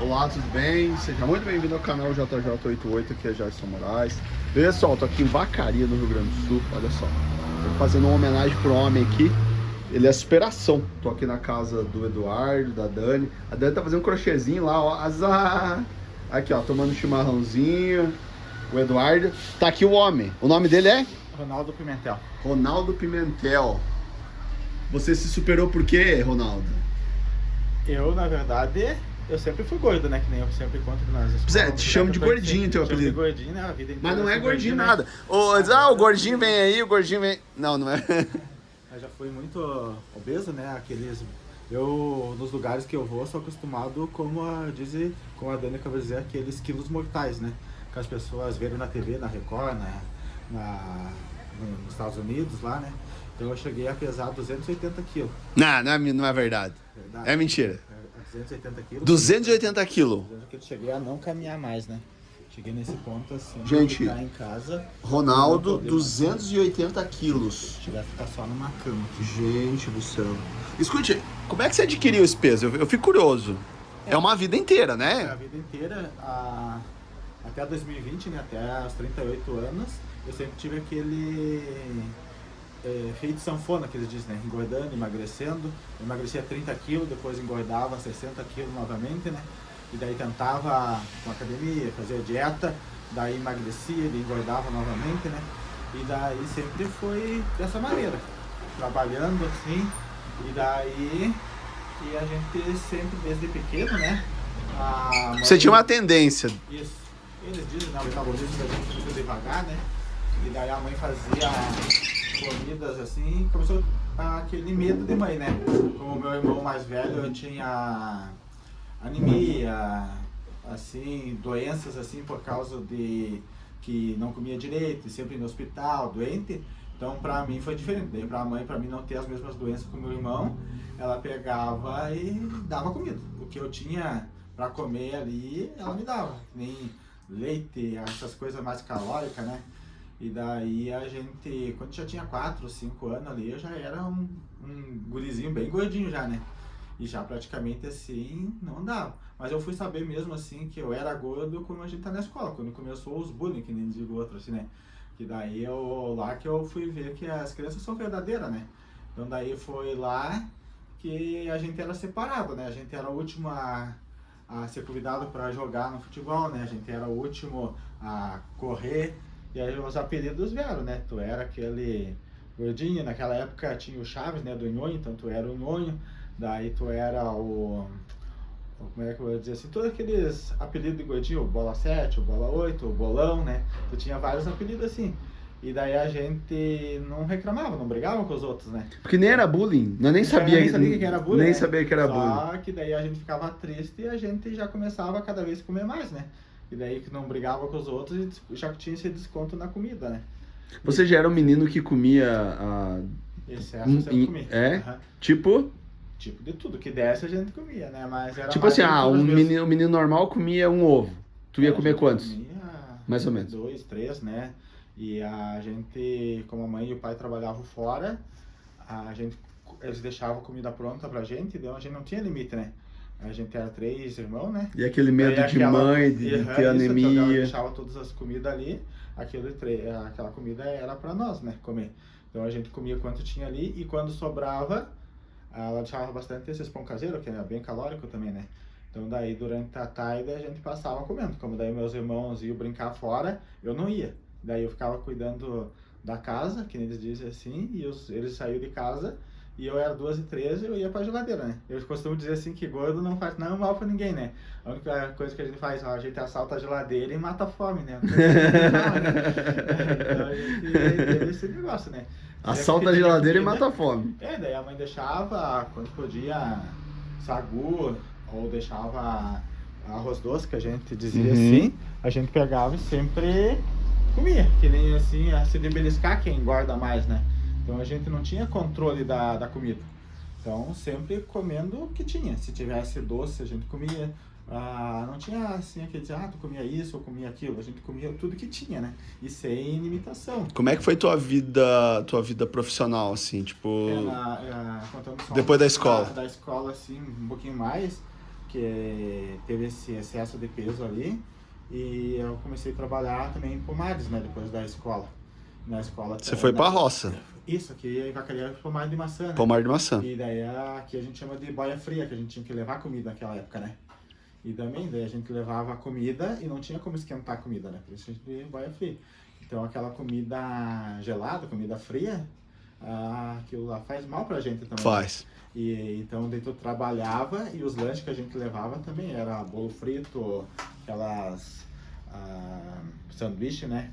Olá, tudo bem? Seja muito bem-vindo ao canal JJ88, aqui é Gerson Moraes. Pessoal, tô aqui em Vacaria, no Rio Grande do Sul, olha só. Tô fazendo uma homenagem pro homem aqui, ele é superação. Tô aqui na casa do Eduardo, da Dani. A Dani tá fazendo um crochêzinho lá, ó, azar. Aqui, ó, tomando um chimarrãozinho. O Eduardo. Tá aqui o homem, o nome dele é? Ronaldo Pimentel. Ronaldo Pimentel. Você se superou por quê, Ronaldo? Eu, na verdade, eu sempre fui gordo, né? Que nem eu sempre conto que nós... Zé, te chamo de gordinho, teu apelido. De gordinho, né? A vida inteira. Mas não é gordinho né? nada. O gordinho vem aí, o gordinho vem... Não, não é. Eu já fui muito obeso, né? Eu, nos lugares que eu vou, sou acostumado, como a Dani acabou de dizer, aqueles quilos mortais, né? Que as pessoas veem na TV, na Record, nos Estados Unidos, lá, né? Então eu cheguei a pesar 280 quilos. Não é verdade. Verdade. É mentira. 280 quilos. 280 quilos. Eu cheguei a não caminhar mais, né? Cheguei nesse ponto assim, Gente, ficar em casa. Ronaldo, 280 quilos. Chegar a ficar só numa cama. Gente do céu. Escute, como é que você adquiriu esse peso? Eu fico curioso. É uma vida inteira, A né? vida inteira, até 2020, né? Até os 38 anos, eu sempre tive aquele feito sanfona, que eles dizem, né? Engordando, emagrecendo. Eu emagrecia 30 quilos, depois engordava 60 quilos novamente, né? E daí tentava uma academia, fazia dieta, daí emagrecia, daí engordava novamente, né? E daí sempre foi dessa maneira, trabalhando assim, e daí a gente sempre, desde pequeno, né? Você tinha uma tendência. Isso. Eles dizem, né? O metabolismo da gente muito devagar, né? E daí a mãe fazia comidas assim, começou aquele medo de mãe, né? Como o meu irmão mais velho, eu tinha anemia, assim, doenças assim por causa de que não comia direito, sempre no hospital, doente. Então pra mim foi diferente. Daí pra mãe, pra mim não ter as mesmas doenças que o meu irmão, ela pegava e dava comida. O que eu tinha pra comer ali, ela me dava. Nem leite, essas coisas mais calóricas, né? E daí a gente, quando já tinha 4 ou 5 anos ali, eu já era um gurizinho bem gordinho já, né? E já praticamente assim, não andava. Mas eu fui saber mesmo assim que eu era gordo quando a gente tá na escola, quando começou os bullying, que nem digo outro assim, né? Que daí lá que eu fui ver que as crianças são verdadeiras, né? Então daí foi lá que a gente era separado, né? A gente era o último a ser convidado para jogar no futebol, né? A gente era o último a correr. E aí os apelidos vieram, né? Tu era aquele gordinho, naquela época tinha o Chaves, né? Do Nhonho, então tu era o Nhonho. Daí tu era como é que eu vou dizer assim? Todos aqueles apelidos de gordinho, o Bola 7, o Bola 8, o Bolão, né? Tu tinha vários apelidos assim. E daí a gente não reclamava, não brigava com os outros, né? Porque nem era bullying. Eu nem sabia, nem sabia que era bullying, nem né? sabia que era bullying. Só que daí a gente ficava triste e a gente já começava cada vez a comer mais, né? E daí que não brigava com os outros e já tinha esse desconto na comida, né? Você já era um menino que comia Excesso eu sempre comi. É? Uhum. Tipo? Tipo de tudo que desse a gente comia, né? Mas era Tipo mais assim, um meus... menino normal comia um ovo. Tu ia comer quantos? Comia Mais ou menos. 2, 3, né? E a gente, como a mãe e o pai trabalhavam fora, eles deixavam a comida pronta pra gente, então a gente não tinha limite, né? A gente era 3 irmãos, né? E aquele medo daí de mãe, de ter anemia. Ela deixava todas as comidas ali, aquela comida era pra nós, né? Comer. Então a gente comia quanto tinha ali e quando sobrava, ela deixava bastante esses pão caseiro, que era bem calórico também, né? Então daí durante a tarde a gente passava comendo. Como daí meus irmãos iam brincar fora, eu não ia. Daí eu ficava cuidando da casa, que eles dizem assim, e eles saíam de casa e eu era 2h13 e eu ia pra geladeira, né? Eu costumo dizer assim que gordo não faz não mal pra ninguém, né? A única coisa que a gente faz, a gente assalta a geladeira e mata a fome, né? Então a gente teve esse negócio, né? Assalta a geladeira e mata a fome. Daí a mãe deixava, quando podia, sagu, ou deixava arroz doce, que a gente dizia assim, a gente pegava e sempre comia, que nem assim, se de beliscar quem engorda mais, né? Então a gente não tinha controle da comida. Então sempre comendo o que tinha. Se tivesse doce, a gente comia. Não tinha assim aquele dizer, tu comia isso ou comia aquilo. A gente comia tudo que tinha, né? E sem limitação. Como é que foi tua vida profissional, assim, tipo... Contando só depois da escola. Da escola, assim, um pouquinho mais, que teve esse excesso de peso ali. E eu comecei a trabalhar também em pomares, né? Depois da escola. Na escola. Você foi pra roça. Isso, aqui em Vacaria é pomar de maçã, né? Pomar de maçã. E daí aqui a gente chama de boia fria, que a gente tinha que levar comida naquela época, né? E também daí a gente levava a comida e não tinha como esquentar a comida, né? Por isso a gente boia fria. Então aquela comida gelada, comida fria, aquilo lá faz mal pra gente também. Faz. E então daí tu trabalhava e os lanches que a gente levava também era bolo frito, aquelas sanduíche, né?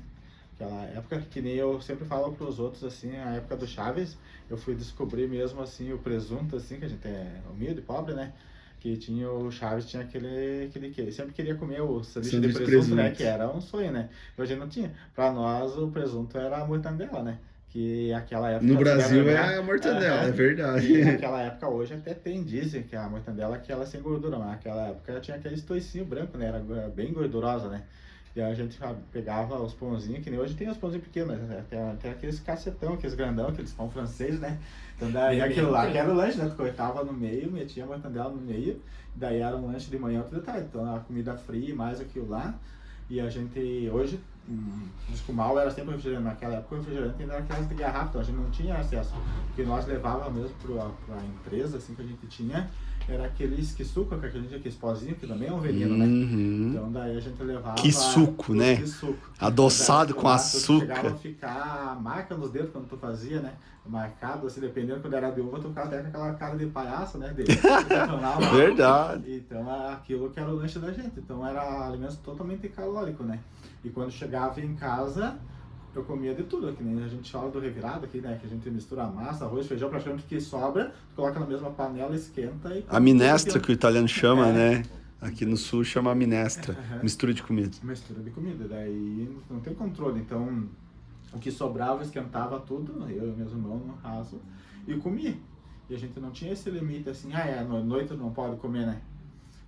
Aquela época que nem eu sempre falo pros outros, assim, a época do Chaves, eu fui descobrir mesmo, assim, o presunto, assim, que a gente é humilde, pobre, né? Que tinha o Chaves, tinha aquele que ele sempre queria comer o sanduíche de presunto, né? Que era um sonho, né? Hoje não tinha. Pra nós, o presunto era a mortandela, né? Que aquela época... No Brasil é a mortadela, é verdade. E naquela época, hoje até tem, dizem que a mortandela que ela é sem gordura, mas naquela época tinha aquele toicinho branco, né? Era bem gordurosa, né? E a gente pegava os pãozinhos, que nem hoje tem os pãozinhos pequenos, né? Tem aqueles cacetão, aqueles grandão, aqueles pão francês, né? Então daí aquilo lá que era o lanche, né? Tu cortava no meio, metia a mortandela no meio, daí era um lanche de manhã outro detalhe. Então a comida fria, mais aquilo lá. E a gente hoje, o mal era sempre refrigerante. Naquela época o refrigerante ainda era aquelas de garrafa, então a gente não tinha acesso. O que nós levávamos mesmo para a empresa, assim, que a gente tinha, era aqueles que suco, que a gente tinha aqueles pozinhos, que também é um veneno, né? Então daí a gente levava... Que suco, né? Que suco. Adoçado com açúcar. Chegava a ficar marca nos dedos quando tu fazia, né? Marcado, assim, dependendo quando era de uva, tu ficava até com aquela cara de palhaço, né? Verdade. Então aquilo que era o lanche da gente. Então era alimento totalmente calórico, né? E quando chegava em casa, eu comia de tudo, que nem a gente fala do revirado aqui, né? Que a gente mistura massa, arroz, feijão, praticamente que sobra, tu coloca na mesma panela, esquenta e... A minestra, que o italiano chama, né? Aqui no sul chama minestra, mistura de comida. Mistura de comida, daí não tem controle, então o que sobrava, esquentava tudo, eu e meus irmãos no raso, e comia. E a gente não tinha esse limite assim, à noite tu não pode comer, né?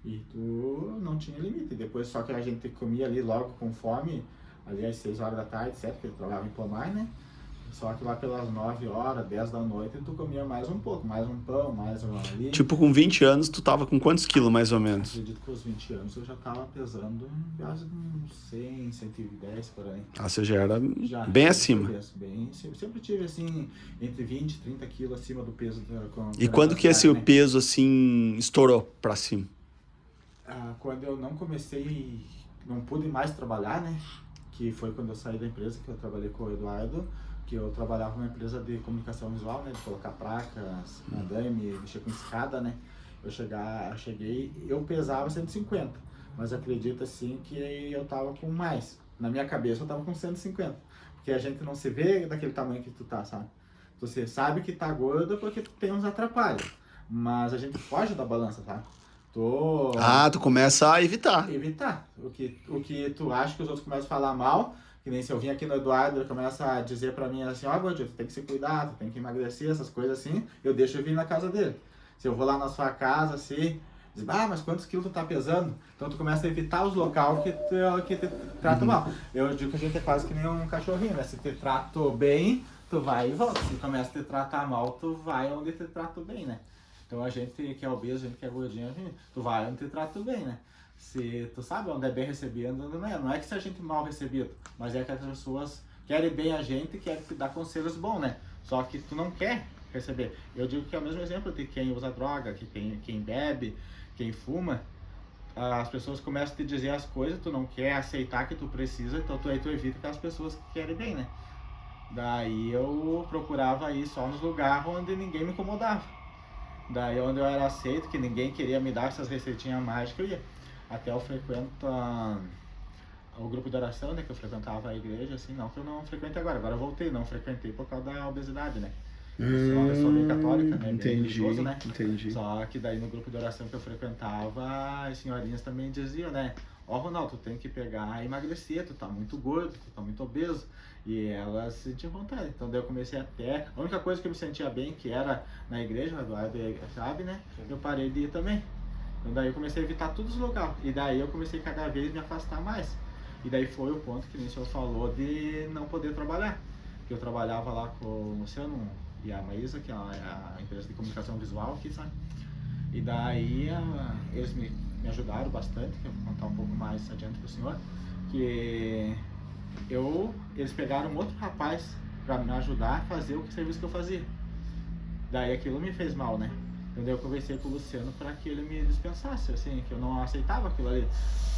E tu não tinha limite, depois só que a gente comia ali logo com fome, ali às 6 horas da tarde, certo? Porque eu trabalhava em pomar, né? Só que lá pelas 9 horas, 10 da noite, tu comia mais um pouco, mais um pão, mais um ali. Tipo, com 20 anos, tu tava com quantos quilos, mais ou menos? Acredito que com os 20 anos eu já tava pesando quase uns 100, 110 por aí. Você já era bem acima. Sempre tive, assim, entre 20 e 30 quilos acima do peso. E quando que esse peso, assim, estourou pra cima? Quando eu não pude mais trabalhar, né? Que foi quando eu saí da empresa, que eu trabalhei com o Eduardo, que eu trabalhava numa empresa de comunicação visual, né, de colocar placas, madame, mexer com escada, né. Eu pesava 150, mas acredita assim que eu tava com mais. Na minha cabeça eu tava com 150, porque a gente não se vê daquele tamanho que tu tá, sabe? Você sabe que tá gordo porque tu tem uns atrapalhos, mas a gente foge da balança, sabe? Tu começa a evitar. O que tu acha que os outros começam a falar mal, que nem se eu vim aqui no Eduardo, ele começa a dizer pra mim assim, gordinho, tu tem que se cuidar, tu tem que emagrecer, essas coisas assim, eu deixo eu vir na casa dele. Se eu vou lá na sua casa, assim, diz, mas quantos quilos tu tá pesando? Então tu começa a evitar os locais que te tratam mal. Eu digo que a gente é quase que nem um cachorrinho, né? Se te trato bem, tu vai e volta. Se começa a te tratar mal, tu vai onde te trato bem, né? Então a gente que é obeso, a gente que é gordinho, tu vai onde te trata bem, né? Se tu sabe onde é bem recebido, não é que se a gente mal recebido, mas é que as pessoas querem bem a gente e querem te dar conselhos bons, né? Só que tu não quer receber. Eu digo que é o mesmo exemplo de quem usa droga, que quem bebe, quem fuma. As pessoas começam a te dizer as coisas, tu não quer aceitar que tu precisa, então tu evita aquelas pessoas que querem bem, né? Daí eu procurava ir só nos lugares onde ninguém me incomodava. Daí onde eu era aceito, que ninguém queria me dar essas receitinhas mágicas, eu ia. Até eu frequento o grupo de oração, né, que eu frequentava a igreja, assim, não que eu não frequente agora eu voltei, não frequentei por causa da obesidade, né. Eu sou uma pessoa bem católica, né, bem religioso, né. Entendi. Só que daí no grupo de oração que eu frequentava, as senhorinhas também diziam, né, Ronaldo, tu tem que pegar e emagrecer, tu tá muito gordo, tu tá muito obeso. E elas se sentiam vontade. Então daí eu comecei até... A única coisa que eu me sentia bem, que era na igreja, o Eduardo sabe, né? Eu parei de ir também. Então daí eu comecei a evitar todos os locais. E daí eu comecei a cada vez me afastar mais. E daí foi o ponto que nem o senhor falou de não poder trabalhar. Porque eu trabalhava lá com o Luciano e a Maísa, que é a empresa de comunicação visual aqui, sabe? E daí eles me ajudaram bastante, que eu vou contar um pouco mais adiante pro senhor, que eles pegaram um outro rapaz para me ajudar a fazer o serviço que eu fazia. Daí aquilo me fez mal, né? Então daí eu conversei com o Luciano para que ele me dispensasse, assim, que eu não aceitava aquilo ali.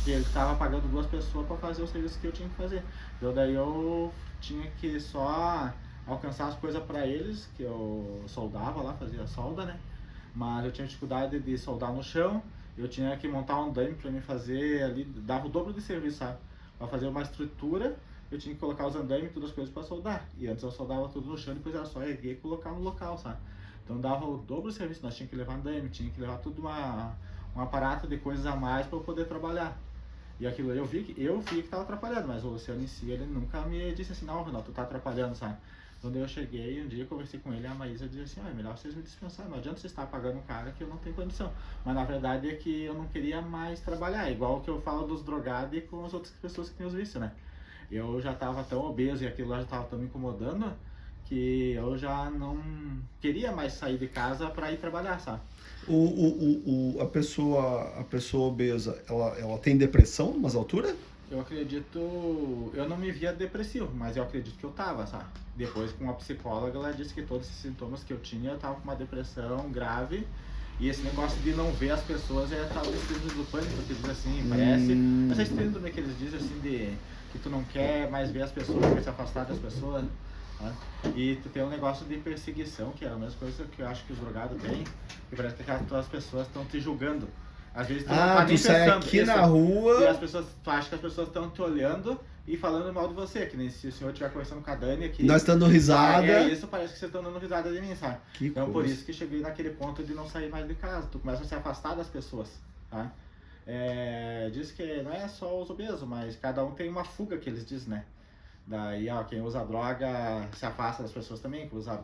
Que ele estava pagando 2 pessoas para fazer o serviço que eu tinha que fazer. Então daí eu tinha que só alcançar as coisas para eles, que eu soldava lá, fazia solda, né? Mas eu tinha dificuldade de soldar no chão, eu tinha que montar um andaime para me fazer ali, dava o dobro de serviço, sabe? Para fazer uma estrutura, eu tinha que colocar os andaimes e todas as coisas para soldar. E antes eu soldava tudo no chão, depois era só erguer e colocar no local, sabe? Então dava o dobro do serviço, nós tínhamos que levar andaime, tinha que levar tudo um aparato de coisas a mais para eu poder trabalhar. E aquilo eu vi que estava atrapalhando, mas o Luciano em si, ele nunca me disse assim, não, Ronaldo, tu tá atrapalhando, sabe? Quando eu cheguei, um dia conversei com ele, a Maísa disse assim, é melhor vocês me dispensarem, não adianta você estar pagando um cara que eu não tenho condição. Mas na verdade é que eu não queria mais trabalhar, igual que eu falo dos drogados e com as outras pessoas que têm os vícios, né? Eu já estava tão obeso e aquilo lá já estava tão me incomodando que eu já não queria mais sair de casa para ir trabalhar, sabe? A pessoa obesa, ela tem depressão em umas alturas? Eu acredito, eu não me via depressivo, mas eu acredito que eu tava, sabe? Depois com a psicóloga, ela disse que todos esses sintomas que eu tinha, eu tava com uma depressão grave. E esse negócio de não ver as pessoas é tal espírito do pânico, que diz assim, parece. Mas é espírito que eles dizem assim de que tu não quer mais ver as pessoas, quer se afastar das pessoas. Né? E tu tem um negócio de perseguição, que é a mesma coisa que eu acho que os drogados têm, que parece que as pessoas estão te julgando. Às vezes tu não tá nem sai pensando aqui isso, na rua e as pessoas, tu acha que as pessoas estão te olhando e falando mal de você, que nem se o senhor estiver conversando com a Dani aqui. Nós dando risada. É isso, parece que vocês estão dando risada de mim, sabe? Que então coisa. por isso que cheguei naquele ponto de não sair mais de casa. Tu começa a se afastar das pessoas, tá? Diz que não é só os obesos, mas cada um tem uma fuga que eles dizem, né? Daí, ó, quem usa droga se afasta das pessoas também, quem usa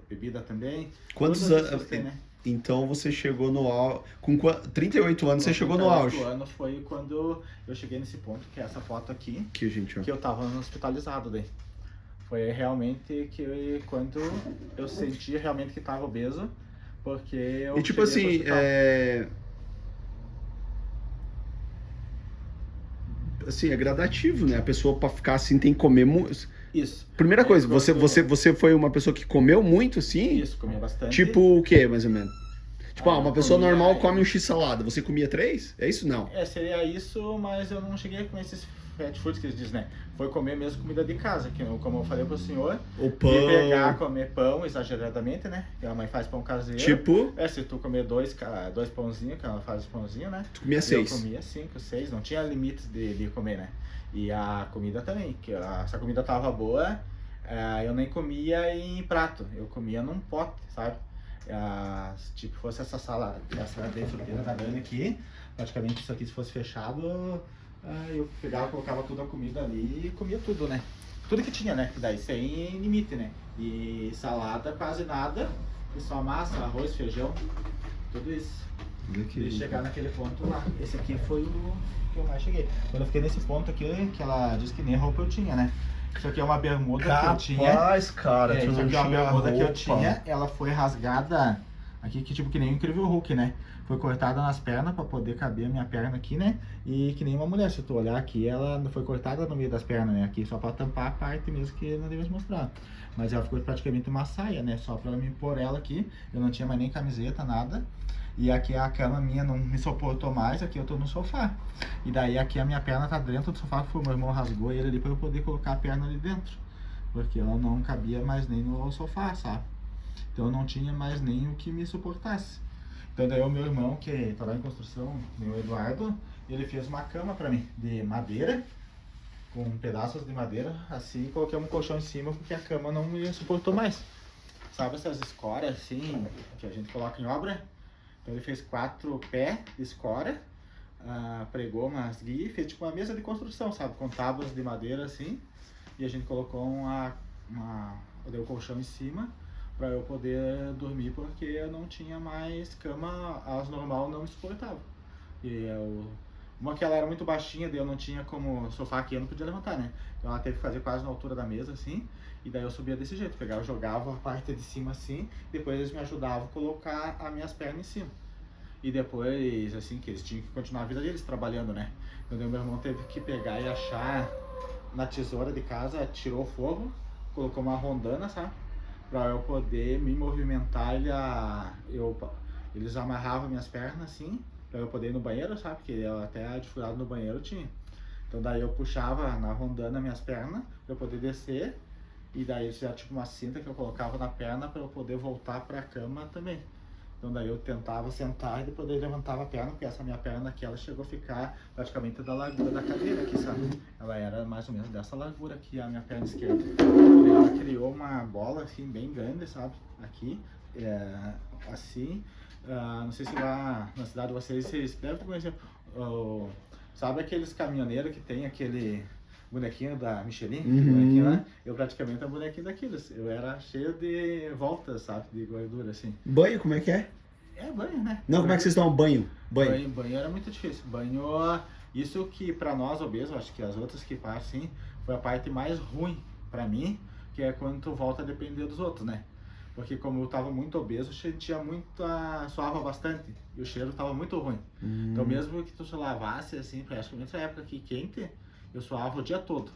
bebida também. Quantos anos? Né? Então você chegou no auge. Com 38 anos você chegou no auge. 38 anos foi quando eu cheguei nesse ponto, que é essa foto aqui, que eu tava hospitalizado daí. Foi realmente que quando eu senti realmente que tava obeso, porque eu E tipo assim, assim, é gradativo, né? A pessoa pra ficar assim tem que comer muito. Isso. Primeira coisa, você foi uma pessoa que comeu muito, assim? Isso, comia bastante. Tipo o quê, mais ou menos? Tipo, uma pessoa comia, normal come um x-salada, você comia 3? É isso não? Seria isso, mas eu não cheguei a comer esses fast foods que eles dizem, né? Foi comer mesmo comida de casa, que como eu falei pro senhor, o pão. E pegar, comer pão exageradamente, né? Que a mãe faz pão caseiro. Tipo? Se tu comer dois pãozinhos, que ela faz os pãozinhos, né? Tu comia 6? Eu comia 5, 6, não tinha limites de comer, né? E a comida também, que se a comida tava boa, eu nem comia em prato, eu comia num pote, sabe? Tipo, fosse essa sala, essa defruteira da Dani aqui, praticamente isso aqui se fosse fechado, eu pegava, colocava toda a comida ali e comia tudo, né? Tudo que tinha, né? Daí sem limite, né? E salada quase nada, e só massa, arroz, feijão, tudo isso. E chegar naquele ponto lá. Esse aqui foi o que eu mais cheguei. Quando eu fiquei nesse ponto aqui, que ela disse que nem roupa eu tinha, né? Isso aqui é uma bermuda que eu tinha. Rapaz, cara, isso aqui é uma bermuda que eu tinha. Ela foi rasgada aqui, que nem o Incrível Hulk, né? Foi cortada nas pernas pra poder caber a minha perna aqui, né? E que nem uma mulher, se tu olhar aqui, ela não foi cortada no meio das pernas, né? Aqui só pra tampar a parte mesmo que não devia mostrar. Mas ela ficou praticamente uma saia, né? Só pra me pôr ela aqui. Eu não tinha mais nem camiseta, nada. E aqui a cama minha não me suportou mais, aqui eu tô no sofá. E daí aqui a minha perna tá dentro do sofá, que o meu irmão rasgou ele ali pra eu poder colocar a perna ali dentro. Porque ela não cabia mais nem no sofá, sabe? Então eu não tinha mais nem o que me suportasse. Então daí o meu irmão, que tá lá em construção, o Eduardo, ele fez uma cama pra mim, de madeira, com pedaços de madeira, assim, coloquei um colchão em cima porque a cama não me suportou mais. Sabe essas escoras assim, que a gente coloca em obra? Então ele fez 4 pés de escora, pregou umas guias, fez tipo uma mesa de construção, sabe? Com tábuas de madeira assim, e a gente colocou deu o colchão em cima para eu poder dormir, porque eu não tinha mais cama, as normal não me suportava. E uma que ela era muito baixinha, daí eu não tinha como, sofá aqui eu não podia levantar, né? Então ela teve que fazer quase na altura da mesa assim, e daí eu subia desse jeito, pegava, jogava a parte de cima assim, depois eles me ajudavam a colocar as minhas pernas em cima. e depois, assim, que eles tinham que continuar a vida deles trabalhando, né? Então meu irmão teve que pegar e achar na tesoura de casa, tirou fogo, colocou uma rondana, sabe? Pra eu poder me movimentar, eles amarravam minhas pernas assim, pra eu poder ir no banheiro, sabe? Porque até a dificuldade no banheiro tinha. Então daí eu puxava na rondana minhas pernas pra eu poder descer, e daí eles fizeram tipo uma cinta que eu colocava na perna pra eu poder voltar pra cama também. Então daí eu tentava sentar e depois eu levantava a perna, porque essa minha perna aqui, ela chegou a ficar praticamente da largura da cadeira aqui, sabe? Ela era mais ou menos dessa largura aqui, a minha perna esquerda. Daí ela criou uma bola assim, bem grande, sabe? Aqui, assim. Não sei se lá na cidade de vocês devem conhecer. Sabe aqueles caminhoneiros que tem aquele bonequinho da Michelin? Bonequinho lá? Eu praticamente era bonequinho daqueles. Eu era cheio de voltas, sabe? De gordura, assim. Banho, como é que é? É banho, né? Não, como é que vocês tomam banho? Banho era muito difícil. Banho, isso que pra nós obesos, acho que as outras que passam, assim, foi a parte mais ruim pra mim, que é quando tu volta a depender dos outros, né? Porque como eu tava muito obeso, eu sentia suava bastante, e o cheiro tava muito ruim. Então mesmo que tu se lavasse, assim, praticamente nessa época aqui quente, eu suava o dia todo.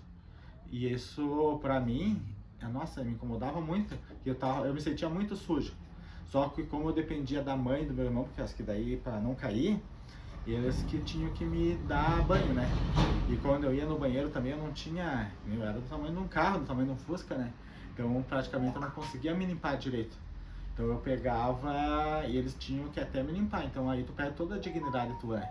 E isso pra mim, nossa, me incomodava muito, porque eu me sentia muito sujo. Só que como eu dependia da mãe e do meu irmão, porque acho que daí para não cair, eles que tinham que me dar banho, né? E quando eu ia no banheiro também eu não tinha, eu era do tamanho de um carro, do tamanho de um Fusca, né? Então praticamente eu não conseguia me limpar direito. Então eu pegava e eles tinham que até me limpar, então aí tu perde toda a dignidade tua.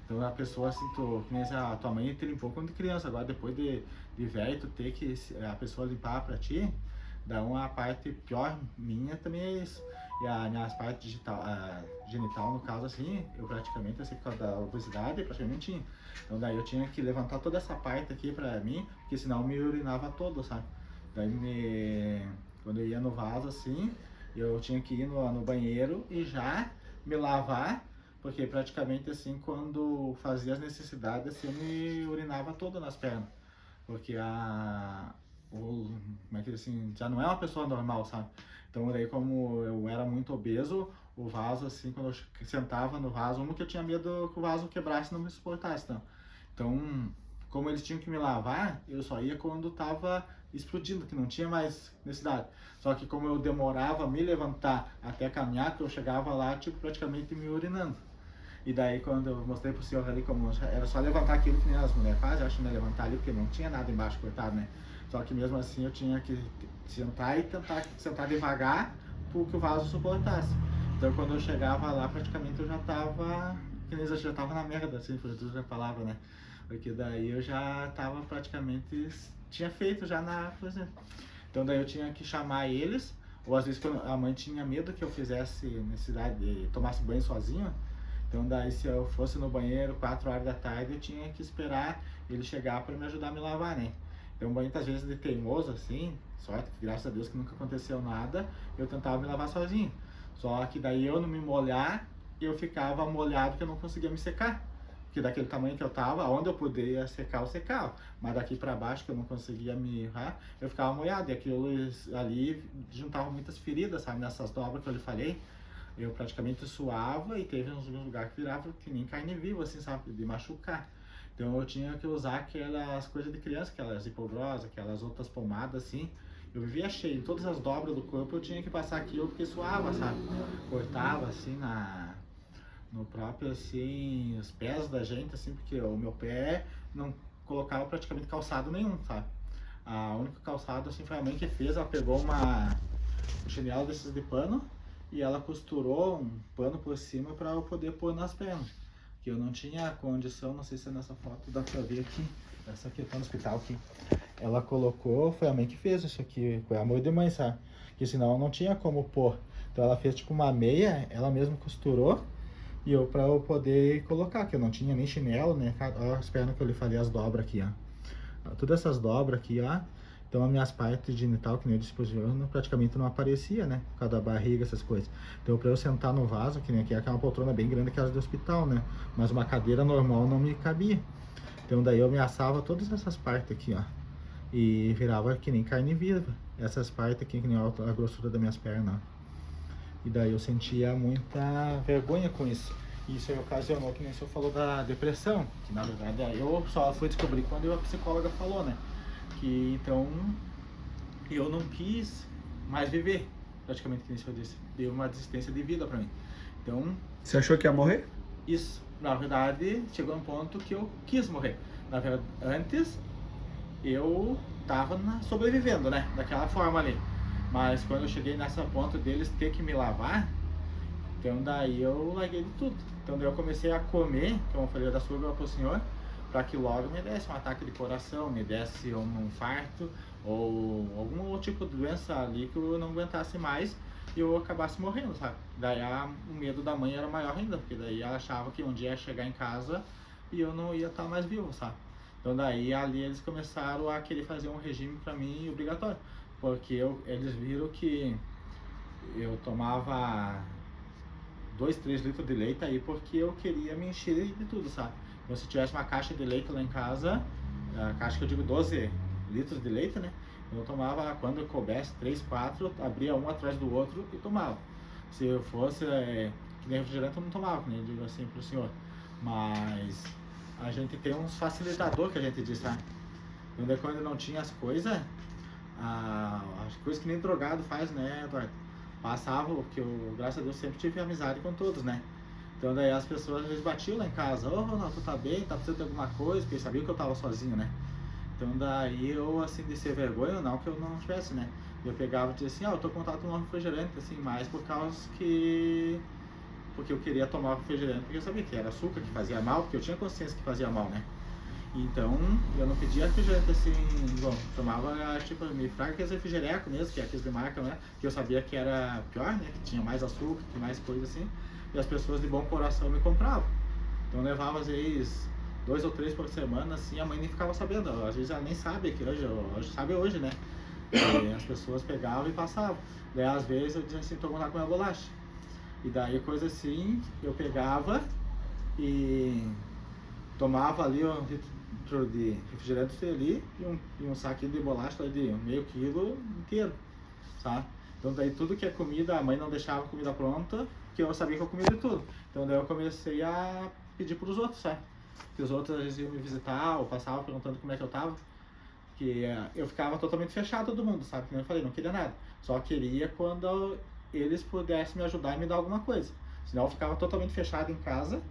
Então a pessoa assim, que nem a tua mãe te limpou quando criança, agora depois de velho tu ter que a pessoa limpar pra ti, dá uma parte pior minha também é isso. E a minha parte genital, no caso assim, eu praticamente, assim, por causa da obesidade, praticamente tinha. Então daí eu tinha que levantar toda essa parte aqui pra mim, porque senão eu me urinava todo, sabe? Daí quando eu ia no vaso assim, eu tinha que ir no banheiro e já me lavar, porque praticamente assim, quando fazia as necessidades, assim, eu me urinava todo nas pernas. Porque como é que assim, já não é uma pessoa normal, sabe? Então daí como eu era muito obeso, o vaso assim, quando eu sentava no vaso, que eu tinha medo que o vaso quebrasse e não me suportasse, não. Então, como eles tinham que me lavar, eu só ia quando tava explodindo, que não tinha mais necessidade. Só que como eu demorava a me levantar até caminhar, que eu chegava lá, tipo, praticamente me urinando. E daí quando eu mostrei pro senhor ali como era só levantar aquilo que nem as mulheres fazem, eu acho que não ia levantar ali, porque não tinha nada embaixo, coitado, né? Só que mesmo assim eu tinha que sentar e tentar sentar devagar para que o vaso suportasse. Então quando eu chegava lá, praticamente eu já tava, que nem eu já tava na merda, assim, por tudo a palavra, né? Porque daí eu já tava praticamente, tinha feito já na coisa. Então daí eu tinha que chamar eles, ou às vezes quando a mãe tinha medo que eu fizesse necessidade, tomasse banho sozinho. Então daí se eu fosse no banheiro 4 horas da tarde, eu tinha que esperar ele chegar para me ajudar a me lavar, né? Então muitas vezes de teimoso assim, sorte que graças a Deus que nunca aconteceu nada, eu tentava me lavar sozinho. Só que daí eu não me molhar, eu ficava molhado que eu não conseguia me secar. Porque daquele tamanho que eu tava, onde eu poderia secar, eu secava. Mas daqui para baixo que eu não conseguia eu ficava molhado. E aquilo ali juntava muitas feridas, sabe? Nessas dobras que eu lhe falei. Eu praticamente suava e teve uns lugares que virava que nem carne viva, assim, sabe? De machucar. Então eu tinha que usar aquelas coisas de criança, aquelas hipoglose, aquelas outras pomadas, assim. Eu vivia cheio, em todas as dobras do corpo eu tinha que passar aquilo porque suava, sabe? Cortava, assim, no próprio, assim, os pés da gente, assim, porque o meu pé não colocava praticamente calçado nenhum, sabe? A única calçada, assim, foi a mãe que fez, ela pegou um chinelo desses de pano, e ela costurou um pano por cima para eu poder pôr nas pernas. Que eu não tinha condição, não sei se é nessa foto dá pra ver aqui. Essa aqui tá no hospital aqui. Ela colocou, foi a mãe que fez isso aqui, foi amor de mãe, sabe? Que senão não tinha como pôr. Então ela fez tipo uma meia, ela mesma costurou. E pra eu poder colocar, que eu não tinha nem chinelo, né? Olha as pernas que eu lhe falei, as dobras aqui, ó. Todas essas dobras aqui, ó. Então as minhas partes genital, que nem eu disse, praticamente não aparecia, né? Por causa da barriga, essas coisas. Então pra eu sentar no vaso, que nem aqui, é uma poltrona bem grande, aquelas do hospital, né? Mas uma cadeira normal não me cabia. Então daí eu me assava todas essas partes aqui, ó. E virava que nem carne viva. Essas partes aqui, que nem a grossura das minhas pernas, ó. E daí eu sentia muita vergonha com isso. Isso aí ocasionou, que nem o senhor falou, da depressão, que na verdade aí eu só fui descobrir quando a psicóloga falou, né? Que então eu não quis mais viver, praticamente, que nem o senhor disse. Deu uma desistência de vida pra mim. Então, Você achou que ia morrer? isso, na verdade, chegou um ponto que eu quis morrer. Na verdade, antes eu tava sobrevivendo, né? Daquela forma ali. Mas quando eu cheguei nessa ponto deles ter que me lavar, então daí eu larguei de tudo. Então daí eu comecei a comer, como eu falei da açúcar pro senhor, para que logo me desse um ataque de coração, me desse um infarto ou algum tipo de doença ali que eu não aguentasse mais e eu acabasse morrendo, sabe? Daí o medo da mãe era maior ainda, porque daí ela achava que um dia ia chegar em casa e eu não ia estar mais vivo, sabe? Então daí ali eles começaram a querer fazer um regime para mim obrigatório, porque eles viram que eu tomava 2, 3 litros de leite aí porque eu queria me encher de tudo, sabe? Então se tivesse uma caixa de leite lá em casa, a caixa que eu digo 12 litros de leite, né? Eu tomava, quando eu coubesse 3, 4, abria um atrás do outro e tomava. Se eu fosse que nem refrigerante eu não tomava, que nem eu digo assim pro senhor. Mas a gente tem uns facilitador que a gente diz, sabe? Então daí quando não tinha as coisas que nem drogado faz, né, Eduardo? Passava, porque eu, graças a Deus, sempre tive amizade com todos, né? Então daí as pessoas às vezes batiam lá em casa, ô Ronaldo, tu tá bem, tá precisando de alguma coisa, porque eles sabiam que eu tava sozinho, né? Então daí eu, assim, de ser vergonha, não que eu não tivesse, né? Eu pegava e dizia assim, eu tô com contato com um refrigerante, assim, mais por causa porque eu queria tomar refrigerante, porque eu sabia que era açúcar que fazia mal, porque eu tinha consciência que fazia mal, né? Então, eu não pedia refrigerante assim, bom, tomava tipo, me fraga aqueles refrigereco mesmo, que é aqueles de marca, né? Que eu sabia que era pior, né? Que tinha mais açúcar, que mais coisa assim. E as pessoas de bom coração me compravam. Então, eu levava às vezes 2 ou 3 por semana, assim, a mãe nem ficava sabendo. Às vezes ela nem sabe que hoje sabe hoje, né? E as pessoas pegavam e passavam. Daí, às vezes, eu dizia assim, tô com uma bolacha. E daí, coisa assim, eu pegava e tomava ali um litro de refrigerante ali e um saquinho de bolacha de meio quilo inteiro, sabe? Então daí tudo que é comida, a mãe não deixava a comida pronta, que eu sabia que eu comia de tudo. Então daí eu comecei a pedir para os outros, sabe? Que os outros às vezes iam me visitar ou passavam perguntando como é que eu tava. Que eu ficava totalmente fechado do mundo, sabe? Como eu falei, não queria nada. Só queria quando eles pudessem me ajudar e me dar alguma coisa. Senão eu ficava totalmente fechado em casa.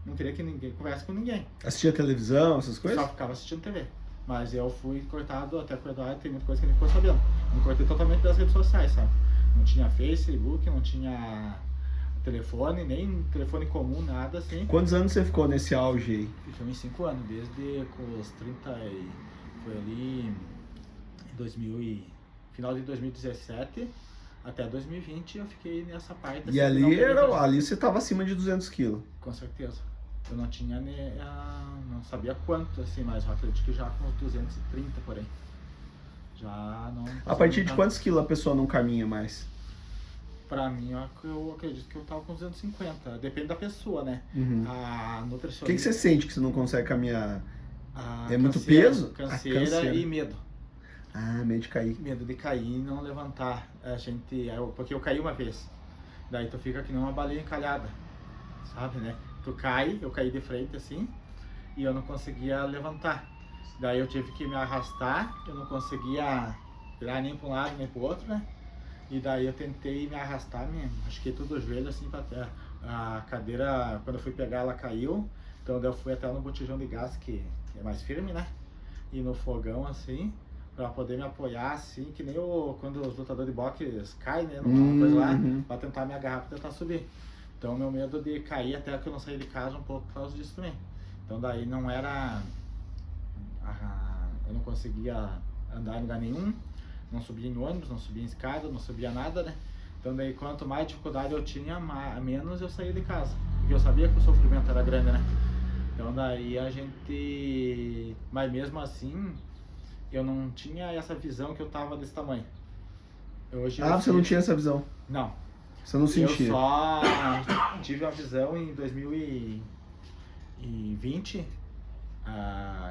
Não queria que ninguém converse com ninguém. Assistia televisão, essas coisas? Só ficava assistindo TV. Mas eu fui cortado, até com o Eduardo, tem muita coisa que ele ficou sabendo. Me cortei totalmente das redes sociais, sabe? Não tinha Facebook, não tinha telefone, nem telefone comum, nada assim. Quantos anos você ficou nesse auge aí? Fiquei uns 5 anos, desde com os 30 e... Foi ali em final de 2017 até 2020 eu fiquei nessa parte. E assim, ali você tava acima de 200 quilos. Com certeza. Eu não tinha não sabia quanto, assim, mas eu acredito que já com uns 230, porém. Já não... A partir de quantos quilos a pessoa não caminha mais? Pra mim, eu acredito que eu tava com 250. Depende da pessoa, né? Uhum. A O nutricionista... que você sente que você não consegue caminhar? É muito canseira, peso? Canseira e medo. Ah, medo de cair. Medo de cair e não levantar. Porque eu caí uma vez. Daí tu fica que nem uma baleia encalhada. Sabe, né? Eu caí de frente assim e eu não conseguia levantar. Daí eu tive que me arrastar, eu não conseguia virar nem para um lado nem para o outro, né? E daí eu tentei me arrastar, acho tudo o joelho assim para terra. A cadeira, quando eu fui pegar, ela caiu. Então daí eu fui até no botijão de gás, que é mais firme, né? E no fogão assim, para poder me apoiar assim, que nem quando os lutadores de boxe caem, né? Numa coisa lá, para tentar me agarrar, para tentar subir. Então meu medo de cair até que eu não saí de casa um pouco por causa disso também. Então daí não era... eu não conseguia andar em lugar nenhum, não subia em ônibus, não subia em escada, não subia nada, né? Então daí quanto mais dificuldade eu tinha, menos eu saía de casa. Porque eu sabia que o sofrimento era grande, né? Então daí a gente... Mas mesmo assim, eu não tinha essa visão que eu tava desse tamanho. Você não tinha essa visão? Não. Você não sentia? Eu só tive a visão em 2020,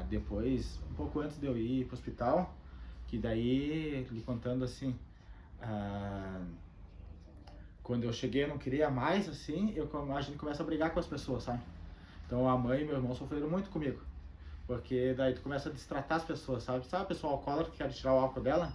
depois, um pouco antes de eu ir para o hospital, que daí, lhe contando assim, quando eu cheguei eu não queria mais, assim, a gente começa a brigar com as pessoas, sabe? Então a mãe e meu irmão sofreram muito comigo. Porque daí tu começa a destratar as pessoas, sabe? Sabe a pessoa alcoólatra que quer tirar o álcool dela?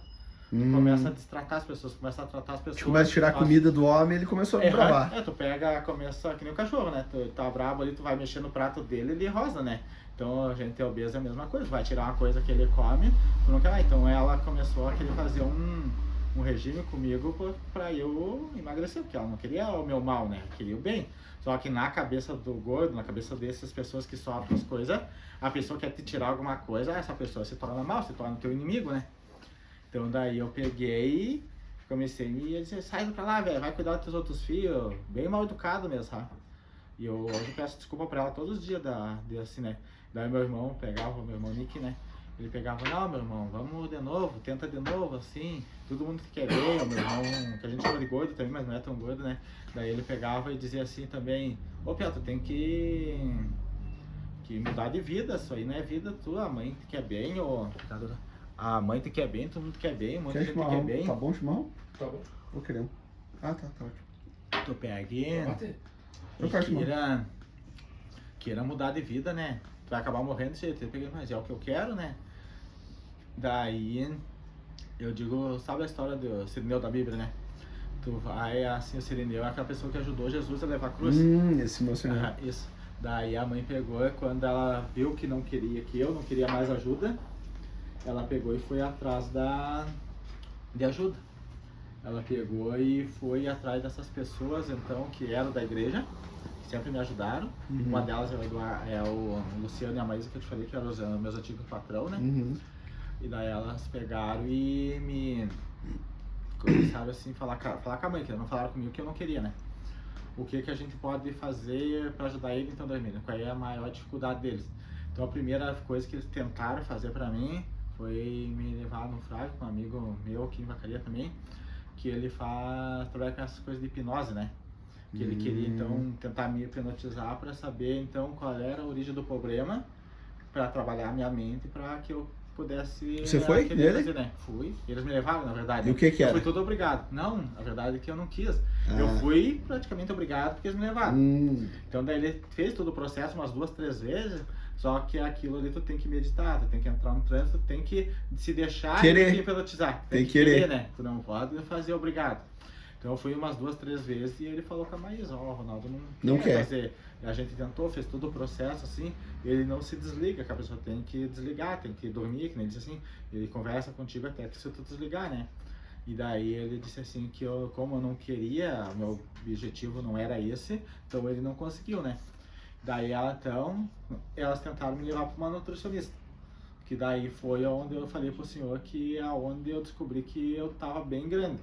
Tu começa a destratar as pessoas, começa a tratar as pessoas. Tu começa a tirar a comida do homem, ele começou a bravar. Tu pega, começa que nem o cachorro, né? Tu tá brabo ali, tu vai mexer no prato dele, ele rosa, né? Então a gente é obeso é a mesma coisa, vai tirar uma coisa que ele come, tu não quer mais. Então ela começou a querer fazer um regime comigo pra eu emagrecer, porque ela não queria o meu mal, né? Queria o bem. Só que na cabeça do gordo, na cabeça dessas pessoas que sofrem as coisas, a pessoa quer te tirar alguma coisa, essa pessoa se torna mal, se torna teu inimigo, né? Então daí eu peguei, comecei a dizer, sai pra lá, velho, vai cuidar dos teus outros filhos, bem mal educado mesmo, sabe? E eu hoje peço desculpa pra ela todos os dias, assim, né? Daí meu irmão pegava, meu irmão Nick, né? Ele pegava, não, meu irmão, vamos de novo, tenta de novo, assim, todo mundo que quer ver, o meu irmão, que a gente chama de gordo também, mas não é tão gordo, né? Daí ele pegava e dizia assim também, ô Piá, tu tem que mudar de vida, isso aí não é vida tua, a mãe te quer bem, ou a mãe te quer bem, todo mundo quer bem, um monte de gente te quer bem. Tá bom, chimarrão? Tá bom. Vou querer um. Ah, tá ótimo. Tu pega e Eu quero chimarrão. queira mudar de vida, né? Tu vai acabar morrendo desse jeito, mas é o que eu quero, né? Daí eu digo, sabe a história do Sirineu da Bíblia, né? Tu vai assim, o Sirineu é aquela pessoa que ajudou Jesus a levar a cruz. Esse meu senhor. Isso. Daí a mãe pegou, quando ela viu que não queria mais ajuda, ela pegou e foi atrás de ajuda. Ela pegou e foi atrás dessas pessoas, então, que eram da igreja, que sempre me ajudaram. Uma delas é o Luciano e a Maísa, que eu te falei que eram os meus antigos patrão, né? E daí elas pegaram e me começaram assim a falar com a mãe, que não falaram comigo que eu não queria, né? O que a gente pode fazer para ajudar ele então, dormir? Qual é a maior dificuldade deles? Então a primeira coisa que eles tentaram fazer para mim foi me levar no frade com um amigo meu aqui em Vacaria também, que ele trabalha com essas coisas de hipnose, né? Que ele queria então tentar me hipnotizar para saber então qual era a origem do problema, para trabalhar a minha mente para que eu pudesse. Você foi nele? Fazer, né? Fui. Eles me levaram, na verdade. E o que era? Eu fui todo obrigado. Não, a verdade é que eu não quis. Eu fui praticamente obrigado porque eles me levaram. Então daí ele fez todo o processo umas 2, 3 vezes. Só que aquilo ali tu tem que meditar, tu tem que entrar no trânsito, tu tem que se deixar querer. E hipnotizar. Tem que querer, né? Tu não pode fazer obrigado. Então eu fui umas 2, 3 vezes e ele falou com a Maísa, ó, Ronaldo não quer fazer. A gente tentou, fez todo o processo assim, ele não se desliga, que a pessoa tem que desligar, tem que dormir, que nem diz assim, ele conversa contigo até que se tu desligar, né? E daí ele disse assim que como eu não queria, meu objetivo não era esse, então ele não conseguiu, né? Daí elas tentaram me levar para uma nutricionista. Que daí foi onde eu falei pro senhor que é onde eu descobri que eu tava bem grande.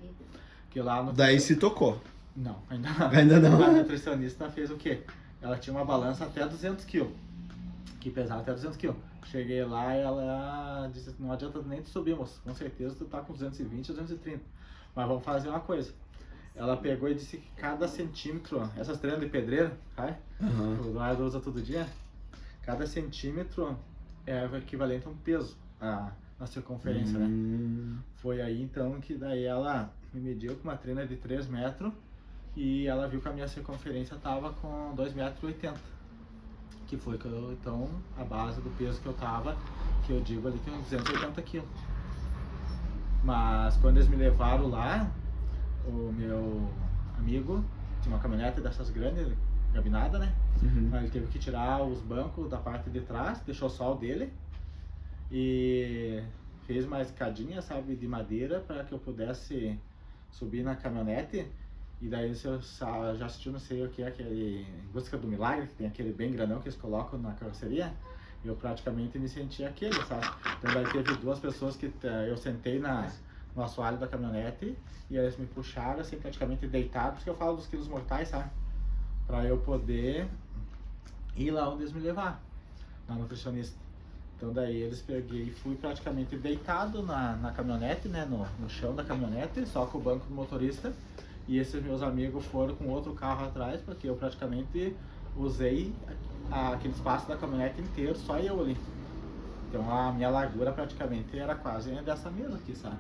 Que lá no Daí se tocou. Não, ainda não. Ainda não. A nutricionista fez o quê? Ela tinha uma balança até 200 kg. Que pesava até 200 kg. Cheguei lá e ela disse, não adianta nem tu subir, moço. Com certeza tu tá com 220, 230. Mas vamos fazer uma coisa. Ela pegou e disse que cada centímetro, essas treinas de pedreiro, sabe? O Eduardo usa todo dia. Cada centímetro é o equivalente a um peso na circunferência, né? Foi aí então que daí ela me mediu com uma treina de 3 metros e ela viu que a minha circunferência tava com 2,80 metros. Que foi que então a base do peso que eu tava, que eu digo ali que é 280 quilos. Mas quando eles me levaram lá, o meu amigo tinha uma caminhonete dessas grandes, gabinada, né? Mas ele teve que tirar os bancos da parte de trás, deixou só o dele e fez uma escadinha, sabe, de madeira para que eu pudesse subir na caminhonete. E daí você já assistiu, não sei o que é aquele Em Busca do Milagre, que tem aquele bem grandão que eles colocam na carroceria. Eu praticamente me senti aquele, sabe? Então daí teve 2 pessoas que eu sentei no assoalho da caminhonete e eles me puxaram assim praticamente deitado, porque eu falo dos quilos mortais, sabe? Pra eu poder ir lá onde eles me levaram, na nutricionista. Então daí eles peguei e fui praticamente deitado na caminhonete, né? No chão da caminhonete, só com o banco do motorista. E esses meus amigos foram com outro carro atrás, porque eu praticamente usei aquele espaço da caminhonete inteiro, só eu ali. Então a minha largura praticamente era quase dessa mesa aqui, sabe?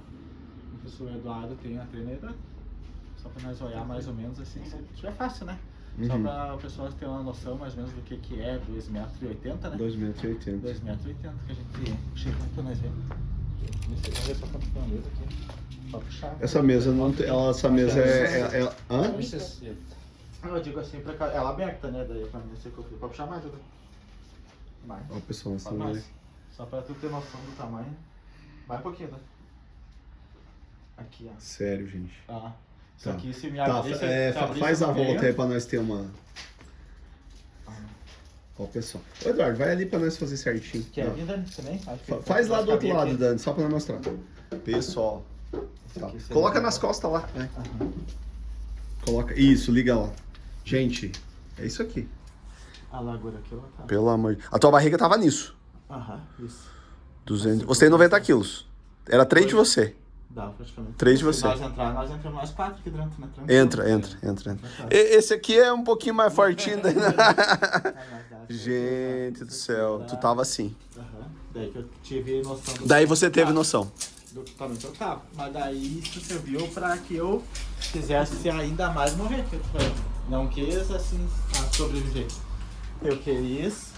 O professor Eduardo tem a treina aí, Só pra nós olhar mais ou menos assim, se tiver fácil, né? Só pra o pessoal ter uma noção mais ou menos do que é 2,80 m, né? 2,80 m. 2,80 m que a gente chega pra nós ver. Vamos ver só quanto tem a mesa aqui. Só puxar. Essa mesa não tem. Essa mesa hã? Eu digo assim, pra ela aberta, né? Daí pra mim você confia. Pode puxar mais, Duda? Mais. Ó, pessoal, Só mais. Só pra tu ter noção do tamanho. Vai um pouquinho, né? Aqui, ó. Sério, gente. Tá. Isso Tá. aqui, se me Tá, abrir, faz a volta aí pra nós ter uma. Ó, pessoal. Ô, Eduardo, vai ali pra nós fazer certinho. Quer Ó. vir, Dani, também? Faz lá do outro lado, Dani, só pra nós mostrar. Pessoal. Tá. Coloca nas costas lá. Né? Coloca. Isso, liga lá. Gente, é isso aqui. A largura aqui, ela tá. Pelo amor de... A tua barriga tava nisso. Aham, isso. 200... Você tem 90 quilos. Era 3 de você. Dá, praticamente. 3 de Se você. nós entramos nós 4 aqui dentro, né? Tranquilo. Entra. Esse aqui é um pouquinho mais fortinho. Gente do céu, tu tava assim. Daí que eu tive noção do Daí você teve noção. do tamanho que eu tava. Mas daí isso serviu pra que eu quisesse ainda mais morrer. Que eu não quis assim sobreviver. Eu quis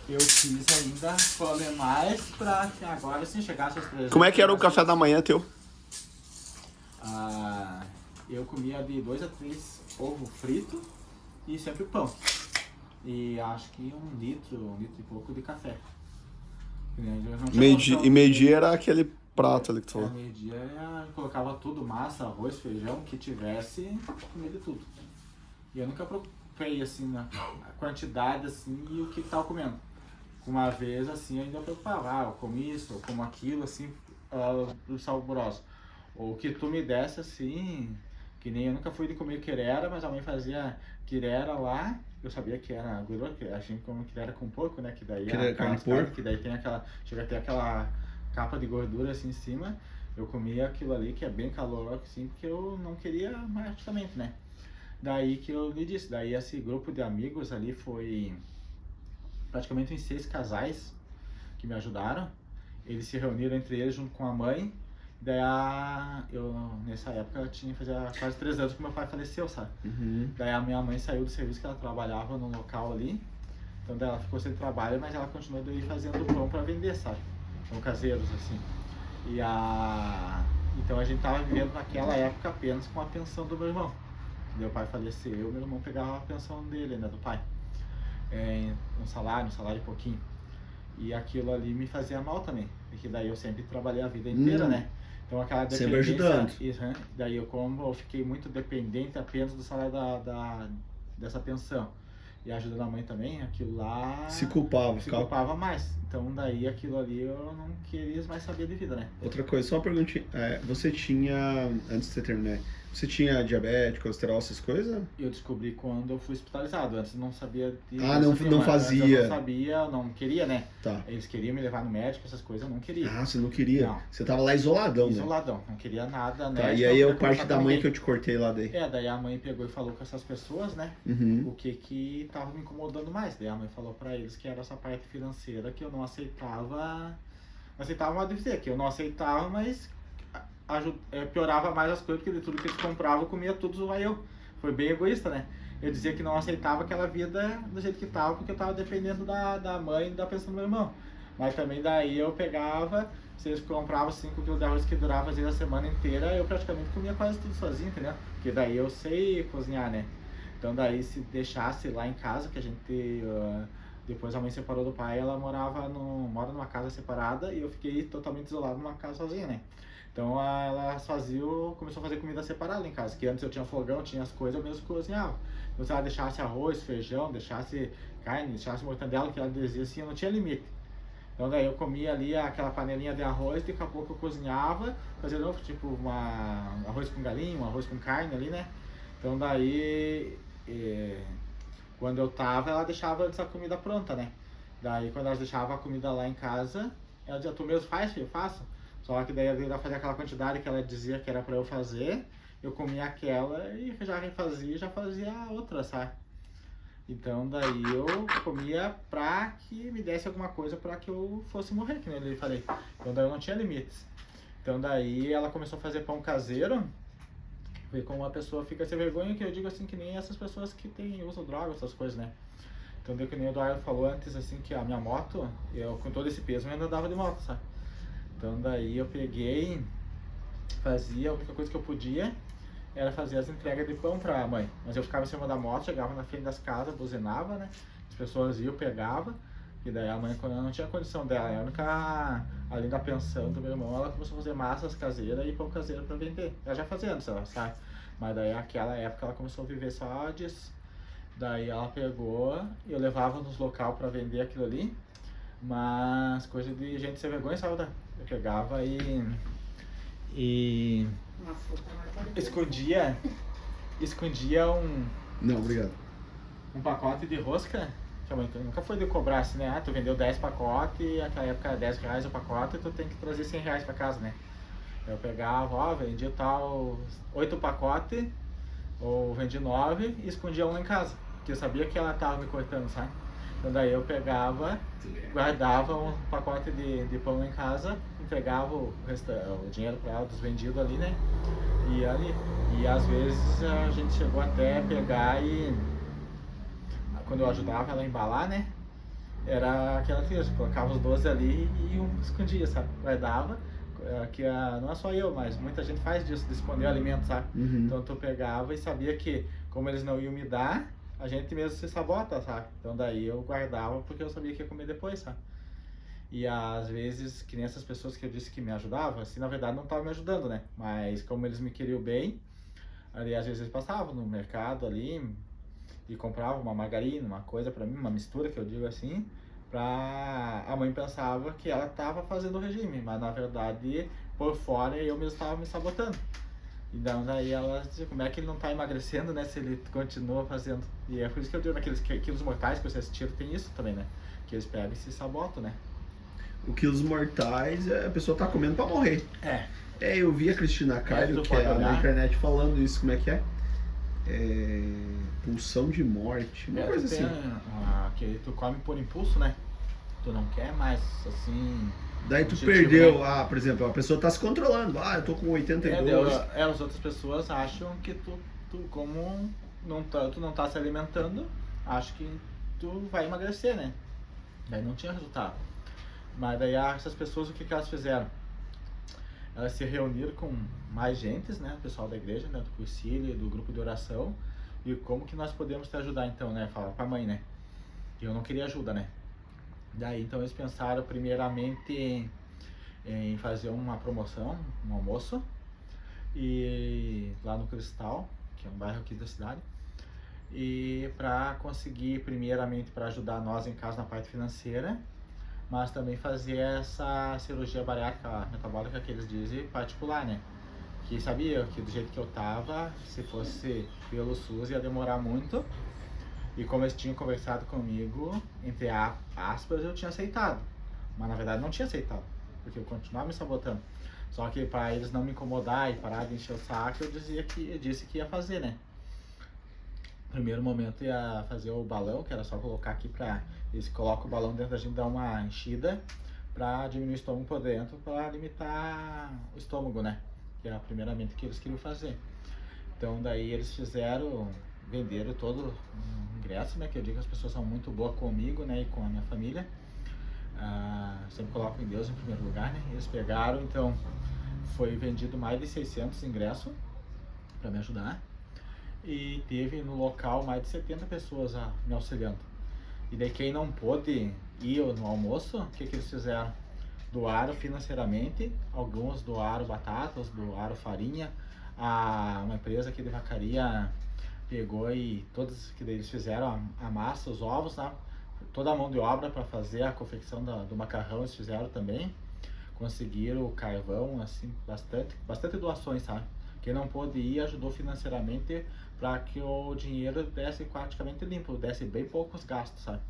ainda comer mais pra que agora assim chegasse aos 300. Como é que era o café da manhã teu? Eu comia de 2 a 3 ovo frito e sempre pão. E acho que 1 litro e pouco de café. Meio-dia era aquele prato ali que tu falou. Meio-dia eu colocava tudo, massa, arroz, feijão, que tivesse, comia de tudo. E eu nunca preocupei assim na quantidade assim e o que tava comendo. Uma vez assim eu ainda preocupava, eu comi isso, eu como aquilo assim, saboroso. Ou o que tu me desse assim, que nem eu nunca fui de comer querera, mas a mãe fazia querera lá, eu sabia que era gordura, que a gente come querera com porco, né, que daí carne de porco, que daí tem aquela, chega a ter aquela capa de gordura assim em cima. Eu comia aquilo ali que é bem calórico assim, porque eu não queria praticamente, né. Daí que eu lhe disse, daí esse grupo de amigos ali foi praticamente uns 6 casais que me ajudaram. Eles se reuniram entre eles junto com a mãe. Daí eu nessa época fazia quase 3 anos que meu pai faleceu, sabe? Daí a minha mãe saiu do serviço que ela trabalhava no local ali. Então daí ela ficou sem trabalho, mas ela continuou daí fazendo pão para vender, sabe? Pão caseiros assim. Então a gente tava vivendo naquela época apenas com a pensão do meu irmão. Meu pai faleceu, meu irmão pegava a pensão dele, né, do pai. Um salário e pouquinho. E aquilo ali me fazia mal também, porque daí eu sempre trabalhei a vida inteira, né? Então aquela dependência... Sempre ajudando. Daí como eu fiquei muito dependente apenas do salário dessa pensão. E a ajuda da mãe também, aquilo lá... Se culpava mais. Então daí aquilo ali eu não queria mais saber de vida, né? Outra coisa, só uma perguntinha. Você tinha, antes de você terminar, você tinha diabetes, colesterol, essas coisas? Eu descobri quando eu fui hospitalizado. Antes eu não sabia de não fazia. Antes eu não sabia, não queria, né? Tá. Eles queriam me levar no médico, essas coisas, eu não queria. Você não queria? Não. Você tava lá isoladão, né? Isoladão, não queria nada, né? Tá, e aí a parte da mãe que eu te cortei lá daí. Daí a mãe pegou e falou com essas pessoas, né? O que tava me incomodando mais. Daí a mãe falou pra eles que era essa parte financeira que eu não aceitava. Uma dizer que eu não aceitava, mas piorava mais as coisas, porque de tudo que eles compravam eu comia tudo lá eu. Foi bem egoísta, né? Eu dizia que não aceitava aquela vida do jeito que tava, porque eu tava dependendo da mãe e da pensão do meu irmão. Mas também daí eu pegava, se eles compravam 5 kg de arroz que durava às vezes a semana inteira, eu praticamente comia quase tudo sozinho, entendeu? Porque daí eu sei cozinhar, né? Então daí se deixasse lá em casa, que a gente... depois a mãe separou do pai, ela mora numa casa separada e eu fiquei totalmente isolado numa casa sozinha, né? Então ela começou a fazer comida separada em casa, que antes eu tinha fogão, tinha as coisas, eu mesmo cozinhava. Então se ela deixasse arroz, feijão, deixasse carne, deixasse mortandela, que ela dizia assim, eu não tinha limite. Então daí eu comia ali aquela panelinha de arroz, daqui a pouco eu cozinhava, fazia novo, tipo arroz com galinha, um arroz com carne ali, né? Então daí, quando eu tava, ela deixava antes a comida pronta, né? Daí quando ela deixava a comida lá em casa, ela dizia, tu mesmo faz, filho? Eu faço. Só que daí ela fazia aquela quantidade que ela dizia que era pra eu fazer, eu comia aquela e já refazia e já fazia outra, sabe? Então daí eu comia pra que me desse alguma coisa pra que eu fosse morrer, que nem eu falei. Então daí eu não tinha limites. Então daí ela começou a fazer pão caseiro, ver como uma pessoa fica sem vergonha, que eu digo assim, que nem essas pessoas que usam droga, essas coisas, né? Então, deu que nem o Eduardo falou antes, assim, que a minha moto, eu com todo esse peso eu ainda andava de moto, sabe? Então daí eu peguei, fazia, a única coisa que eu podia era fazer as entregas de pão pra mãe. Mas eu ficava em cima da moto, chegava na frente das casas, buzinava, né? As pessoas iam, pegava. E daí a mãe, quando ela não tinha condição dela, a única, além da pensão do meu irmão, ela começou a fazer massas caseiras e pão caseiro pra vender. Ela já fazia antes, ela sabe? Mas daí naquela época ela começou a viver só disso. Daí ela pegou e eu levava nos local pra vender aquilo ali. Mas coisa de gente sem vergonha, sabe? Eu pegava e escondia Não, obrigado. um pacote de rosca. Que a mãe nunca foi de cobrar assim, né? Ah, tu vendeu 10 pacotes, e naquela época era 10 reais o pacote, e tu tem que trazer 100 reais pra casa, né? Eu pegava, ó, vendia tal 8 pacotes, ou vendi 9 e escondia um lá em casa. Porque eu sabia que ela tava me cortando, sabe? Então daí eu pegava, guardava um pacote de pão lá em casa, entregava o dinheiro pra ela dos vendidos ali, né? E ali. E às vezes a gente chegou até pegar e quando eu ajudava ela a embalar, né? Era aquela coisa, colocava os 12 ali e um escondia, sabe? Guardava, que não é só eu, mas muita gente faz disso, de esconder o alimento, sabe? Uhum. Então tu pegava e sabia que, como eles não iam me dar, a gente mesmo se sabota, sabe? Então daí eu guardava porque eu sabia que ia comer depois, sabe? E às vezes, que nem essas pessoas que eu disse que me ajudavam, assim, na verdade não estavam me ajudando, né? Mas como eles me queriam bem, ali às vezes eles passavam no mercado ali e compravam uma margarina, uma coisa pra mim, uma mistura que eu digo assim, pra... A mãe pensava que ela tava fazendo o regime, mas na verdade, por fora, eu mesmo estava me sabotando. Então daí ela dizia, como é que ele não tá emagrecendo, né, se ele continua fazendo. E é por isso que eu digo, naqueles quilos mortais que vocês assistiram, tem isso também, né, que eles pegam e se sabotam, né. O quilos mortais, a pessoa tá comendo pra morrer. É. É, eu vi a Cristina Cairo, tu que é pode na olhar. internet, falando isso, como é que é? Pulsão de morte, uma coisa assim. Que tu come por impulso, né, tu não quer mais, assim... Daí tu objetivo, perdeu, né? por exemplo, a pessoa tá se controlando. Eu tô com 82. As outras pessoas acham que tu como tu não tá se alimentando, acho que tu vai emagrecer, né? Daí não tinha resultado. Mas daí essas pessoas, o que elas fizeram? Elas se reuniram com mais gentes, né? O pessoal da igreja, né? Do cursilho, do grupo de oração. E como que nós podemos te ajudar então, né? Falar pra mãe, né? E eu não queria ajuda, né? Daí então eles pensaram primeiramente em fazer uma promoção, um almoço, e lá no Cristal, que é um bairro aqui da cidade, e para conseguir primeiramente para ajudar nós em casa na parte financeira, mas também fazer essa cirurgia bariátrica metabólica que eles dizem particular, né? Que sabia que do jeito que eu tava, se fosse pelo SUS ia demorar muito. E como eles tinham conversado comigo, entre aspas, eu tinha aceitado. Mas na verdade não tinha aceitado, porque eu continuava me sabotando. Só que para eles não me incomodar e parar de encher o saco, eu disse que ia fazer, né? Primeiro momento ia fazer o balão, que era só colocar aqui pra... Eles colocam o balão dentro da gente, dar uma enchida pra diminuir o estômago por dentro, pra limitar o estômago, né? Que era primeiramente o que eles queriam fazer. Então daí eles venderam todo o ingresso, né? Que eu digo que as pessoas são muito boas comigo, né? E com a minha família. Sempre coloco em Deus em primeiro lugar, né? Eles pegaram, então foi vendido mais de 600 ingressos para me ajudar. E teve no local mais de 70 pessoas me auxiliando. E daí quem não pôde ir no almoço, o que eles fizeram? Doaram financeiramente, alguns doaram batatas, doaram farinha. Uma empresa aqui de vacaria pegou e todos que eles fizeram a massa, os ovos, né? Toda a mão de obra para fazer a confecção do macarrão eles fizeram também. Conseguiram o carvão, assim, bastante doações, sabe? Quem não pôde ir ajudou financeiramente para que o dinheiro desse praticamente limpo, desse bem poucos gastos, sabe?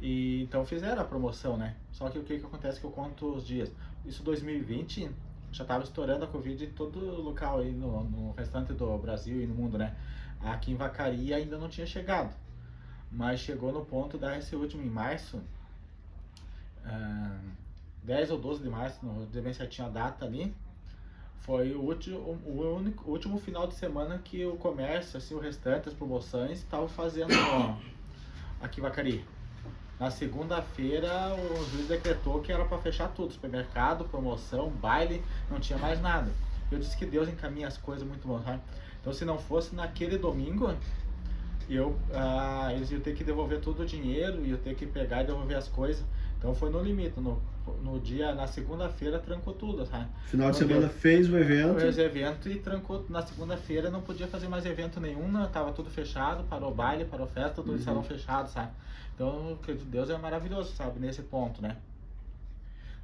E então fizeram a promoção, né? Só que o que acontece que eu conto os dias. Isso 2020 já estava estourando a Covid em todo local aí no restante do Brasil e no mundo, né? Aqui em Vacaria ainda não tinha chegado. Mas chegou no ponto desse último em março, 10 ou 12 de março, não lembro certinho a data ali, Foi o último final de semana que o comércio, assim, o restante, as promoções, estavam fazendo aqui em Vacaria. Na segunda-feira, o juiz decretou que era para fechar tudo, supermercado, promoção, baile, não tinha mais nada. Eu disse que Deus encaminha as coisas muito bom, sabe? Então, se não fosse naquele domingo, eles iam ter que devolver todo o dinheiro, iam ter que pegar e devolver as coisas. Então foi no limite, na segunda-feira trancou tudo, sabe? Final de Então, semana fez o evento. Fez o evento e trancou. Na segunda-feira não podia fazer mais evento nenhum, né? Tava tudo fechado, parou baile, parou festa, tudo em salão fechado, sabe? Então, o que de Deus é maravilhoso, sabe? Nesse ponto, né?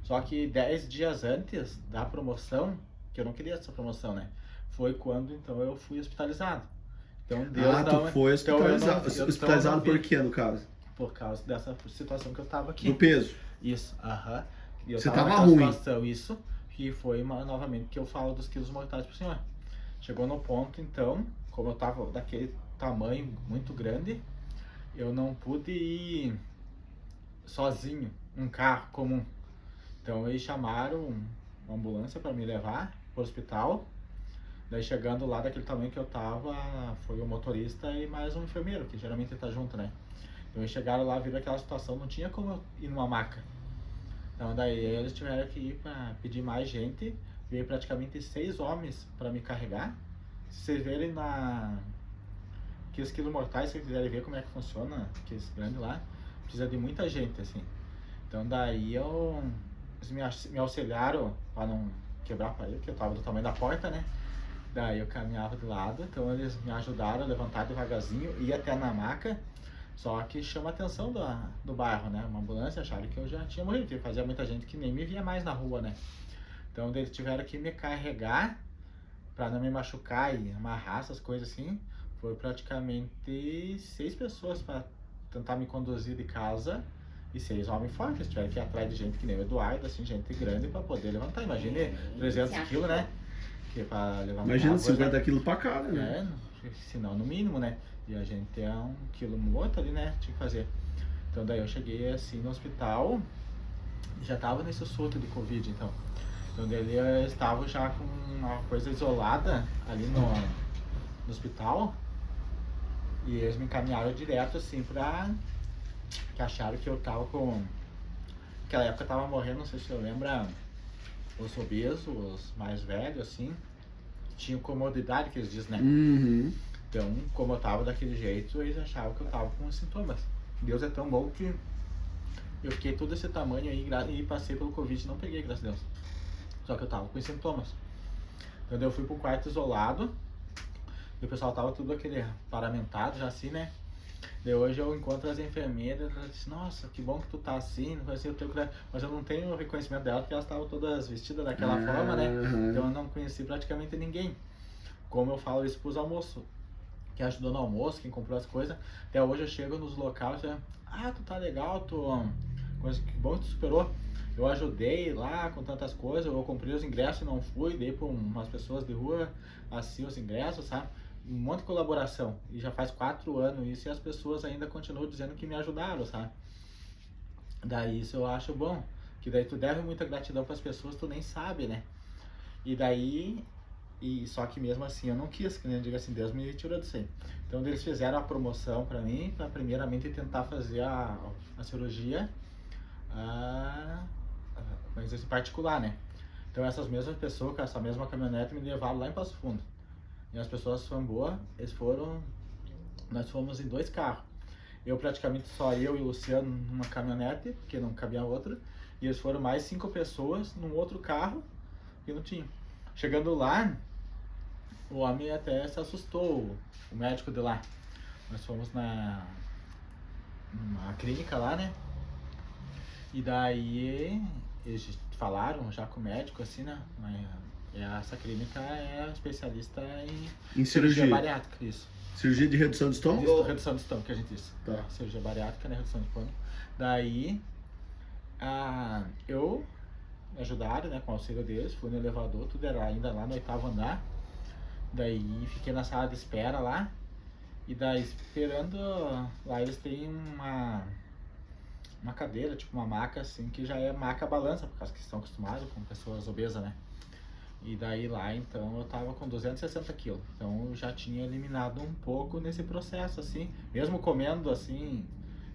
Só que 10 dias antes da promoção, que eu não queria essa promoção, né? Foi quando, então, eu fui hospitalizado. Então, Deus tu foi hospitalizado. Então, Hospitalizado por quê, no caso? Por causa dessa situação que eu tava aqui. Do peso. Isso, aham. E eu Você tava tava naquela ruim. situação, isso, que foi novamente que eu falo dos quilos mortais pro senhor. Chegou no ponto, então, como eu tava daquele tamanho muito grande, eu não pude ir sozinho, um carro comum. Então eles chamaram uma ambulância para me levar pro hospital. Daí chegando lá daquele tamanho que eu tava, foi o motorista e mais um enfermeiro, que geralmente tá junto, né? Então eles chegaram lá, viram aquela situação, não tinha como eu ir numa maca. Então daí eles tiveram que ir para pedir mais gente, veio praticamente 6 homens para me carregar. Se vocês verem aqueles quilos mortais, se vocês quiserem ver como é que funciona, aqueles grandes lá, precisa de muita gente, assim. Então daí eles me auxiliaram para não quebrar a parede, porque eu tava do tamanho da porta, né? Daí eu caminhava de lado, então eles me ajudaram a levantar devagarzinho, ir até na maca. Só que chama a atenção do bairro, né? Uma ambulância acharam que eu já tinha morrido, porque fazia muita gente que nem me via mais na rua, né? Então eles tiveram que me carregar para não me machucar e amarrar essas coisas assim. Foi praticamente 6 pessoas para tentar me conduzir de casa e 6 homens fortes. Tiveram que ir atrás de gente que nem o Eduardo, assim, gente grande para poder levantar. Imagine 300 quilos, né? Que para levantar. Imagina 50 quilos para cada, né? Se não, no mínimo, né? E a gente é 1 quilo morto ali, né? Tinha que fazer. Então daí eu cheguei assim no hospital, já tava nesse surto de Covid, então. Então daí eu estava já com uma coisa isolada ali no hospital. E eles me encaminharam direto assim que acharam que eu tava com... Naquela época eu tava morrendo, não sei se você lembra, os obesos, os mais velhos, assim, tinham comodidade que eles dizem, né? Uhum. Então, como eu tava daquele jeito, eles achavam que eu tava com sintomas. Deus é tão bom que eu fiquei todo esse tamanho aí e passei pelo Covid e não peguei, graças a Deus. Só que eu tava com sintomas. Então daí eu fui pro quarto isolado, e o pessoal tava tudo aquele paramentado já assim, né? Daí hoje eu encontro as enfermeiras, elas dizem, nossa, que bom que tu tá assim, não conheci o teu... Mas eu não tenho o reconhecimento delas, porque elas estavam todas vestidas daquela forma, né? Então eu não conheci praticamente ninguém. Como eu falo isso pros almoços, quem ajudou no almoço, quem comprou as coisas. Até hoje eu chego nos locais e tu tá legal, que bom que tu superou. Eu ajudei lá com tantas coisas, eu comprei os ingressos e não fui, dei para umas pessoas de rua assim os ingressos, sabe? Um monte de colaboração. E já faz 4 anos isso e as pessoas ainda continuam dizendo que me ajudaram, sabe? Daí isso eu acho bom, que daí tu deve muita gratidão para as pessoas, tu nem sabe, né? E daí... só que mesmo assim eu não quis, que nem eu digo assim, Deus me tirou disso aí. Então eles fizeram a promoção para mim, para primeiramente tentar fazer a cirurgia, mas esse particular, né? Então essas mesmas pessoas, com essa mesma caminhonete, me levaram lá em Passo Fundo. E as pessoas foram boas, nós fomos em 2 carros. Eu praticamente só eu e o Luciano numa caminhonete, porque não cabia outra, e eles foram mais 5 pessoas num outro carro que não tinha. Chegando lá, o homem até se assustou, o médico de lá. Nós fomos numa clínica lá, né? E daí eles falaram já com o médico, assim, né? Essa clínica é especialista em cirurgia bariátrica, isso. Cirurgia de redução de estômago? Isso, redução de estômago que a gente disse. Tá. Cirurgia bariátrica, né? Redução de estômago. Daí, eu me ajudaram, né? Com o auxílio deles, fui no elevador, tudo era ainda lá no 8º andar. Daí fiquei na sala de espera lá. E daí esperando, lá eles têm uma cadeira, tipo uma maca assim, que já é maca balança, por causa que estão acostumados com pessoas obesas, né? E daí lá, então, eu tava com 260 quilos. Então, eu já tinha eliminado um pouco nesse processo, assim. Mesmo comendo, assim,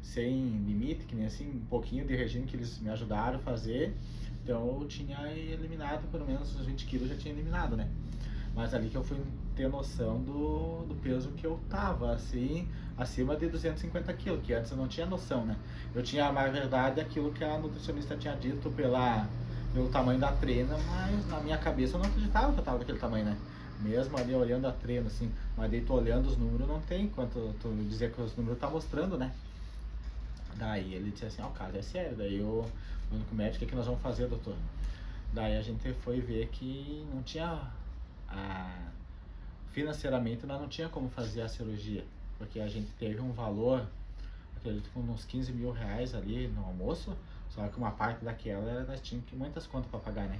sem limite, que nem assim, um pouquinho de regime que eles me ajudaram a fazer. Então, eu tinha eliminado, pelo menos uns 20 quilos eu já tinha eliminado, né? Mas ali que eu fui ter noção do peso que eu tava, assim, acima de 250 quilos, que antes eu não tinha noção, né? Eu tinha, na verdade, aquilo que a nutricionista tinha dito pelo tamanho da treina, mas na minha cabeça eu não acreditava que eu tava daquele tamanho, né? Mesmo ali olhando a treina, assim, mas daí tu olhando os números não tem quanto tu dizer que os números tá mostrando, né? Daí ele disse assim, ó, o caso é sério, daí eu, falando com o médico, o que nós vamos fazer, doutor? Daí a gente foi ver que não tinha, financeiramente nós não tinha como fazer a cirurgia, porque a gente teve um valor, acredito que uns 15 mil reais ali no almoço, só que uma parte daquela nós tínhamos muitas contas para pagar, né?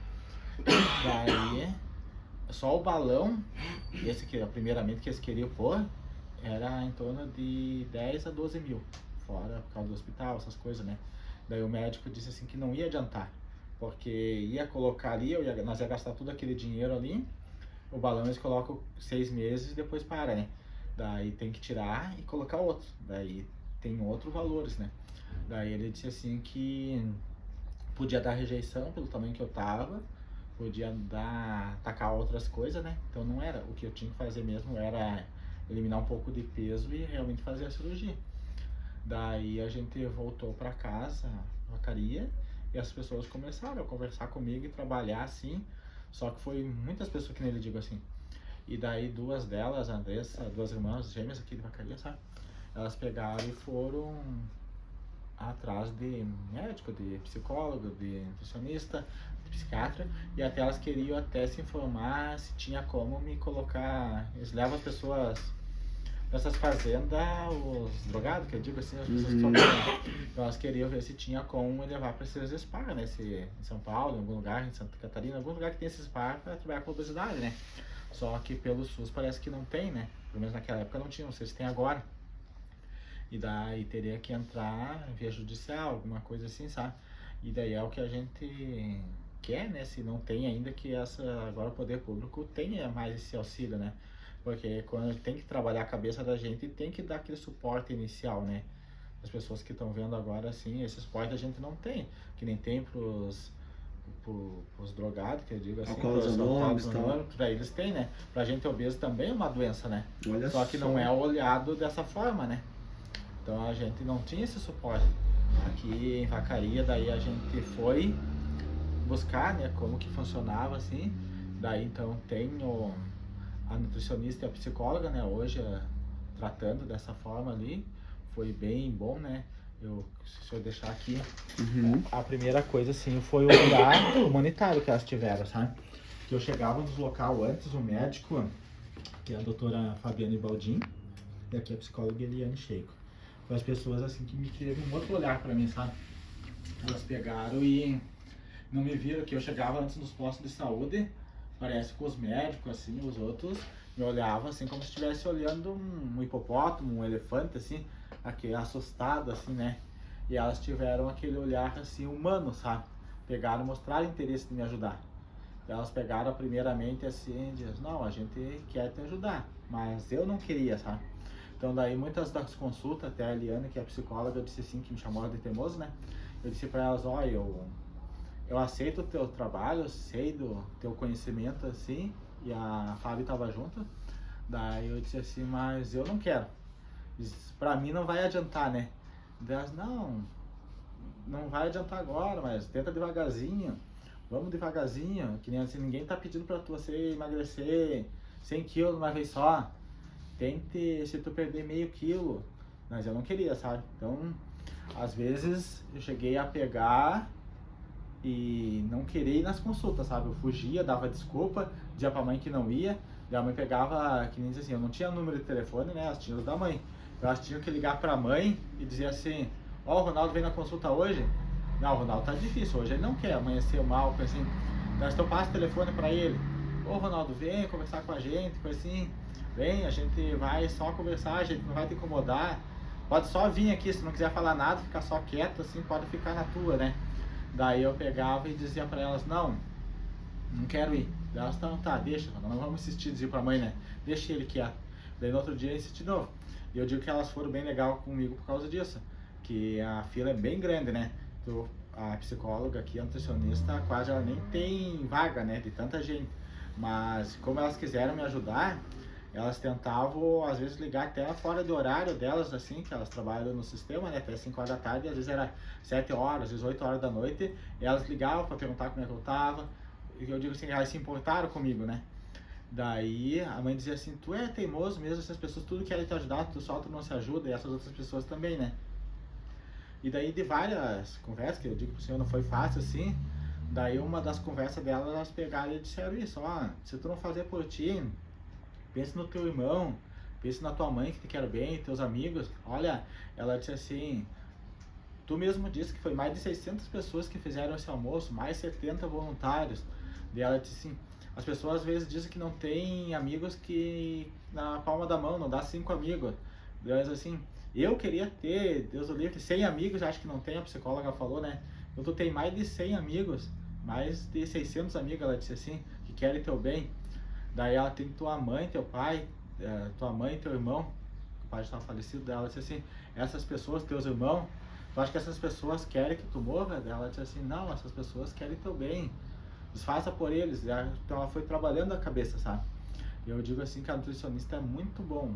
Daí, só o balão, esse que primeiramente que eles queriam pôr, era em torno de 10 a 12 mil, fora por causa do hospital, essas coisas, né? Daí o médico disse assim que não ia adiantar, porque ia colocar ali, nós ia gastar todo aquele dinheiro ali, o balão eles colocam 6 meses e depois para, né? Daí tem que tirar e colocar outro, daí tem outros valores, né? Daí ele disse assim que podia dar rejeição pelo tamanho que eu tava, podia atacar outras coisas, né? Então não era, o que eu tinha que fazer mesmo era eliminar um pouco de peso e realmente fazer a cirurgia. Daí a gente voltou para casa, vacaria, e as pessoas começaram a conversar comigo e trabalhar assim, só que foi muitas pessoas que nem ele digo assim. E daí duas delas, a Andressa, duas irmãs gêmeas aqui de vacaria, sabe? Elas pegaram e foram atrás de médico, de psicólogo, de nutricionista, de psiquiatra, e até elas queriam até se informar se tinha como me colocar. Eles levam as pessoas para essas fazendas, os drogados, que eu digo assim, as pessoas que só tomam. Então elas queriam ver se tinha como me levar para esses spa, né? Se, em São Paulo, em algum lugar, em Santa Catarina, algum lugar que tem esses spa para trabalhar com obesidade, né? Só que pelo SUS parece que não tem, né? Pelo menos naquela época não tinha, não sei se tem agora. E daí teria que entrar via judicial, alguma coisa assim, sabe? E daí é o que a gente quer, né? Se não tem ainda, que agora o poder público tenha mais esse auxílio, né? Porque quando tem que trabalhar a cabeça da gente, tem que dar aquele suporte inicial, né? As pessoas que estão vendo agora, assim, esse suporte a gente não tem, que nem tem pros drogados, que eu digo assim, pra eles tem, né? Pra gente obeso também é uma doença, né? Olha só que não é olhado dessa forma, né? Então a gente não tinha esse suporte. Aqui em Vacaria, daí a gente foi buscar, né, como que funcionava assim. Daí então tem a nutricionista e a psicóloga, né, hoje tratando dessa forma ali. Foi bem bom, né? Se eu deixar aqui, a primeira coisa assim foi o olhar humanitário que elas tiveram, sabe? Que eu chegava nos local antes, o médico, que é a doutora Fabiane Baldin, e aqui a psicóloga Eliane Sheiko. As pessoas assim que me teve um outro olhar pra mim, sabe? Elas pegaram e não me viram, que eu chegava antes nos postos de saúde, parece com os médicos, assim, os outros me olhavam assim como se estivesse olhando um hipopótamo, um elefante, assim, aqui, assustado, assim, né? E elas tiveram aquele olhar assim humano, sabe? Pegaram e mostraram interesse de me ajudar. Elas pegaram primeiramente assim, diz, não, a gente quer te ajudar, mas eu não queria, sabe? Então daí muitas das consultas, até a Eliane, que é a psicóloga, disse assim, que me chamou de teimoso, né? Eu disse para elas, ó, eu aceito o teu trabalho, eu sei do teu conhecimento, assim, e a Fábio estava junto. Daí eu disse assim, mas eu não quero. Para mim não vai adiantar, né? Elas, não vai adiantar agora, mas tenta devagarzinho. Vamos devagarzinho, que nem assim, ninguém tá pedindo para você emagrecer 100 quilos uma vez só. Tente, se tu perder meio quilo, mas eu não queria, sabe? Então, às vezes eu cheguei a pegar e não querer ir nas consultas, sabe? Eu fugia, dava desculpa, dizia pra mãe que não ia, e a mãe pegava, que nem dizia assim, eu não tinha número de telefone, né? Elas tinham os da mãe. Então elas tinham que ligar pra mãe e dizer assim, ó, o Ronaldo vem na consulta hoje? Não, o Ronaldo tá difícil, hoje ele não quer amanhecer mal, coisa assim. Então eu passo o telefone pra ele, ô Ronaldo, vem conversar com a gente, coisa assim. Vem, a gente vai só conversar, a gente não vai te incomodar. Pode só vir aqui, se não quiser falar nada, ficar só quieto, assim, pode ficar na tua, né? Daí eu pegava e dizia pra elas, não não quero ir. Daí elas, tá, deixa, não vamos insistir, dizer pra mãe, né? Deixa ele quieto. Daí no outro dia eu insisti de novo. E eu digo que elas foram bem legal comigo por causa disso. Que a fila é bem grande, né? A psicóloga aqui, a nutricionista, quase ela nem tem vaga, né? De tanta gente. Mas como elas quiseram me ajudar, elas tentavam, às vezes, ligar até fora do horário delas, assim, que elas trabalham no sistema, né? Até 5 horas da tarde, às vezes era 7 horas, às vezes 8 horas da noite. E elas ligavam para perguntar como é que eu tava. E eu digo assim, elas se importaram comigo, né? Daí a mãe dizia assim, tu é teimoso mesmo, essas pessoas tudo querem te ajudar, tu não se ajuda, e essas outras pessoas também, né? E daí de várias conversas, que eu digo pro senhor não foi fácil assim, daí uma das conversas delas, elas pegaram e disseram isso, ó, se tu não fazer por ti, pense no teu irmão, pense na tua mãe que te quer bem, teus amigos. Olha, ela disse assim, tu mesmo disse que foi mais de 600 pessoas que fizeram esse almoço, mais 70 voluntários. Daí ela disse assim, as pessoas às vezes dizem que não tem amigos que na palma da mão, não dá 5 amigos. Mas assim, eu queria ter, Deus o livre, 100 amigos, acho que não tem, a psicóloga falou, né? Então tu tem mais de 100 amigos, mais de 600 amigos, ela disse assim, que querem teu bem. Daí ela tem tua mãe, teu pai, tua mãe e teu irmão, o pai estava falecido, ela disse assim, essas pessoas, teus irmãos, tu acha que essas pessoas querem que tu morra? Ela disse assim, não, essas pessoas querem teu bem, desfaça por eles. Então ela foi trabalhando a cabeça, sabe? E eu digo assim que a nutricionista é muito bom,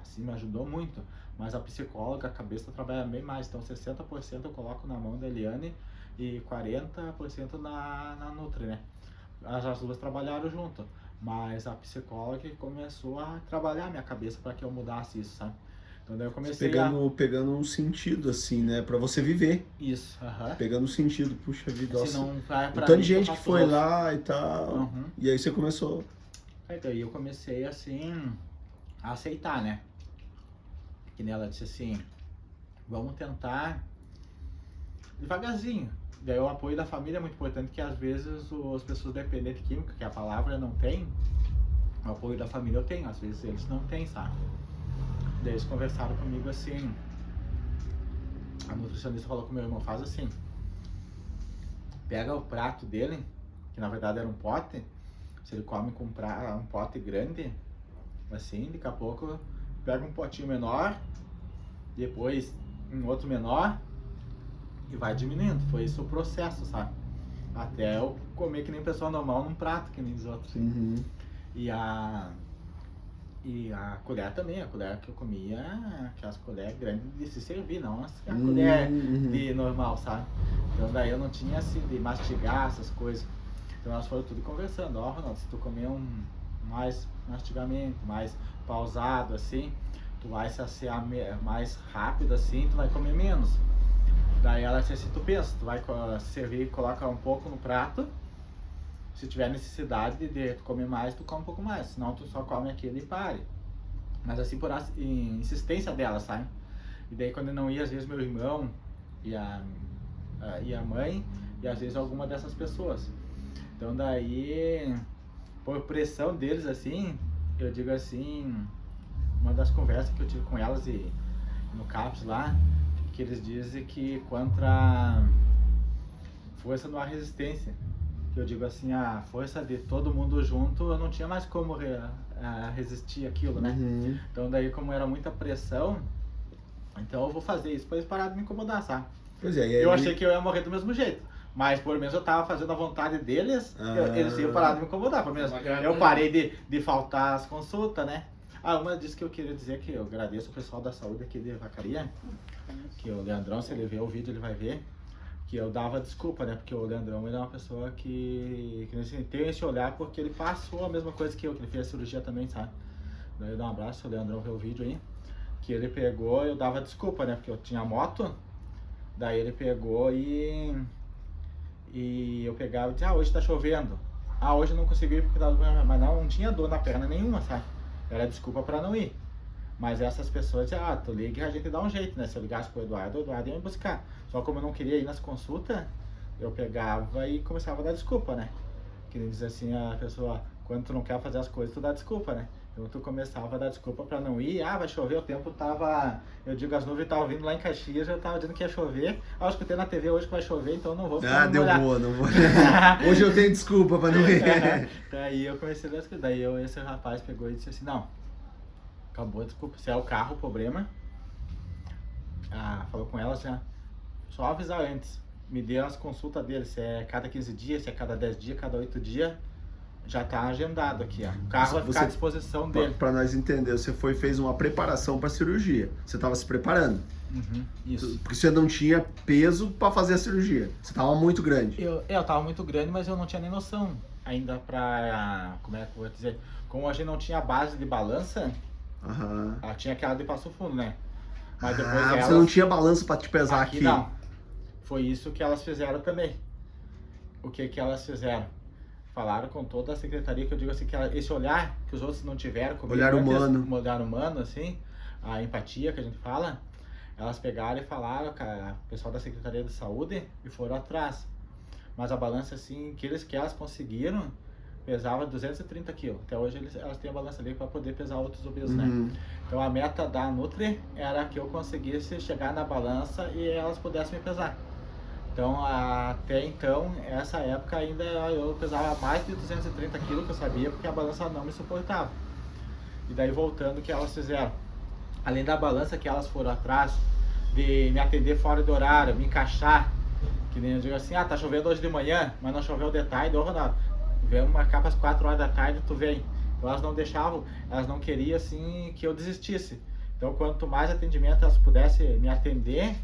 assim, me ajudou muito, mas a psicóloga, a cabeça trabalha bem mais, então 60% eu coloco na mão da Eliane e 40% na Nutri, né? As duas trabalharam junto, mas a psicóloga começou a trabalhar a minha cabeça para que eu mudasse isso, sabe? Então daí eu comecei pegando um sentido, assim, né? Pra você viver. Isso, Pegando um sentido, puxa vida, se não vai o pra tanto mim, de gente que foi lá e tal. Uhum. E aí você começou. Daí eu comecei, assim, a aceitar, né? Que nela disse assim, vamos tentar devagarzinho. Daí o apoio da família é muito importante, que às vezes as pessoas dependentes de química, que a palavra não tem, o apoio da família eu tenho, às vezes eles não têm, sabe? Daí eles conversaram comigo assim, a nutricionista falou com meu irmão, faz assim, pega o prato dele, que na verdade era um pote, se ele come com um pote grande, assim, daqui a pouco pega um potinho menor, depois um outro menor, e vai diminuindo. Foi isso o processo, sabe? Até eu comer que nem pessoa normal num prato, que nem os outros. Uhum. E a colher também, a colher que eu comia, aquelas colheres grandes de se servir, não a colher de normal, sabe? Então daí eu não tinha assim de mastigar essas coisas. Então elas foram tudo conversando, ó, Ronaldo, se tu comer mais mastigamento, mais pausado assim, tu vai saciar mais rápido assim, tu vai comer menos. Daí ela disse assim, tu pensa, tu vai servir, coloca um pouco no prato, se tiver necessidade de comer mais, tu come um pouco mais, senão tu só come aquilo e pare. Mas assim, por insistência dela, sabe? E daí quando eu não ia, às vezes meu irmão e a mãe, e às vezes alguma dessas pessoas. Então daí, por pressão deles assim, eu digo assim, uma das conversas que eu tive com elas e no CAPS lá, que eles dizem que contra força não há resistência. Que eu digo assim, a força de todo mundo junto, eu não tinha mais como resistir aquilo, né? Uhum. Então daí, como era muita pressão, então eu vou fazer isso para eles pararem de me incomodar, sabe? Pois é, e aí... Eu achei que eu ia morrer do mesmo jeito, mas por menos eu tava fazendo a vontade deles, eles iam parar de me incomodar, por menos. Eu parei de faltar as consultas, né? Uma disso que eu queria dizer, que eu agradeço o pessoal da saúde aqui de Vacaria, que o Leandrão, se ele ver o vídeo, ele vai ver, que eu dava desculpa, né? Porque o Leandrão, ele é uma pessoa que assim, tem esse olhar, porque ele passou a mesma coisa que eu, que ele fez a cirurgia também, sabe? Daí eu dou um abraço, o Leandrão vê o vídeo aí, que ele pegou, eu dava desculpa, né? Porque eu tinha moto, daí ele pegou e eu pegava e dizia, hoje tá chovendo, hoje eu não consegui ir porque tava doendo, mas não tinha dor na perna nenhuma, sabe? Era desculpa pra não ir. Mas essas pessoas diziam, tu liga e a gente dá um jeito, né? Se eu ligasse pro Eduardo, o Eduardo ia me buscar. Só como eu não queria ir nas consultas, eu pegava e começava a dar desculpa, né? Que nem diz assim, a pessoa, quando tu não quer fazer as coisas, tu dá desculpa, né? Então tu começava a dar desculpa pra não ir, vai chover, o tempo tava, eu digo, as nuvens estavam vindo lá em Caxias, eu tava dizendo que ia chover, eu escutei na TV hoje que vai chover, então não vou ficar deu boa, não vou. Hoje eu tenho desculpa pra não ir. Daí eu comecei a dar desculpa, daí esse rapaz pegou e disse assim, não, acabou, desculpa, se é o carro o problema, falou com ela assim, só avisar antes, me dê as consultas dele, se é cada 15 dias, se é cada 10 dias, cada 8 dias, já tá agendado aqui, ó. O carro vai ficar à disposição dele. Pra nós entender, você fez uma preparação pra cirurgia, você tava se preparando. Isso. Porque você não tinha peso pra fazer a cirurgia, você tava muito grande. Eu tava muito grande, mas eu não tinha nem noção ainda pra, como é que eu vou dizer, como a gente não tinha base de balança, tinha aquela de Passo Fundo, né? Mas depois você não tinha balança pra te pesar aqui. Não. Foi isso que elas fizeram também. O que elas fizeram? Falaram com toda a secretaria, que eu digo assim, que esse olhar que os outros não tiveram comigo, olhar humano, assim, a empatia que a gente fala, elas pegaram e falaram com o pessoal da Secretaria de Saúde e foram atrás. Mas a balança, assim, que elas conseguiram, pesava 230 quilos. Até hoje elas têm a balança ali para poder pesar outros obesos, né? Então a meta da Nutri era que eu conseguisse chegar na balança e elas pudessem me pesar. Então, até então, essa época ainda eu pesava mais de 230 quilos, que eu sabia, porque a balança não me suportava. E daí, voltando, o que elas fizeram? Além da balança que elas foram atrás, de me atender fora do horário, me encaixar, que nem eu digo assim, tá chovendo hoje de manhã, mas não choveu de tarde, Ronaldo, vem marcar para as 4 horas da tarde, tu vem. Então, elas não deixavam, elas não queriam, assim, que eu desistisse. Então, quanto mais atendimento elas pudessem me atender,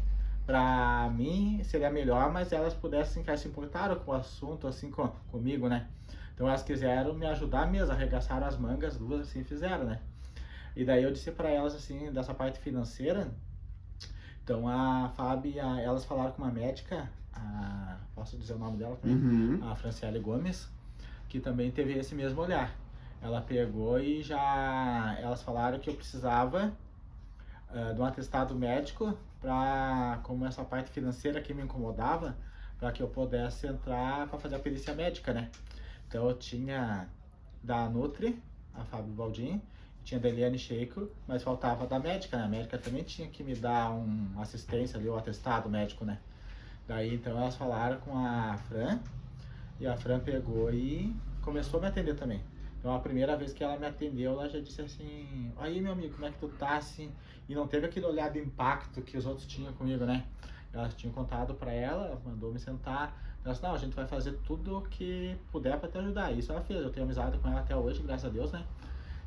pra mim seria melhor, mas elas pudessem ficar se importaram com o assunto, assim, comigo, né? Então elas quiseram me ajudar mesmo, arregaçaram as mangas, duas assim fizeram, né? E daí eu disse pra elas, assim, dessa parte financeira, então a Fábio, elas falaram com uma médica, posso dizer o nome dela também? A Franciele Gomes, que também teve esse mesmo olhar. Ela pegou e elas falaram que eu precisava de um atestado médico como essa parte financeira que me incomodava, para que eu pudesse entrar para fazer a perícia médica, né? Então eu tinha da Nutri, a Fábio Baldin, tinha da Eliane Sheiko, mas faltava da médica, né? A médica também tinha que me dar uma assistência ali, o atestado médico, né? Daí então elas falaram com a Fran, e a Fran pegou e começou a me atender também. Então a primeira vez que ela me atendeu, ela já disse assim, aí meu amigo, como é que tu tá, assim? E não teve aquele olhar de impacto que os outros tinham comigo, né? Elas tinham contado pra ela mandou me sentar, ela disse, não, a gente vai fazer tudo que puder pra te ajudar. Isso ela fez, eu tenho amizade com ela até hoje, graças a Deus, né?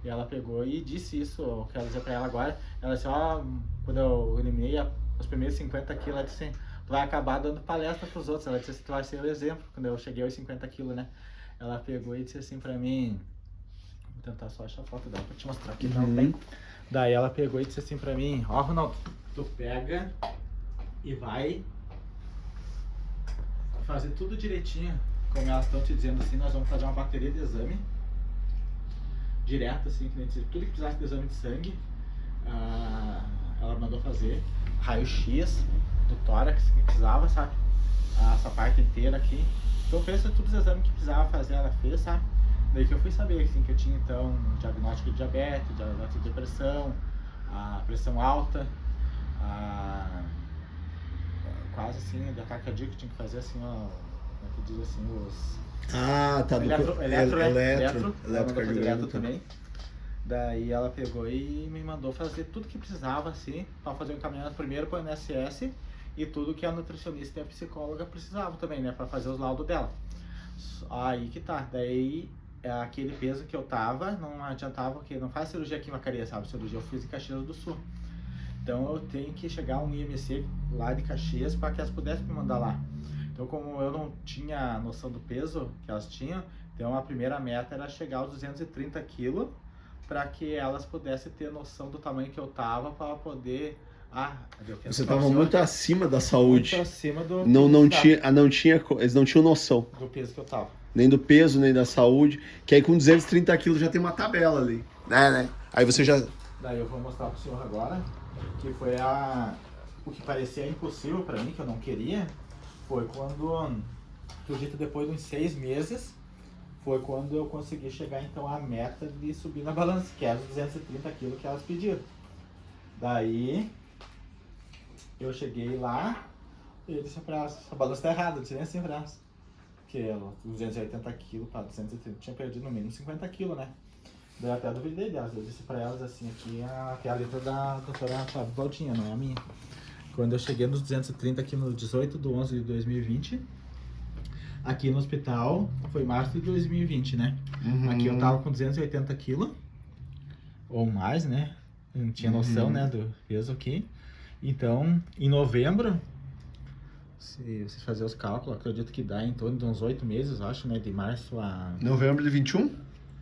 E ela pegou e disse isso, eu quero dizer pra ela agora, ela disse, quando eu eliminei os primeiros 50 quilos, ela disse assim, tu vai acabar dando palestra pros outros, ela disse, tu vai ser o exemplo, quando eu cheguei aos 50 quilos, né? Ela pegou e disse assim pra mim, vou tentar só achar a foto dela pra te mostrar aqui, não tem. Daí ela pegou e disse assim pra mim, Ronaldo, tu pega e vai fazer tudo direitinho, como elas estão te dizendo assim, nós vamos fazer uma bateria de exame, direto assim, tudo que precisasse de exame de sangue, ela mandou fazer, raio-x do tórax que precisava, sabe? Essa parte inteira aqui. Então fez todos os exames que precisava fazer, ela fez, sabe? Daí que eu fui saber assim, que eu tinha então diagnóstico de diabetes, diagnóstico de depressão, a pressão alta, quase assim, de ataque cardíaco, tinha que fazer assim, como é que diz assim, os... eletro também. Daí ela pegou e me mandou fazer tudo que precisava, assim, para fazer o encaminhamento primeiro para o INSS e tudo que a nutricionista e a psicóloga precisavam também, né, para fazer os laudos dela. Aí que tá, daí aquele peso que eu tava, não adiantava, porque não faz cirurgia aqui em Vacaria, sabe? Cirurgia eu fiz em Caxias do Sul. Então eu tenho que chegar a um IMC lá de Caxias para que elas pudessem me mandar lá. Então como eu não tinha noção do peso que elas tinham, então a primeira meta era chegar aos 230 quilos para que elas pudessem ter noção do tamanho que eu tava para poder... Você estava muito acima da saúde. Muito acima do... Eles não tinham noção. Do peso que eu tava. Nem do peso, nem da saúde. Que aí com 230 quilos já tem uma tabela ali. Né? Aí você já... Daí eu vou mostrar pro senhor agora, que foi o que parecia impossível para mim, que eu não queria, foi quando, acredito, depois de uns 6 meses, foi quando eu consegui chegar então à meta de subir na balança, que era os 230 quilos que elas pediram. Daí eu cheguei lá e eu disse pra elas, a balança tá errada, eu disse nem assim pra elas. Porque 280 quilos para 230, tinha perdido no mínimo 50 quilos, né? Daí eu até duvidei delas, eu disse pra elas assim, aqui é a letra da doutora Fábio Valdinha, não é a minha. Quando eu cheguei nos 230 aqui no 18/11/2020, aqui no hospital, foi março de 2020, né? Aqui eu tava com 280 quilos, ou mais, né? Eu não tinha noção, né, do peso aqui. Então, em novembro, se vocês fazerem os cálculos, acredito que dá em torno de uns 8 meses, acho, né? De março a... Novembro de 21?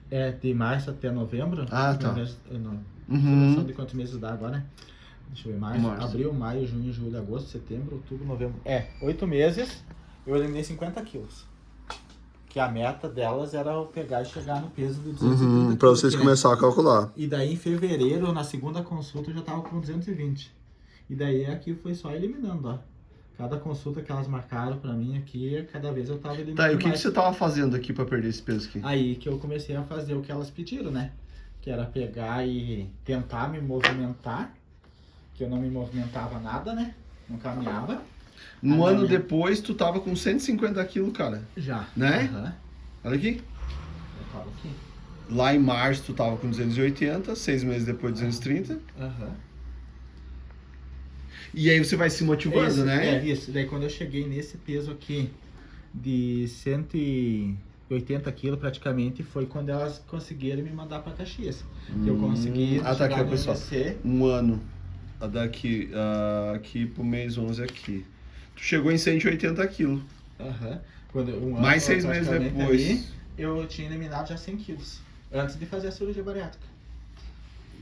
É, de março até novembro. Ah, tá. Eu não tenho noção de quantos meses dá agora, né? Deixa eu ver, março, abril, maio, junho, julho, agosto, setembro, outubro, novembro. 8 meses, eu eliminei 50 quilos. Que a meta delas era eu pegar e chegar no peso de 230 quilos. Pra vocês começarem a calcular. E daí em fevereiro, na segunda consulta, eu já tava com 220. E daí aqui foi só eliminando, ó. Cada consulta que elas marcaram pra mim aqui, cada vez eu tava eliminando. Tá, e o que mais. você tava fazendo aqui pra perder esse peso aqui? Aí que eu comecei a fazer o que elas pediram, né? Que era pegar e tentar me movimentar. Que eu não me movimentava nada, né? Não caminhava. Um ano depois, tu tava com 150 quilos, cara. Já. Né? Aham. Olha aqui. Eu tava aqui. Lá em março, tu tava com 280, 6 meses depois 230. Aham. E aí você vai se motivando, Isso, né? É, isso. Daí quando eu cheguei nesse peso aqui de 180 quilos praticamente, foi quando elas conseguiram me mandar pra Caxias. Que eu consegui tá aqui, chegar no pessoal. IMC. Um ano. Daqui, aqui pro mês 11 aqui. Tu chegou em 180 quilos. Aham. Quando um ano, Mais 6 meses praticamente, depois. ali, eu tinha eliminado já 100 quilos. Antes de fazer a cirurgia bariátrica.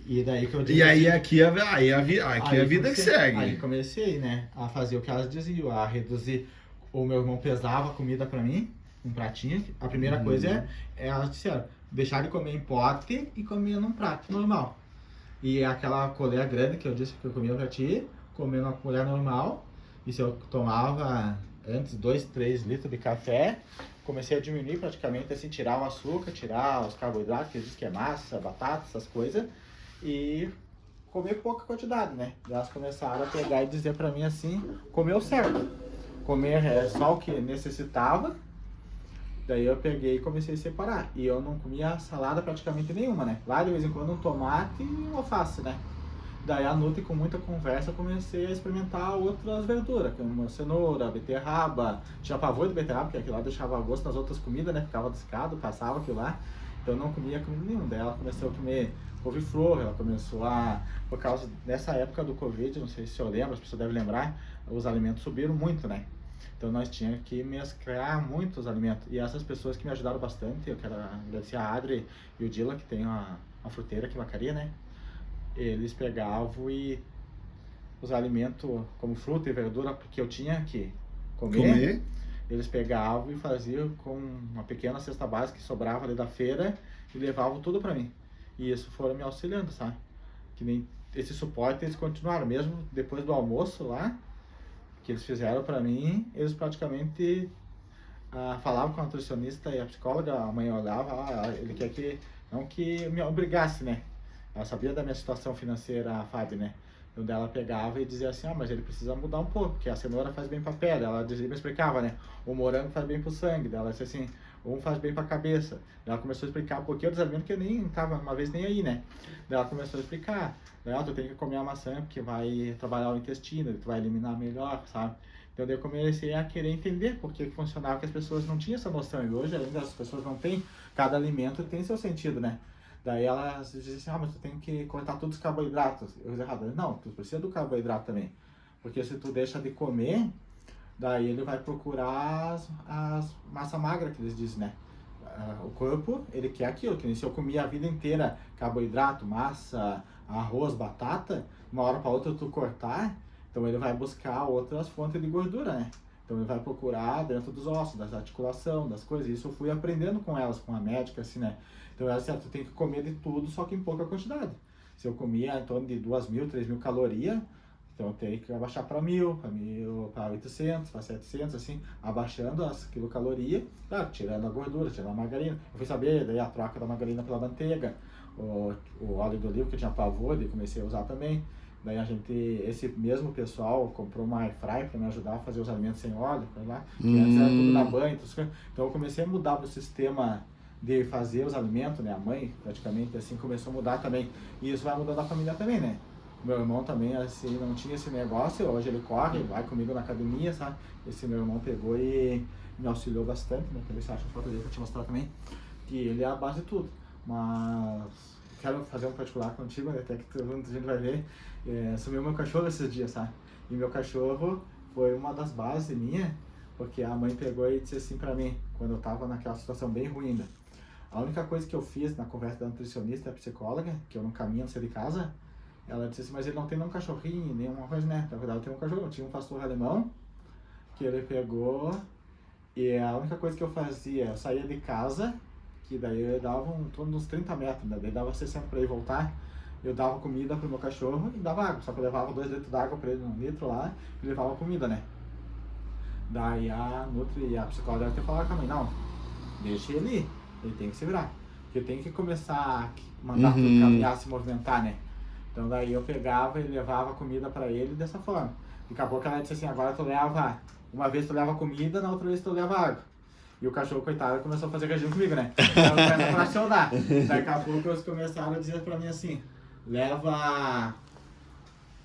E daí que eu disse E aí assim, aqui é a vida que segue. Aí comecei, né, a fazer o que elas diziam, a reduzir. O meu irmão pesava a comida pra mim, um pratinho. A primeira coisa é elas disseram, deixar de comer em pote e comer num prato normal. E aquela colher grande que eu disse que eu comia pra ti, comer numa colher normal. E se eu tomava antes 2, 3 litros de café, comecei a diminuir praticamente, assim, tirar o açúcar, tirar os carboidratos, que diz que é massa, batata, essas coisas. E comer pouca quantidade, né? Elas começaram a pegar e dizer pra mim assim, comer o certo. Comer só o que necessitava. Daí eu peguei e comecei a separar. E eu não comia salada praticamente nenhuma, né? Lá de vez em quando um tomate e um alface, né? Daí à noite, com muita conversa, eu comecei a experimentar outras verduras, como cenoura, beterraba. Tinha pavor de beterraba, porque aquilo lá deixava gosto nas outras comidas, né? Ficava descado, passava aquilo lá. Então eu não comia comida nenhuma. Daí ela começou a comer couve-flor, ela começou a... Por causa dessa época do Covid, não sei se eu lembro, as pessoas devem lembrar, os alimentos subiram muito, né? Então nós tínhamos que mesclar muitos alimentos. E essas pessoas que me ajudaram bastante, eu quero agradecer a Adri e o Dila, que tem a fruteira aqui em Vacaria, né? Eles pegavam e os alimentos como fruta e verdura, porque eu tinha que comer. Eles pegavam e faziam com uma pequena cesta básica que sobrava ali da feira e levavam tudo pra mim. E isso foram me auxiliando, sabe? Que nem esse suporte eles continuaram, mesmo depois do almoço lá, que eles fizeram pra mim, eles praticamente falavam com a nutricionista e a psicóloga, a mãe olhava, ele quer que, não que me obrigasse, né? Ela sabia da minha situação financeira, a Fábio, né? Então ela pegava e dizia assim, mas ele precisa mudar um pouco, porque a cenoura faz bem pra pele. Ela dizia, me explicava, né? O morango faz bem pro sangue. Ela disse assim, um faz bem pra cabeça. Ela começou a explicar um pouquinho dos alimentos que eu nem tava uma vez nem aí, né? Ela começou a explicar, tu tem que comer a maçã porque vai trabalhar o intestino, tu vai eliminar melhor, sabe? Então daí eu comecei a querer entender por que funcionava, que as pessoas não tinham essa noção. E hoje ainda as pessoas não têm, cada alimento tem seu sentido, né? Daí ela dizia assim, mas tu tem que cortar todos os carboidratos. Eu disse errado. Não, tu precisa do carboidrato também. Porque se tu deixa de comer, daí ele vai procurar as massa magra que eles dizem, né? O corpo, ele quer aquilo. Que se eu comia a vida inteira carboidrato, massa, arroz, batata, uma hora para outra tu cortar, então ele vai buscar outras fontes de gordura, né? Então ele vai procurar dentro dos ossos, das articulações, das coisas. Isso eu fui aprendendo com elas, com a médica, assim, né? Então ela disse, tu tem que comer de tudo, só que em pouca quantidade. Se eu comia em torno de 2.000, 3.000 calorias, Então eu teria que abaixar para 1.000, para 800, para 700, assim, abaixando as quilocalorias, claro, tirando a gordura, tirando a margarina. Eu fui saber daí a troca da margarina pela manteiga, o óleo de oliva que eu tinha pavor, e comecei a usar também. Daí esse mesmo pessoal comprou uma air fry para me ajudar a fazer os alimentos sem óleo, lá, que antes era tudo na banha, então eu comecei a mudar o sistema de fazer os alimentos, né? A mãe praticamente assim começou a mudar também, e isso vai mudando a família também, né? Meu irmão também assim não tinha esse negócio, hoje ele corre, vai comigo na academia, sabe? Esse meu irmão pegou e me auxiliou bastante, né? Quer ver se acha a foto dele pra te mostrar também, que ele é a base de tudo, mas quero fazer um particular contigo, né? Até que a gente vai ver. Sumiu meu cachorro esses dias, sabe? E meu cachorro foi uma das bases minha, porque a mãe pegou e disse assim pra mim, quando eu tava naquela situação bem ruim ainda. A única coisa que eu fiz na conversa da nutricionista e da psicóloga, que eu não caminho antes de casa, ela disse assim, mas ele não tem nenhum cachorrinho, nenhuma coisa, né? Na verdade eu tenho um cachorro, eu tinha um pastor alemão, que ele pegou, e a única coisa que eu fazia, eu saía de casa, que daí eu dava em torno dos 30 metros, né? Daí dava 60 para ir voltar, eu dava comida pro meu cachorro e dava água, só que eu levava 2 litros d'água para ele, 1 litro lá, e levava comida, né? Daí a Nutri e a psicóloga deve ter falado com a mãe, não, deixa ele ir, ele tem que se virar, porque tem que começar a mandar tudo caminhar, se movimentar, né? Então daí eu pegava e levava comida para ele dessa forma. Daqui a pouco ela disse assim, agora tu leva, uma vez tu leva comida, na outra vez tu leva água. E o cachorro, coitado, começou a fazer regime comigo, né? Então começa a fracionar. Daqui a pouco eles começaram a dizer pra mim assim, leva,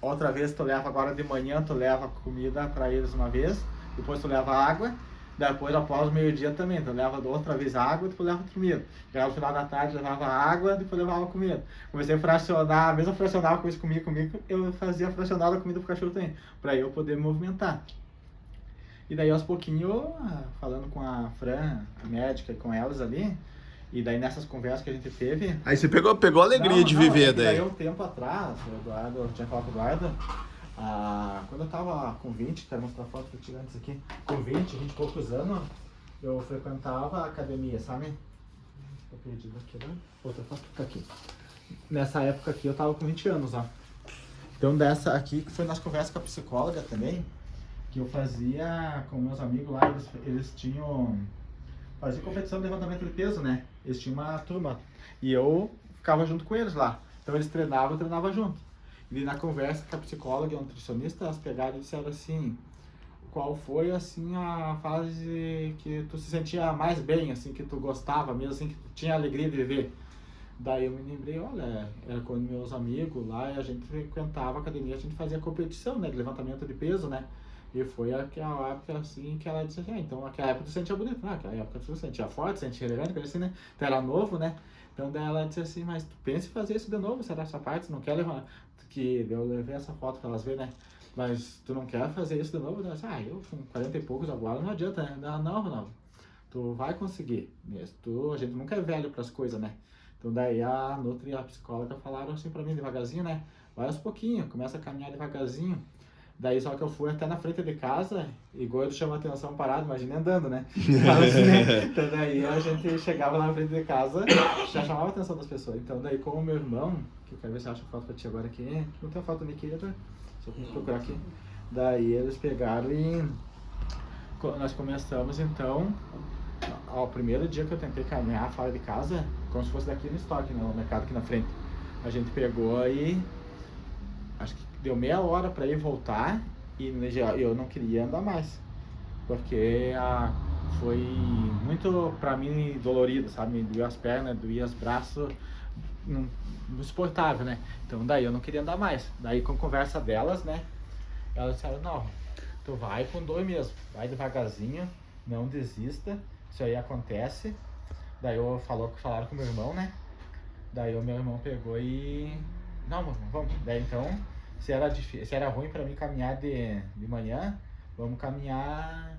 outra vez tu leva agora de manhã, tu leva comida pra eles uma vez, depois tu leva água, depois após o meio-dia também, tu leva outra vez água, depois leva comida. Já no final da tarde levava água, depois levava comida. Comecei a fracionar, mesmo fracionava com isso comigo, eu fazia fracionar a comida pro cachorro também, pra eu poder me movimentar. E daí aos pouquinhos, falando com a Fran, a médica, e com elas ali, e daí nessas conversas que a gente teve... Aí você pegou a alegria de viver daí. Daí um tempo atrás, o Eduardo, eu tinha falado com o Eduardo, quando eu tava com 20, quero mostrar a foto que eu tirei antes aqui, com 20 e poucos anos, eu frequentava a academia, sabe? Tô perdido aqui, né? Outra foto tá aqui. Nessa época aqui eu tava com 20 anos, ó. Então dessa aqui, que foi nas conversas com a psicóloga também, que eu fazia com meus amigos lá, eles faziam competição de levantamento de peso, né? Eles tinham uma turma e eu ficava junto com eles lá. Então eles treinavam, eu treinava junto. E na conversa com a psicóloga e a nutricionista, elas pegaram e disseram assim, qual foi assim a fase que tu se sentia mais bem, assim, que tu gostava mesmo, assim, que tu tinha alegria de viver. Daí eu me lembrei, olha, era quando meus amigos lá, a gente frequentava a academia, a gente fazia competição, né, de levantamento de peso, né? E foi aquela época assim que ela disse assim, então aquela época tu se sentia bonito, né? Aquela época tu se sentia forte, se sentia elegante, coisa assim, né? Tu era novo, né? Então daí ela disse assim, mas tu pensa em fazer isso de novo, será essa parte? Tu não quer levar? Que eu levei essa foto pra elas verem, né? Mas tu não quer fazer isso de novo? Ela disse, eu com 40 e poucos agora não adianta, né? Não, Ronaldo, tu vai conseguir mesmo. A gente nunca é velho pras coisas, né? Então daí a Nutri e a psicóloga falaram assim pra mim devagarzinho, né? Vai aos pouquinhos, começa a caminhar devagarzinho. Daí só que eu fui até na frente de casa e gordo chama a atenção parado, imagina andando, né? Então daí a gente chegava na frente de casa, já chamava a atenção das pessoas. Então daí com o meu irmão, que eu quero ver se eu acho a foto pra ti agora aqui, não tem a foto aqui, tá? Só pra procurar aqui. Daí eles pegaram e nós começamos então, ao primeiro dia que eu tentei caminhar fora de casa, como se fosse daqui no estoque, no mercado aqui na frente. A gente pegou e acho que deu meia hora para ir voltar e eu não queria andar mais, porque foi muito para mim dolorido, sabe? Me doía as pernas, doía os braços, não suportável, né? Então daí eu não queria andar mais. Daí com a conversa delas, né? Elas disseram, não, tu vai com dor mesmo, vai devagarzinho, não desista, isso aí acontece. Daí falaram com o meu irmão, né? Daí o meu irmão pegou e... não, vamos. Daí então... Se era ruim para mim caminhar de manhã, vamos caminhar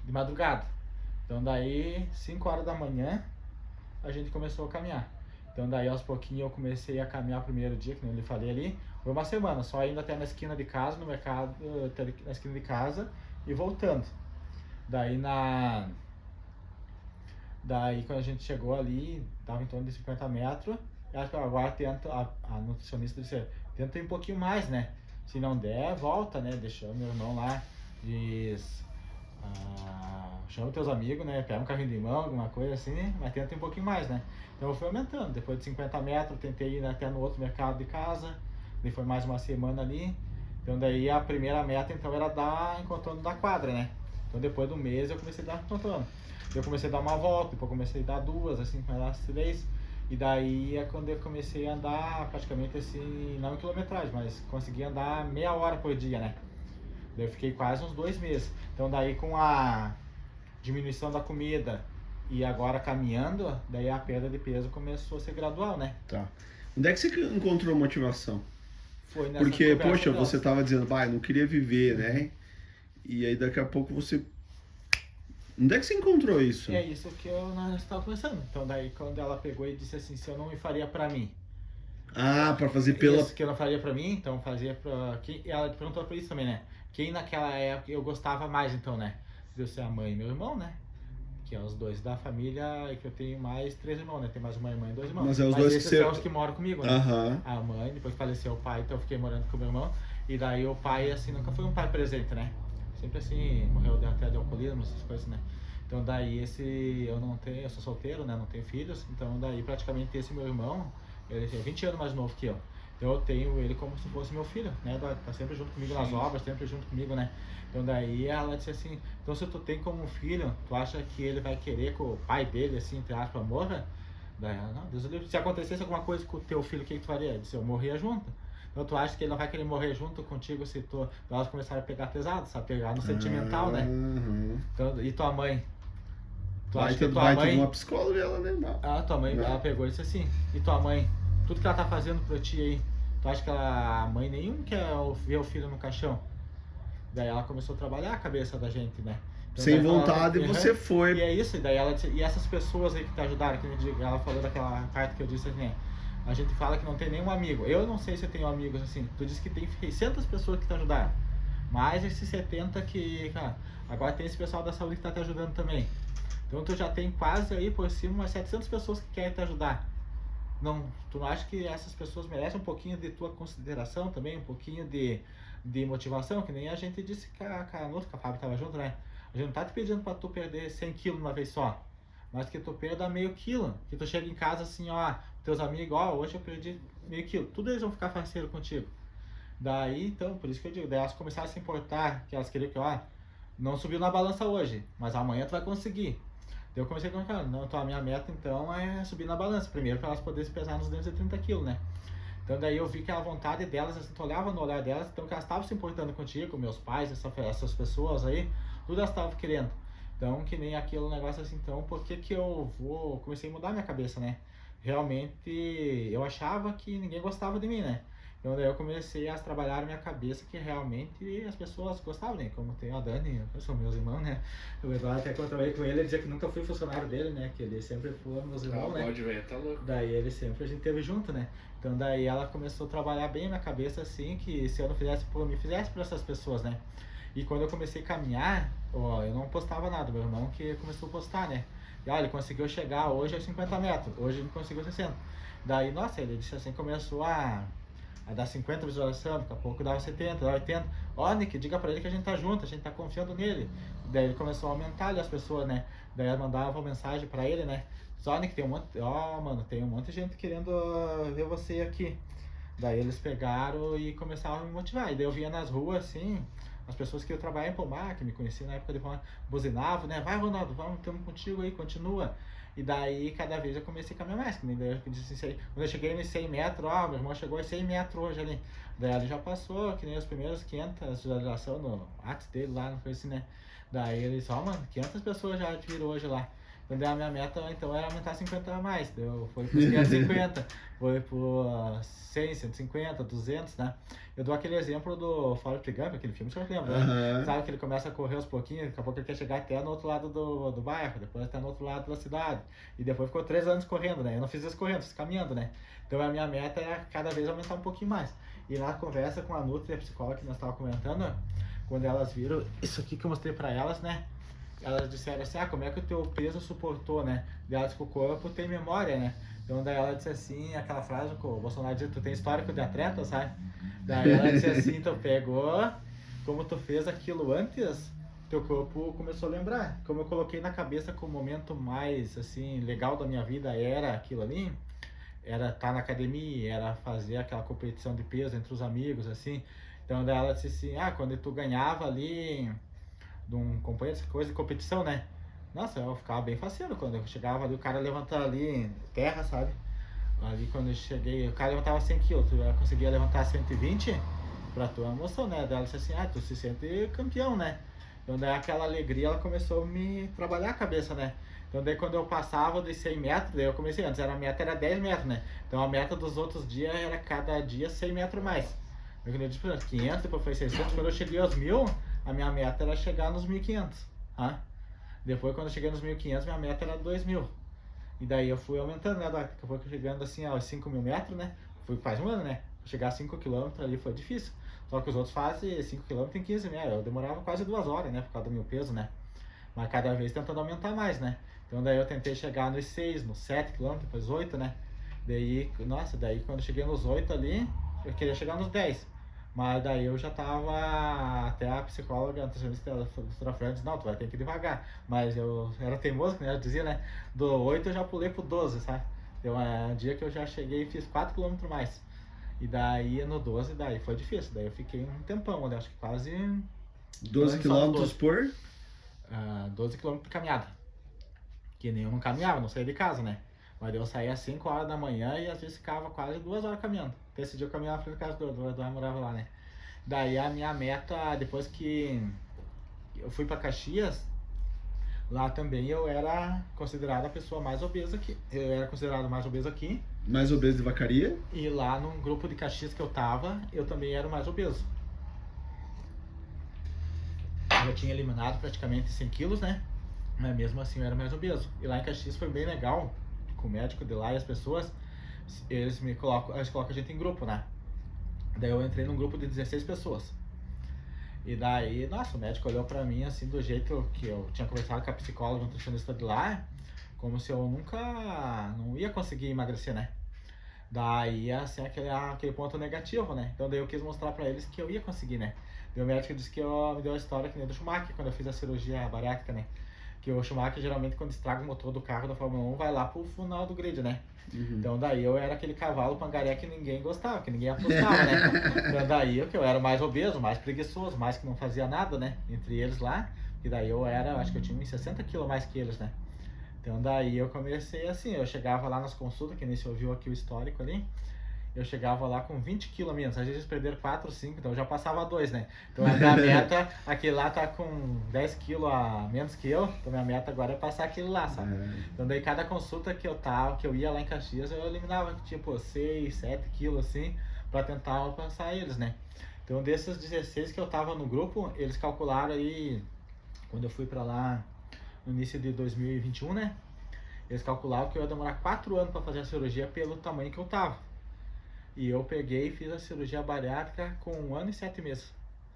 de madrugada. Então daí, 5 horas da manhã, a gente começou a caminhar. Então daí aos pouquinhos eu comecei a caminhar o primeiro dia, que eu lhe falei ali. Foi uma semana, só indo até na esquina de casa, no mercado, até na esquina de casa e voltando. Daí quando a gente chegou ali, dava em torno de 50 metros, eu acho que agora a nutricionista disse, tenta ir um pouquinho mais, né? Se não der, volta, né? Deixou meu irmão lá, diz, chama teus amigos, né? Pega um carrinho de mão, alguma coisa assim, mas tenta um pouquinho mais, né? Então eu fui aumentando. Depois de 50 metros, tentei ir até no outro mercado de casa. Daí foi mais uma semana ali. Então daí a primeira meta então era dar em contorno da quadra, né? Então depois do mês eu comecei a dar em contorno. Eu comecei a dar uma volta, depois comecei a dar duas, assim, com elas 3. E daí é quando eu comecei a andar praticamente assim, não em quilometragem, mas consegui andar meia hora por dia, né? Daí eu fiquei quase uns 2 meses. Então daí com a diminuição da comida e agora caminhando, daí a perda de peso começou a ser gradual, né? Tá. Onde é que você encontrou motivação? Foi nessa Porque, conversa poxa, nossa. você tava dizendo, vai, não queria viver, né? E aí daqui a pouco você... Onde é que você encontrou isso? É isso que nós estávamos conversando. Então daí quando ela pegou e disse assim, se eu não me faria pra mim. Ah, pra fazer pela... Isso que eu não faria pra mim, então fazia pra... Ela perguntou pra isso também, né? Quem naquela época eu gostava mais, então, né? De eu ser a mãe e meu irmão, né? Que é os dois da família, e que eu tenho mais 3 irmãos, né? Tem mais uma irmã e 2 irmãos. Mas é os dois que esses você... são os que moram comigo, né? Aham. A mãe, depois faleceu o pai, então eu fiquei morando com o meu irmão. E daí o pai, assim, nunca foi um pai presente, né? Sempre assim, morreu até de alcoolismo, essas coisas, né? Então daí eu sou solteiro, né? Não tenho filhos. Então daí praticamente esse meu irmão, ele é 20 anos mais novo que eu. Então eu tenho ele como se fosse meu filho, né? Tá sempre junto comigo nas obras, sempre junto comigo, né? Então daí ela disse assim, então se tu tem como um filho, tu acha que ele vai querer que o pai dele, assim, entre aspas, morra? Daí ela, não, Deus o livre. Se acontecesse alguma coisa com o teu filho, o que tu faria? Eu disse, eu morria junto. Então tu acha que ele não vai querer morrer junto contigo se tu... Então elas começaram a pegar pesado, sabe? Pegar no sentimental, né? Uhum. Então, e tua mãe? Tu Vai acha que ter tua mãe... uma psicóloga ela, né? Não. tua mãe, Não. ela pegou e disse assim, e tua mãe? Tudo que ela tá fazendo pra ti aí, tu acha que a mãe nenhum quer ver o filho no caixão? Daí ela começou a trabalhar a cabeça da gente, né? Então, Sem daí vontade falava, você "Aham." foi. E é isso, e daí ela disse, e essas pessoas aí que te ajudaram, que ela falou daquela parte que eu disse assim, a gente fala que não tem nenhum amigo. Eu não sei se eu tenho amigos assim. Tu disse que tem 600 pessoas que te ajudaram. Mais esses 70 que, cara, agora tem esse pessoal da saúde que tá te ajudando também. Então tu já tem quase aí por cima umas 700 pessoas que querem te ajudar. Não, tu não acha que essas pessoas merecem um pouquinho de tua consideração também, um pouquinho de motivação, que nem a gente disse que a Fábio tava junto, né? A gente não tá te pedindo pra tu perder 100 quilos uma vez só, mas que tu perda meio quilo, que tu chega em casa assim, ó, teus amigos, ó, hoje eu perdi meio quilo, tudo eles vão ficar parceiro contigo. Daí, então, por isso que eu digo, daí elas começaram a se importar, que elas queriam que, ó, não subiu na balança hoje, mas amanhã tu vai conseguir. Daí eu comecei a colocar, não, então a minha meta então é subir na balança, primeiro para elas poderem se pesar nos 230 quilos, né? Então daí eu vi que a vontade delas, assim, tu olhava no olhar delas, então que elas estavam se importando contigo, meus pais, essas pessoas aí, tudo elas estavam querendo. Então, que nem aquele negócio assim, então, por que que comecei a mudar minha cabeça, né? Realmente, eu achava que ninguém gostava de mim, né? Então daí eu comecei a trabalhar na minha cabeça que realmente as pessoas gostavam, né? Como tem a Dani, são meus irmãos, né? O Eduardo até conversei com ele dizia que nunca fui funcionário dele, né? Que ele sempre foi meus irmãos, né? Pode ver, tá louco. Daí ele sempre, a gente teve junto, né? Então daí ela começou a trabalhar bem na minha cabeça, assim, que se eu não fizesse por mim, fizesse por essas pessoas, né? E quando eu comecei a caminhar, ó, eu não postava nada, meu irmão que começou a postar, né? E olha, ele conseguiu chegar hoje aos 50 metros, hoje ele conseguiu 60. Daí, nossa, ele disse assim, começou a dar 50 visualizações, daqui a pouco dava 70, dava 80. Ó, Nick, diga pra ele que a gente tá junto, a gente tá confiando nele. Daí ele começou a aumentar ali as pessoas, né? Daí ela mandava uma mensagem pra ele, né? Só, Nick, tem um monte, mano, tem um monte de gente querendo ver você aqui. Daí eles pegaram e começaram a me motivar. E daí eu vinha nas ruas, assim, as pessoas que eu trabalhava em Pomar, que me conheciam na época de Pomar, buzinavam, né? Vai, Ronaldo, vamos, estamos contigo aí, continua. E daí, cada vez eu comecei a caminhar mais, que nem daí eu disse assim, quando eu cheguei nos 100 metros, ó, meu irmão chegou a 100 metros hoje ali. Daí ele já passou, que nem os primeiros 500 visualizações no Whats dele lá, não foi assim, né? Daí ele disse, ó, mano, 500 pessoas já te viram hoje lá. Então daí a minha meta, então, era aumentar 50 a mais. Deu, foi por 550, foi por 100, 150, 200, né? Eu dou aquele exemplo do Forrest Gump, aquele filme, você lembra, né? Uhum. Sabe que ele começa a correr aos pouquinhos, daqui a pouco ele quer chegar até no outro lado do bairro, depois até no outro lado da cidade. E depois ficou 3 anos correndo, né? Eu não fiz isso correndo, fiz caminhando, né? Então a minha meta era cada vez aumentar um pouquinho mais. E na conversa com a Nutri, a psicóloga que nós estávamos comentando, quando elas viram isso aqui que eu mostrei pra elas, né? Elas disseram assim, como é que o teu peso suportou, né? Elas que o corpo tem memória, né? Então daí ela disse assim, aquela frase que o Bolsonaro disse, tu tem histórico de atleta, sabe? Daí ela disse assim, tu pegou, como tu fez aquilo antes, teu corpo começou a lembrar. Como eu coloquei na cabeça que o momento mais, assim, legal da minha vida era aquilo ali, era estar na academia, era fazer aquela competição de peso entre os amigos, assim. Então daí ela disse assim, quando tu ganhava ali de um companheiro, essa coisa de competição, né? Nossa, eu ficava bem faceiro quando eu chegava ali, o cara levantava ali terra, sabe? Ali quando eu cheguei, o cara levantava 100 kg, tu já conseguia levantar 120, pra tua emoção, né? Daí ela disse assim, tu se sente campeão, né? Então daí aquela alegria, ela começou a me trabalhar a cabeça, né? Então daí quando eu passava dos 100 metros, daí eu comecei antes, a meta era 10 metros, né? Então a meta dos outros dias era cada dia 100 metros mais. Eu disse, 500, depois foi 600, quando eu cheguei aos 1000, a minha meta era chegar nos 1500, tá? Depois quando eu cheguei nos 1500, minha meta era 2000. E daí eu fui aumentando, né? Daqui a pouco chegando assim aos 5.000 metros, né? Fui faz um ano, né? Chegar a 5 km ali foi difícil. Só que os outros fazem 5 km em 15 metros. Eu demorava quase 2 horas, né? Por causa do meu peso, né? Mas cada vez tentando aumentar mais, né? Então daí eu tentei chegar nos 6, nos 7 km, depois 8, né? Daí, nossa, daí quando eu cheguei nos 8 ali, eu queria chegar nos 10. Mas daí eu já tava, até a psicóloga, a nutricionista, a doutora Fran disse, não, tu vai ter que ir devagar. Mas eu era teimoso, né? Eu dizia, né? Do 8 eu já pulei pro 12, sabe? Deu um dia que eu já cheguei e fiz 4 km mais. E daí no 12, daí foi difícil. Daí eu fiquei um tempão, né? Acho que quase... 12 km por? 12 km de caminhada. Que nem eu não caminhava, não saía de casa, né? Mas eu saía às 5 horas da manhã e às vezes ficava quase 2 horas caminhando. Até esse dia eu caminhava na frente da casa do Eduardo, morava lá, né? Daí a minha meta, depois que eu fui pra Caxias, lá também eu era considerado a pessoa mais obesa aqui. Eu era considerado mais obeso aqui. Mais obeso de vacaria? E lá num grupo de Caxias que eu tava, eu também era o mais obeso. Eu tinha eliminado praticamente 100 quilos, né? Mas mesmo assim eu era mais obeso. E lá em Caxias foi bem legal, com o médico de lá e as pessoas, eles colocam a gente em grupo, né? Daí eu entrei num grupo de 16 pessoas. E daí, nossa, o médico olhou pra mim assim, do jeito que eu tinha conversado com a psicóloga, nutricionista de lá, como se eu não ia conseguir emagrecer, né? Daí, assim, aquele ponto negativo, né? Então daí eu quis mostrar pra eles que eu ia conseguir, né? Daí o médico disse que me deu a história que nem do Schumacher, quando eu fiz a cirurgia bariátrica, né? Que o Schumacher geralmente quando estraga o motor do carro da Fórmula 1 vai lá pro final do grid, né? Uhum. Então daí eu era aquele cavalo pangaré que ninguém gostava, que ninguém apostava, né? Então daí eu era o mais obeso, mais preguiçoso, mais que não fazia nada, né? Entre eles lá, e daí eu acho que eu tinha uns 60 quilos mais que eles, né? Então daí eu comecei assim, eu chegava lá nas consultas, que nem se ouviu aqui o histórico ali, eu chegava lá com 20 quilos a menos, às vezes eles perderam 4, 5, então eu já passava 2, né? Então a minha meta, aquele lá tá com 10 quilos a menos que eu, então minha meta agora é passar aquele lá, sabe? Então daí cada consulta que eu ia lá em Caxias, eu eliminava tipo 6, 7 quilos assim, pra tentar alcançar eles, né? Então desses 16 que eu tava no grupo, eles calcularam aí, quando eu fui pra lá no início de 2021, né? Eles calculavam que eu ia demorar 4 anos pra fazer a cirurgia pelo tamanho que eu tava. E eu peguei e fiz a cirurgia bariátrica com 1 ano e 7 meses.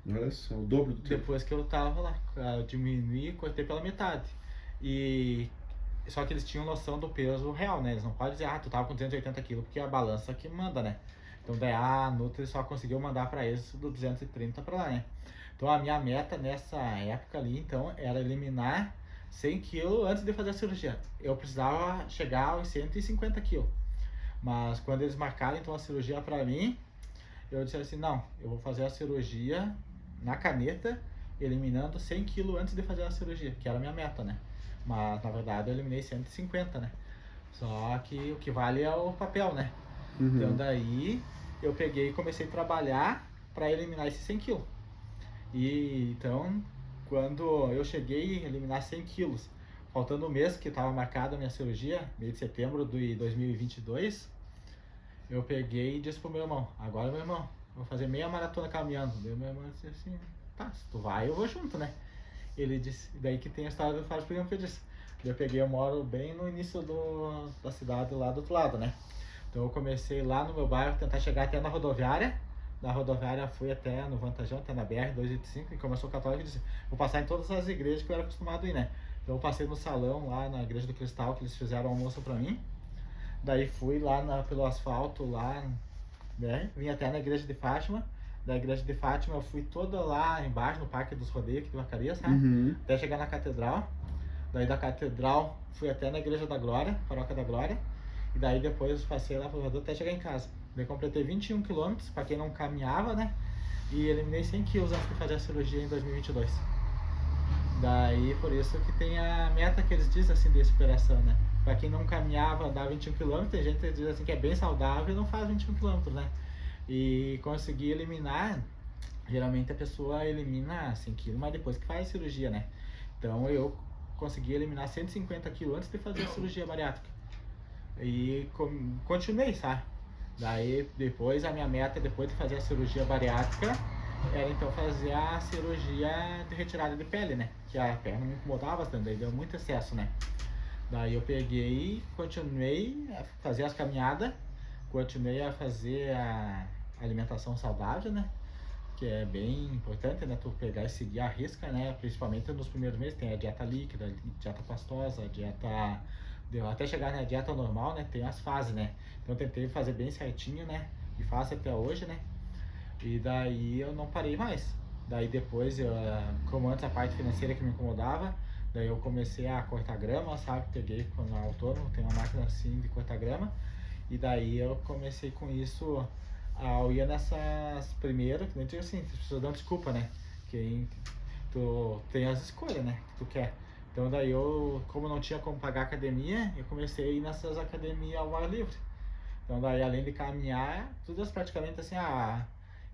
Olha só, o dobro do tempo. Depois que eu tava lá, eu diminuí e cortei pela metade. Só que eles tinham noção do peso real, né? Eles não podem dizer, tu tava com 280 kg, porque é a balança que manda, né? Então daí a Nutri só conseguiu mandar pra eles do 230 pra lá, né? Então a minha meta nessa época ali, então, era eliminar 100 kg antes de fazer a cirurgia. Eu precisava chegar aos 150 kg. Mas quando eles marcaram então a cirurgia pra mim, eu disse assim, não, eu vou fazer a cirurgia na caneta, eliminando 100 kg antes de fazer a cirurgia, que era a minha meta, né? Mas na verdade eu eliminei 150, né? Só que o que vale é o papel, né? Uhum. Então daí eu peguei e comecei a trabalhar para eliminar esses 100 kg. E então, quando eu cheguei a eliminar 100 quilos, faltando um mês que estava marcada a minha cirurgia, mês de setembro de 2022, eu peguei e disse pro meu irmão, agora meu irmão, vou fazer meia maratona caminhando. Daí meu irmão disse assim, tá, se tu vai eu vou junto, né? Ele disse, daí que tem a história do Faz Programa que eu disse. Eu peguei, eu moro bem no início da cidade lá do outro lado, né? Então eu comecei lá no meu bairro, tentar chegar até na rodoviária. Da rodoviária fui até no Vantajão, até na BR-285, e como eu sou católico, eu disse, vou passar em todas as igrejas que eu era acostumado a ir, né? Então eu passei no salão lá na Igreja do Cristal, que eles fizeram almoço pra mim. Daí fui lá pelo asfalto lá, né? Vim até na igreja de Fátima. Da igreja de Fátima eu fui toda lá embaixo no Parque dos Rodeios aqui de Vacaria, sabe? Uhum. Até chegar na catedral. Daí da catedral fui até na igreja da Glória, Paróquia da Glória. E daí depois passei lá pro Rodô até chegar em casa. Daí completei 21 quilômetros, pra quem não caminhava, né? E eliminei 100 quilos antes de fazer a cirurgia em 2022. Daí por isso que tem a meta que eles dizem assim de superação, né? Pra quem não caminhava, dá 21 km, tem gente que diz assim que é bem saudável e não faz 21 km, né? E conseguir eliminar, geralmente a pessoa elimina 100 kg, mas depois que faz a cirurgia, né? Então eu consegui eliminar 150 kg antes de fazer a cirurgia bariátrica. E continuei, sabe? Daí depois a minha meta, depois de fazer a cirurgia bariátrica, era então fazer a cirurgia de retirada de pele, né? Que a perna me incomodava bastante, daí deu muito excesso, né? Daí eu peguei, continuei a fazer as caminhadas, continuei a fazer a alimentação saudável, né? Que é bem importante, né? Tu pegar e seguir a risca, né? Principalmente nos primeiros meses, tem a dieta líquida, dieta pastosa, a dieta... Até chegar na dieta normal, né? Tem as fases, né? Então eu tentei fazer bem certinho, né? E faço até hoje, né? E daí eu não parei mais. Daí depois, como antes a parte financeira que me incomodava, daí eu comecei a cortar grama, sabe? Peguei quando era autônomo, tem uma máquina assim de cortar grama. E daí eu comecei com isso, eu ia nessas primeiras, que nem digo assim, as pessoas dão desculpa, né? Que tu tem as escolhas, né? Que tu quer. Então daí eu, como não tinha como pagar academia, eu comecei a ir nessas academias ao ar livre. Então daí além de caminhar, todas praticamente assim,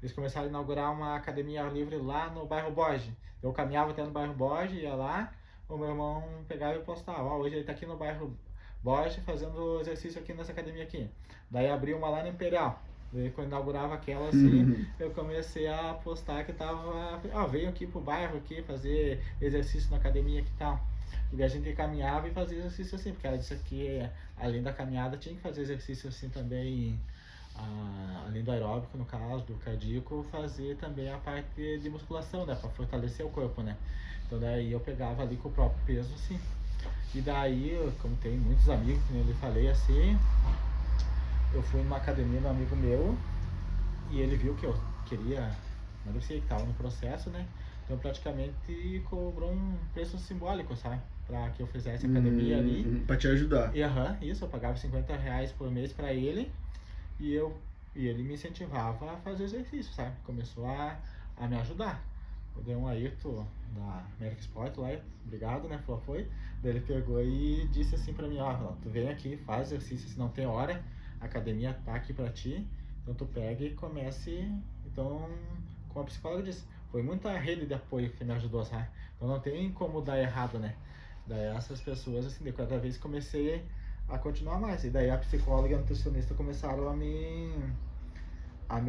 eles começaram a inaugurar uma academia ao ar livre lá no bairro Borges. Eu caminhava até no bairro Borges, ia lá, o meu irmão pegava e postava, hoje ele tá aqui no bairro Borges fazendo exercício aqui nessa academia aqui. Daí abriu uma lá no Imperial. Daí quando inaugurava aquela assim, eu comecei a postar que tava, veio aqui pro bairro aqui fazer exercício na academia aqui e tal. E a gente caminhava e fazia exercício assim, porque ela disse que além da caminhada tinha que fazer exercício assim também, além do aeróbico no caso, do cardíaco, fazer também a parte de musculação, né, para fortalecer o corpo, né. Então daí eu pegava ali com o próprio peso assim. E daí, como tem muitos amigos, como eu lhe falei assim, eu fui numa academia de um amigo meu e ele viu que eu queria emagrecer, que estava no processo, né? Então praticamente cobrou um preço simbólico, sabe? Pra que eu fizesse academia ali. Pra te ajudar. E isso, eu pagava R$50 por mês pra ele e ele me incentivava a fazer exercício, sabe? Começou a me ajudar. Eu dei um Ayrton da American Sport lá, obrigado, né? Foi. Daí ele pegou e disse assim pra mim, tu vem aqui, faz exercício, se não tem hora, a academia tá aqui pra ti, então tu pega e comece. Então, como a psicóloga disse, foi muita rede de apoio que me ajudou, sabe? Então não tem como dar errado, né? Daí essas pessoas, assim, de cada vez comecei a continuar mais. E daí a psicóloga e a nutricionista começaram a me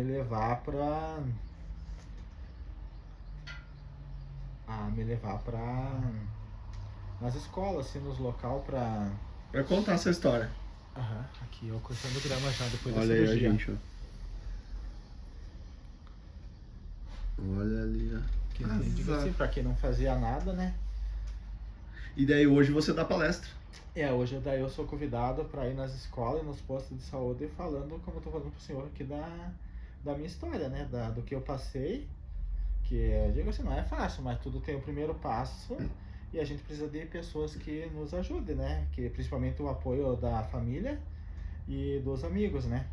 levar pra nas escolas, assim, nos local pra contar essa história. Aqui eu cortando grama já depois Olha da aí, cirurgia. gente, ó. Olha ali, ó. Que digo assim, pra quem não fazia nada, né? E daí hoje você dá palestra. Hoje daí eu sou convidado para ir nas escolas e nos postos de saúde falando, como eu tô falando pro senhor aqui, da minha história, né? Do que eu passei, que eu digo assim, não é fácil, mas tudo tem o primeiro passo e a gente precisa de pessoas que nos ajudem, né? Que principalmente o apoio da família e dos amigos, né?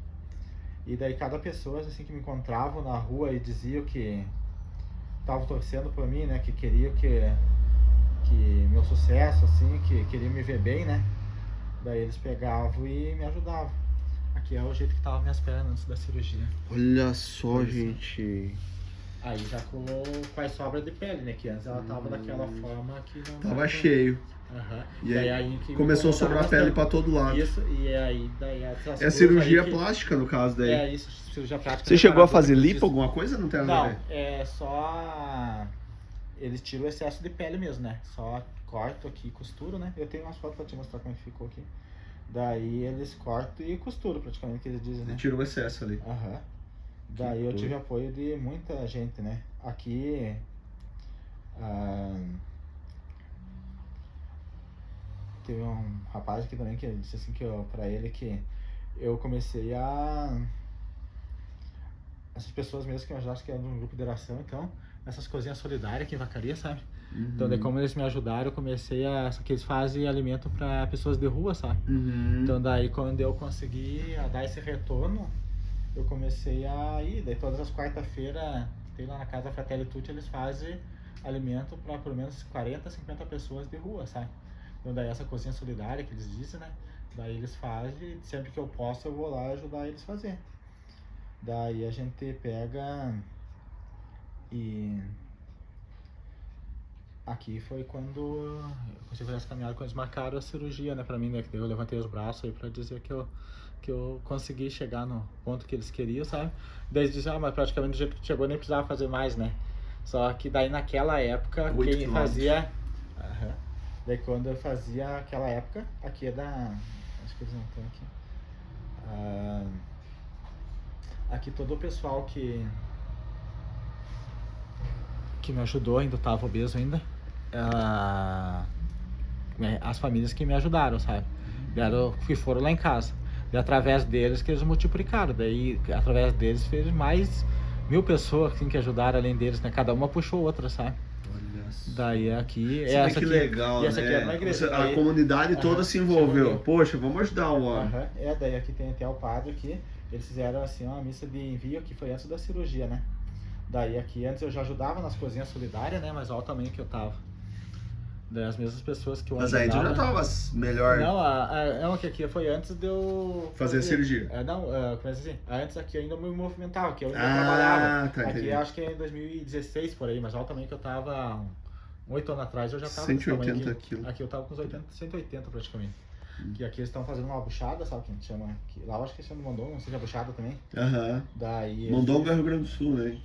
E daí cada pessoa assim que me encontravam na rua e diziam que estavam torcendo por mim, né? Que queriam que meu sucesso, assim, que queriam me ver bem, né? Daí eles pegavam e me ajudavam. Aqui é o jeito que tava minhas pernas antes da cirurgia. Olha só, gente. Aí já com as sobras de pele, né? Que antes ela tava daquela forma que não... Tava cheio. E aí que começou a sobrar pele pra todo lado. Isso, e aí daí é cirurgia plástica no caso daí. É isso, cirurgia plástica. Você chegou a fazer lipo, alguma coisa? Não tem nada a ver? Não, é só... Eles tiram o excesso de pele mesmo, né? Só corto aqui e costuro, né? Eu tenho umas fotos pra te mostrar como é que ficou aqui. Daí eles cortam e costuram praticamente, que eles dizem, né? Tira o excesso ali. Daí eu tive apoio de muita gente, né? Aqui... teve um rapaz aqui também que disse assim que pra ele que eu comecei essas pessoas mesmo que eu acho que eram um grupo de oração, então, essas coisinhas solidárias aqui em Vacaria, sabe? Então, daí como eles me ajudaram, eu comecei só que eles fazem alimento para pessoas de rua, sabe? Então, daí quando eu consegui dar esse retorno, eu comecei a ir. Daí todas as quarta-feiras, tem lá na Casa Fratelli Tutti, eles fazem alimento para pelo menos 40, 50 pessoas de rua, sabe? Então, daí essa cozinha solidária que eles dizem, né? Daí eles fazem, sempre que eu posso eu vou lá ajudar eles a fazer. Daí a gente pega e... Aqui foi quando eu consegui fazer essa caminhada, quando eles marcaram a cirurgia, né, pra mim, né, que eu levantei os braços aí pra dizer que eu consegui chegar no ponto que eles queriam, sabe? Daí eles disseram, mas praticamente do jeito que chegou nem precisava fazer mais, né? Só que daí naquela época, quem fazia... Daí quando eu fazia aquela época, aqui é da... Acho que eles não estão aqui. Aqui todo o pessoal que me ajudou, ainda estava obeso ainda, as famílias que me ajudaram, sabe? Que foram lá em casa. E através deles que eles multiplicaram. Daí, através deles, fez mais 1000 pessoas assim, que ajudaram além deles, né? Cada uma puxou outra, sabe? Daí aqui... Essa que legal, e essa né? aqui era uma igreja. A comunidade toda se envolveu. Poxa, vamos ajudar o homem. Daí aqui tem até o padre aqui. Eles fizeram assim uma missa de envio que foi antes da cirurgia, né? Daí aqui antes eu já ajudava nas cozinhas solidárias, né? Mas olha o tamanho que eu tava. Daí as mesmas pessoas que eu ajudava... Mas aí tu já tava melhor... Não, que aqui foi antes de eu... Fazer a cirurgia. Começa assim. Antes aqui eu ainda me movimentava, que eu ainda trabalhava. Tá, aqui entendi. acho que é em 2016 por aí, mas olha o tamanho que eu tava... 8 anos atrás eu já tava... 180 quilos. Aqui eu tava com uns 180 praticamente. Que aqui eles estão fazendo uma buchada, sabe o que a gente chama? Lá eu acho que eles chamam Mondongo, não sei se é buchada também. Daí Mondongo é Rio Grande do Sul, né?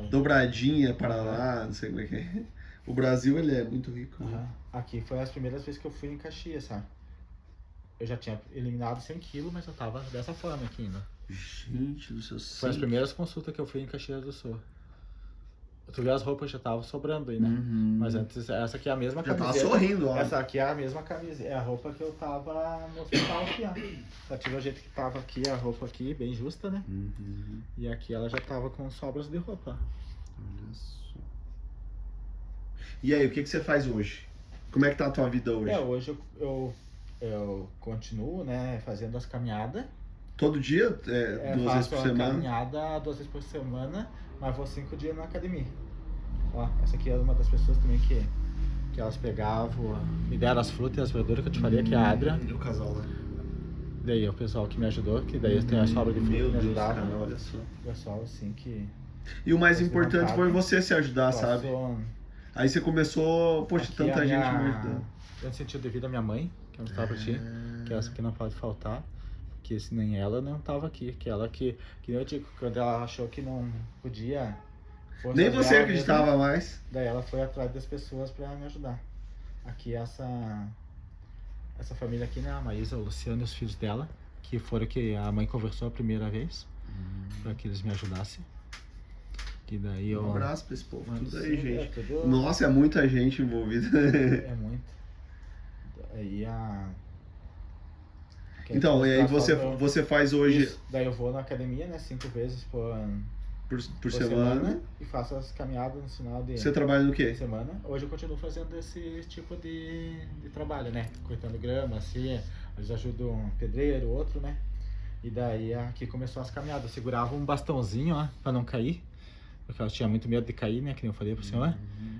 Dobradinha, Paraná, não sei como é que é. O Brasil, ele é muito rico. Aqui foi as primeiras vezes que eu fui em Caxias, sabe? Eu já tinha eliminado 100 quilos, mas eu tava dessa forma aqui ainda. Gente do céu. Foi as primeiras consultas que eu fui em Caxias do Sul. Tu vê as roupas já estavam sobrando aí, né? Mas antes, essa aqui é a mesma camiseta. Já tava sorrindo, ó. Essa aqui é a mesma camisa, é a roupa que eu tava no hospital aqui, ó. Só tive o jeito que tava aqui, a roupa aqui, bem justa, né? E aqui ela já tava com sobras de roupa. Olha só. E aí, o que você faz hoje? Como é que tá a tua vida hoje? Hoje eu continuo, né, fazendo as caminhadas. Todo dia? 2 vezes por semana? Faço a caminhada 2 vezes por semana, mas vou 5 dias na academia. Ó, essa aqui é uma das pessoas também que elas pegavam, me deram as frutas e as verduras que eu te falei, que é a Adria. E o casal, né? Daí é o pessoal que me ajudou, que daí tem a sobra de fruta que me ajudava. Cara, olha só. O pessoal assim que... E o mais importante foi você se ajudar, sabe? Aí você começou, poxa, tanta gente me ajudando. Eu sentido devido à minha mãe, que eu mostrava pra ti, que essa aqui não pode faltar. Que se nem ela não tava aqui, que ela que eu digo, quando ela achou que não podia... Nem você acreditava mesmo, mais. Daí ela foi atrás das pessoas pra me ajudar. Aqui essa família aqui, né, a Maísa, o Luciano e os filhos dela, que foram que a mãe conversou a primeira vez, pra que eles me ajudassem. Que daí Um abraço pra esse povo, tudo aí, sim, gente. Nossa, é muita gente envolvida. É muito. Aí Então, e aí você faz hoje... Isso. Daí eu vou na academia, né, 5 vezes por semana. E faço as caminhadas no final de... Você trabalha no quê? Semana. Hoje eu continuo fazendo esse tipo de trabalho, né, cortando grama, assim, às vezes ajudo um pedreiro, outro, né. E daí aqui começou as caminhadas, eu segurava um bastãozinho, ó, pra não cair. Porque eu tinha muito medo de cair, né, que nem eu falei pro senhor.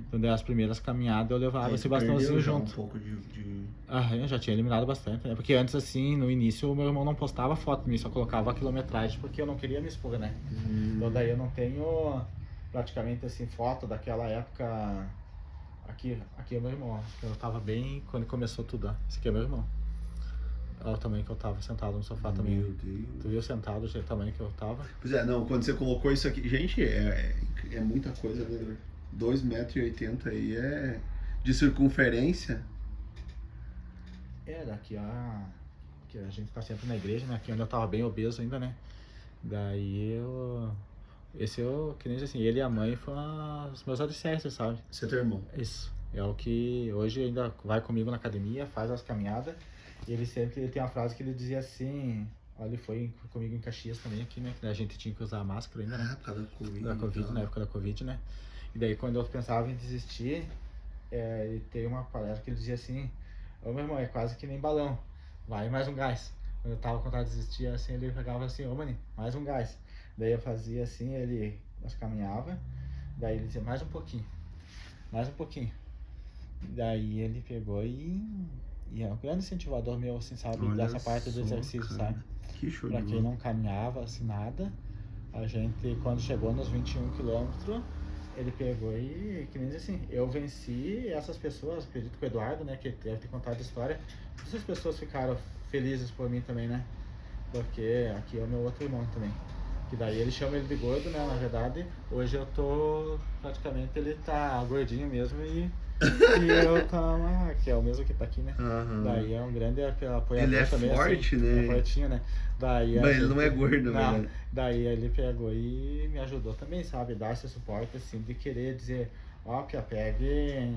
Então, daí as primeiras caminhadas eu levava esse bastãozinho junto. Um pouco de... Eu já tinha eliminado bastante, né? Porque antes, assim, no início, o meu irmão não postava foto de mim, só colocava a quilometragem, porque eu não queria me expor, né? Então, daí eu não tenho praticamente, assim, foto daquela época. Aqui é meu irmão, ó. Eu tava bem quando começou tudo, ó. Esse aqui é meu irmão. Olha o tamanho que eu tava sentado no sofá também. Meu Deus. Tu viu sentado o tamanho que eu tava? Pois é, não, quando você colocou isso aqui... Gente, é muita coisa, né? 2,80 metros aí é... De circunferência. Daqui que a gente tá sempre na igreja, né? Aqui onde eu tava bem obeso ainda, né? Daí que nem assim, ele e a mãe foram os meus alicerces, sabe? Você é teu irmão. Isso. É o que hoje ainda vai comigo na academia, faz as caminhadas. E ele sempre tem uma frase que ele dizia assim, Ele foi comigo em Caxias também aqui, né? Que a gente tinha que usar máscara ainda, né? Por causa da Covid. Da Covid, na época da Covid, né? E daí quando eu pensava em desistir, e tem uma palestra que ele dizia assim, ô meu irmão, é quase que nem balão, vai mais um gás. Quando eu tava com vontade de desistir, assim, ele pegava assim, ô mano, mais um gás. Daí eu fazia assim, nós caminhava, daí ele dizia, mais um pouquinho. Daí ele pegou e é um grande incentivador meu, assim, sabe, Olha dessa parte do só, exercício, cara. sabe? Que show Pra de quem bola. não caminhava, assim, nada, a gente, quando chegou nos 21 quilômetros, ele pegou e, que nem diz assim, eu venci essas pessoas, acredito que o Eduardo, né, que deve ter contado a história, essas pessoas ficaram felizes por mim também, né? Porque aqui é o meu outro irmão também. Que daí ele chama ele de gordo, né? Na verdade, hoje eu tô, praticamente, ele tá gordinho mesmo e eu tá, que é o mesmo que tá aqui, né? Aham. Daí é um grande apoiador Ele é também, forte, assim, né? É fortinho, né? Daí Mas ele não é gordo, não, né? daí ele pegou e me ajudou também, sabe? Dar esse suporte, assim, de querer dizer, ó, Pia, pegue,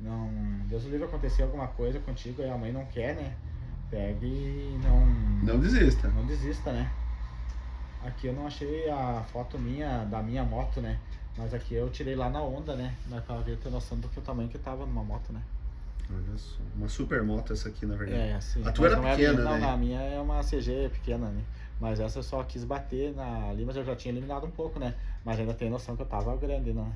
não, Deus o livre acontecer alguma coisa contigo e a mãe não quer, né? Pegue e Não desista. não desista, né? Aqui eu não achei a foto da minha moto, né? Mas aqui eu tirei lá na Honda, né? Mas pra ver, ter noção do que o tamanho que tava numa moto, né? Olha só. Uma super moto essa aqui, na verdade. Assim. A tua era mas não pequena, não, né? a minha é uma CG pequena, né? Mas essa eu só quis bater ali, mas eu já tinha eliminado um pouco, né? Mas ainda tem noção que eu tava grande, né?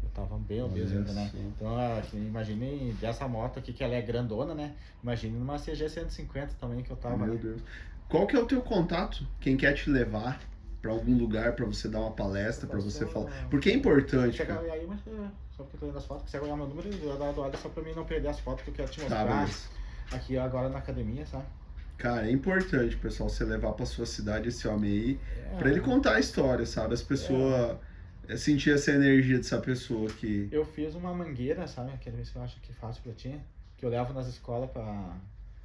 Eu tava bem obeso Olha ainda, né? só. Então, imagine dessa moto aqui, que ela é grandona, né? Imagine numa CG 150 também que eu tava, Meu né? Deus. Qual que é o teu contato? Quem quer te levar pra algum lugar pra você dar uma palestra, pra você falar? Porque é importante. Chega Cara. aí, mas só porque eu tô vendo as fotos, se você olhar meu número, eu dou olha só pra mim não perder as fotos que eu quero te Tá, mostrar beleza. aqui agora na academia, sabe? Cara, é importante, pessoal, você levar pra sua cidade esse homem aí, É, pra ele contar a história, sabe? As pessoas sentir essa energia dessa pessoa que. Eu fiz uma mangueira, sabe? Aquele vez que eu acho que fácil pra ti, que eu levo nas escolas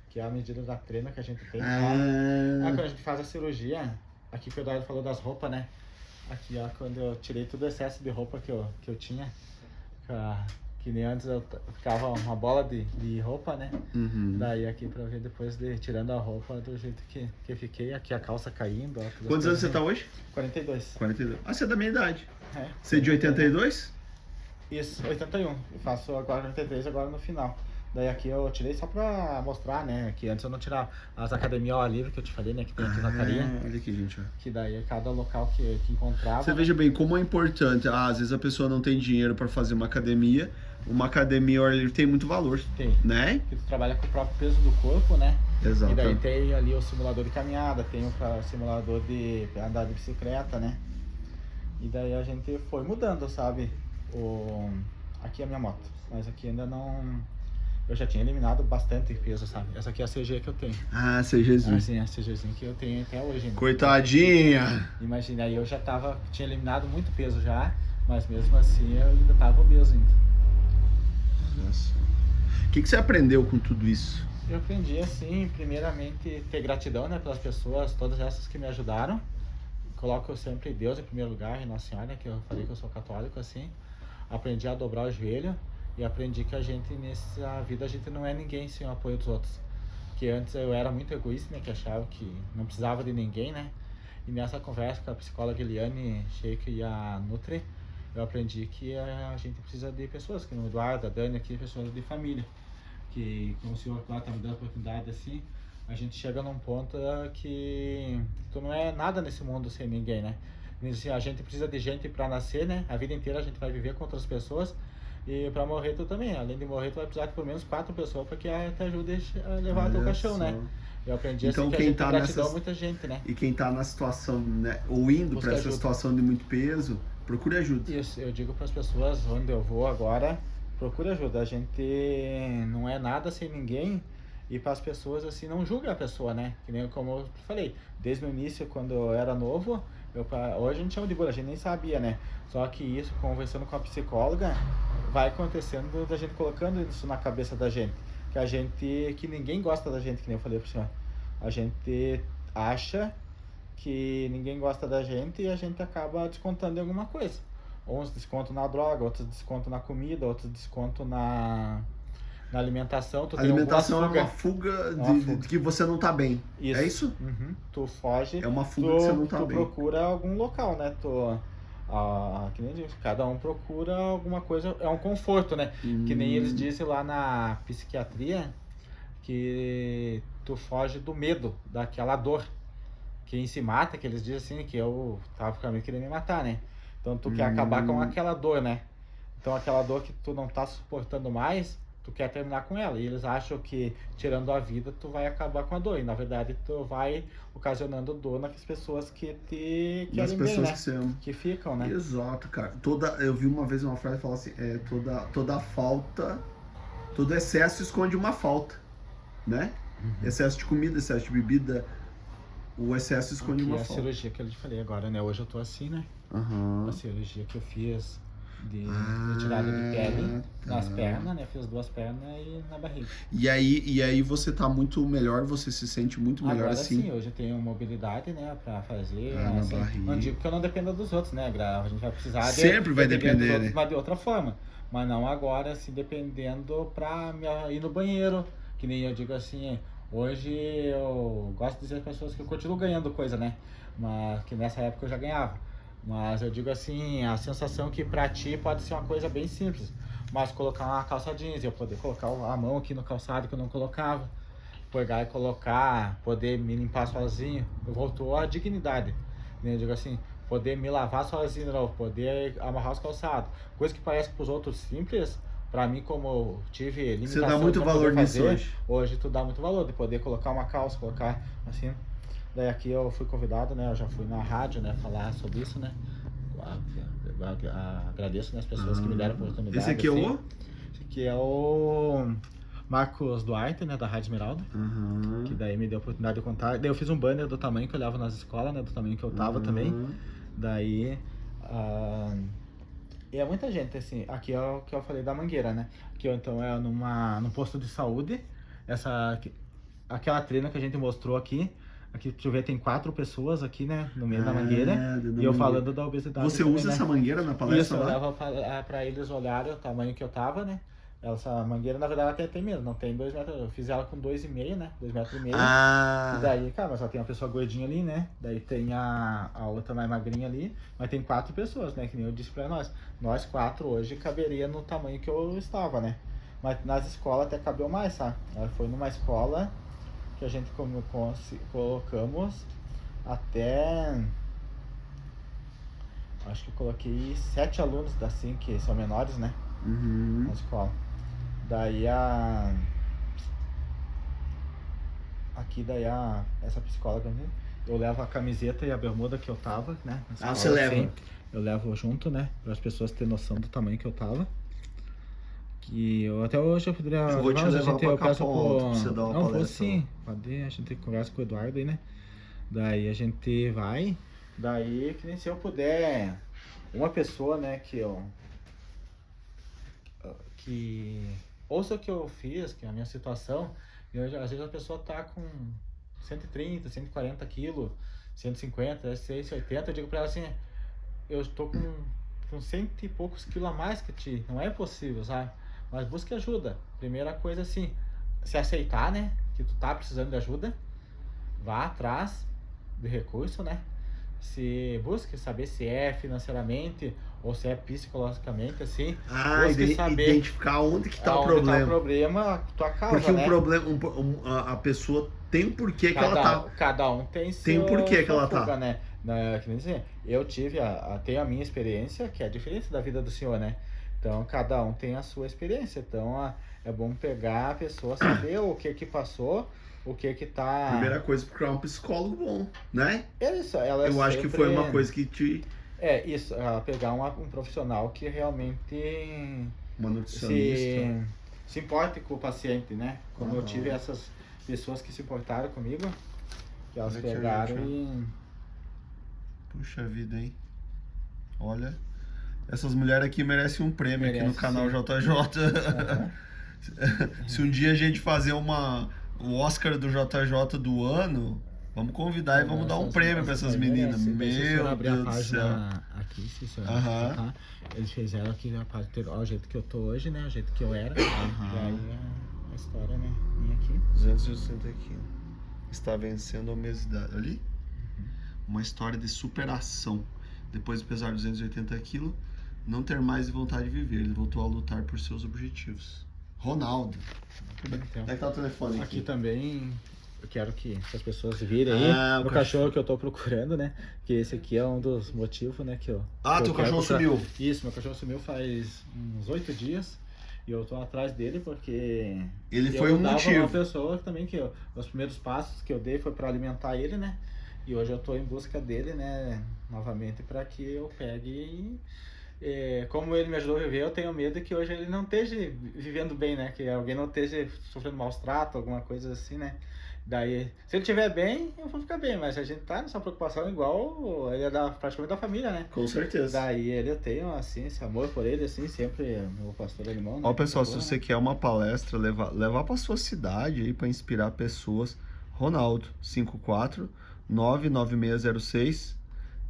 que é a medida da treina que a gente tem. Quando a gente faz a cirurgia, aqui que o Eduardo falou das roupas, né? Aqui, ó, quando eu tirei todo o excesso de roupa que eu tinha, que nem antes eu ficava uma bola de roupa, né? Uhum. Daí aqui pra ver depois tirando a roupa do jeito que eu fiquei, aqui a calça caindo. Ó, Quantos anos você tá hoje? 42. 42. Ah, você é da minha idade. É. Você é de 82? Isso, 81. Eu faço agora 83 agora no final. Daí aqui eu tirei só pra mostrar, né? Que antes eu não tirava as academias ao ar livre que eu te falei, né? Que tem aqui na carinha. Olha aqui, gente, ó. Que daí cada local que encontrava. Você veja bem como é importante. Às vezes a pessoa não tem dinheiro para fazer uma academia. Uma academia ao ar livre tem muito valor. Tem. Né? Que tu trabalha com o próprio peso do corpo, né? Exato. E daí tem ali o simulador de caminhada, tem o simulador de andar de bicicleta, né? E daí a gente foi mudando, sabe? Aqui é a minha moto, mas aqui ainda não. Eu já tinha eliminado bastante peso, sabe? Essa aqui é a CG que eu tenho. Ah, seu Jesus. Assim, a CGzinha que eu tenho até hoje. Né? Coitadinha! Imagina, aí eu já tinha eliminado muito peso já, mas mesmo assim eu ainda tava obeso ainda. Nossa. O que você aprendeu com tudo isso? Eu aprendi assim, primeiramente ter gratidão, né, pelas pessoas, todas essas que me ajudaram. Coloco sempre Deus em primeiro lugar e Nossa Senhora, que eu falei que eu sou católico assim. Aprendi a dobrar o joelho e aprendi que a gente nessa vida a gente não é ninguém sem o apoio dos outros. Que antes eu era muito egoísta, né, que achava que não precisava de ninguém, né? E nessa conversa com a psicóloga Eliane Sheik e a Nutri, eu aprendi que a gente precisa de pessoas, que no Eduardo, a Dani aqui, pessoas de família. Que como o senhor está me dando a oportunidade assim, a gente chega num ponto que tu não é nada nesse mundo sem ninguém, né? Assim, a gente precisa de gente para nascer, né? A vida inteira a gente vai viver com outras pessoas e para morrer tu também. Além de morrer, tu vai precisar de pelo menos 4 pessoas para que te ajude a levar teu caixão, né? Eu aprendi então, assim que quem a gente tá tem gratidão a nessas... muita gente, né? E quem tá na situação, né, ou indo para essa ajuda. situação de muito peso, procure ajuda. Isso, eu digo para as pessoas onde eu vou agora, procure ajuda. A gente não é nada sem ninguém. E para as pessoas assim, não julga a pessoa, né? Que nem como eu falei, desde o início, quando eu era novo, hoje a gente chama de bullying, a gente nem sabia, né? Só que isso, conversando com a psicóloga, vai acontecendo da gente colocando isso na cabeça da gente. Que ninguém gosta da gente, que nem eu falei pro senhor. A gente acha que ninguém gosta da gente e a gente acaba descontando em alguma coisa. Uns descontam na droga, outros descontam na comida, outros descontam Na alimentação, tu Alimentação tem é uma fuga uma de fuga. que você não tá bem. Isso. É isso? Uhum. Tu foge, É uma fuga que você não tá tu bem. procura algum local, né? Que nem diz, cada um procura alguma coisa, é um conforto, né? Que nem eles dizem lá na psiquiatria, que tu foge do medo, daquela dor. Quem se mata, que eles dizem assim, que eu tava querendo me matar, né? Então tu quer acabar com aquela dor, né? Então aquela dor que tu não tá suportando mais, tu quer terminar com ela. E eles acham que tirando a vida, tu vai acabar com a dor. E na verdade tu vai ocasionando dor nas pessoas que te Nas querem bem, pessoas né? que você ama. Que ficam, né? Exato, cara. Eu vi uma vez uma frase falar assim, toda falta, todo excesso esconde uma falta, né? Excesso de comida, excesso de bebida, o excesso esconde Aqui uma é a falta. cirurgia que eu te falei agora, né? Hoje eu tô assim, né? Aham. A cirurgia que eu fiz de retirada de pele nas pernas, né? Fiz 2 pernas e na barriga. E aí você tá muito melhor, você se sente muito melhor Agora assim. sim, hoje eu tenho mobilidade, né, pra fazer. Na Assim, barriga. não digo que eu não dependa dos outros, né, a gente vai precisar Sempre vai depender depender, dos outros, né? mas de outra forma. Mas não agora, assim, dependendo pra ir no banheiro, que nem eu digo assim, hoje eu gosto de dizer às pessoas que eu continuo ganhando coisa, né, mas que nessa época eu já ganhava. Mas eu digo assim, a sensação que pra ti pode ser uma coisa bem simples, mas colocar uma calça jeans, eu poder colocar a mão aqui no calçado que eu não colocava, pegar e colocar, poder me limpar sozinho, voltou a dignidade. Eu digo assim, poder me lavar sozinho de novo, poder amarrar os calçados, coisa que parece pros outros simples, pra mim, como eu tive limitação, Você dá muito de não valor poder nisso fazer, hoje. hoje tu dá muito valor de poder colocar uma calça, colocar assim. Daí aqui eu fui convidado, né, eu já fui na rádio, né, falar sobre isso, né. Agradeço, né, as pessoas que me deram a oportunidade. Esse aqui é assim. o? Esse aqui é o Marcos Duarte, né, da Rádio Esmeralda, que daí me deu a oportunidade de contar. Daí eu fiz um banner do tamanho que eu olhava nas escolas, né, do tamanho que eu tava também. Daí, e é muita gente, assim, aqui é o que eu falei da mangueira, né, que então é num posto de saúde, aquela trena que a gente mostrou aqui, deixa eu ver, tem 4 pessoas aqui, né, no meio da mangueira, e eu falando da obesidade. Você também, usa né? essa mangueira na palestra Isso, eu lá? leva pra eles olharem o tamanho que eu tava, né? Essa mangueira, na verdade, até tem menos, não tem 2 metros, eu fiz ela com 2,5, né? 2,5 metros. E daí, cara, mas só tem uma pessoa gordinha ali, né? Daí tem a outra mais magrinha ali, mas tem 4 pessoas, né? Que nem eu disse pra nós. Nós 4 hoje caberia no tamanho que eu estava, né? Mas nas escolas até cabeu mais, sabe? Foi numa escola que a gente colocamos até... Acho que eu coloquei 7 alunos assim, que são menores, né? Na escola. Daí aqui daí essa psicóloga, eu levo a camiseta e a bermuda que eu tava, né? Você leva? Assim, eu levo junto, né? Para as pessoas terem noção do tamanho que eu tava. Que eu até hoje eu poderia... Eu vou te levar pra Capão pra você dar uma não, palestra. vou sim. Pode, a gente conversa com o Eduardo aí, né? Daí a gente vai. Daí, que nem se eu puder... Uma pessoa, né, que ouça o que eu fiz, que é a minha situação, e hoje, às vezes a pessoa tá com 130, 140 quilos, 150, 180, eu digo pra ela assim, eu estou com 100 e poucos quilos a mais que ti, não é possível, sabe? Mas busque ajuda. Primeira coisa assim, se aceitar, né, que tu tá precisando de ajuda, vá atrás de recurso, né? Se busque saber se é financeiramente ou se é psicologicamente, assim. Busque saber identificar onde que tá o onde problema. tá o problema, tua causa, Porque né? o problema, a pessoa tem um porquê que ela tá. Cada um tem um porquê que ela fuga, tá. né? Que nem dizer, eu tenho a minha experiência, que é diferente da vida do senhor, né? Então, cada um tem a sua experiência. Então, é bom pegar a pessoa, saber o que passou, o que tá... Primeira coisa, procurar um psicólogo bom, né? É isso, ela Eu acho que foi uma coisa que te... É, isso, pegar um profissional que realmente Uma nutricionista. se importe com o paciente, né? Como eu tive essas pessoas que se importaram comigo, que elas Olha que pegaram legal. e... Puxa vida, hein? Olha, essas mulheres aqui merecem um prêmio aqui no canal sim. JJ. Se um dia a gente fazer o Oscar do JJ do ano, vamos convidar e vamos dar um prêmio para essas meninas. Meu Deus do céu. Aqui, se você Aham. eles fizeram aqui o jeito que eu tô hoje, né? O jeito que eu era. E aí, aqui. 260 quilos. Está vencendo a obesidade. Ali? Uma história de superação. Depois de pesar 280 quilos, não ter mais vontade de viver. Ele voltou a lutar por seus objetivos. Ronaldo. Então, Onde é que tá o telefone aqui? aqui também eu quero que as pessoas virem aí Ah, o cachorro que eu tô procurando, né? Que esse aqui é um dos motivos, né? Que eu, Ah, que teu eu quero cachorro procurar. sumiu. Isso, meu cachorro sumiu faz uns 8 dias. E eu tô atrás dele porque Ele eu foi um dava motivo. uma pessoa também que os primeiros passos que eu dei foi para alimentar ele, né? E hoje eu tô em busca dele, né? Novamente para que eu pegue e como ele me ajudou a viver, eu tenho medo que hoje ele não esteja vivendo bem, né? Que alguém não esteja sofrendo maus tratos, alguma coisa assim, né? Daí, se ele estiver bem, eu vou ficar bem, mas a gente tá nessa preocupação igual ele é praticamente da família, né? Com certeza. Daí eu tenho, assim, esse amor por ele, assim, sempre, meu pastor alemão, né? Ó, pessoal, se Agora, você né? quer uma palestra, levar para sua cidade aí para inspirar pessoas, Ronaldo, 54 99606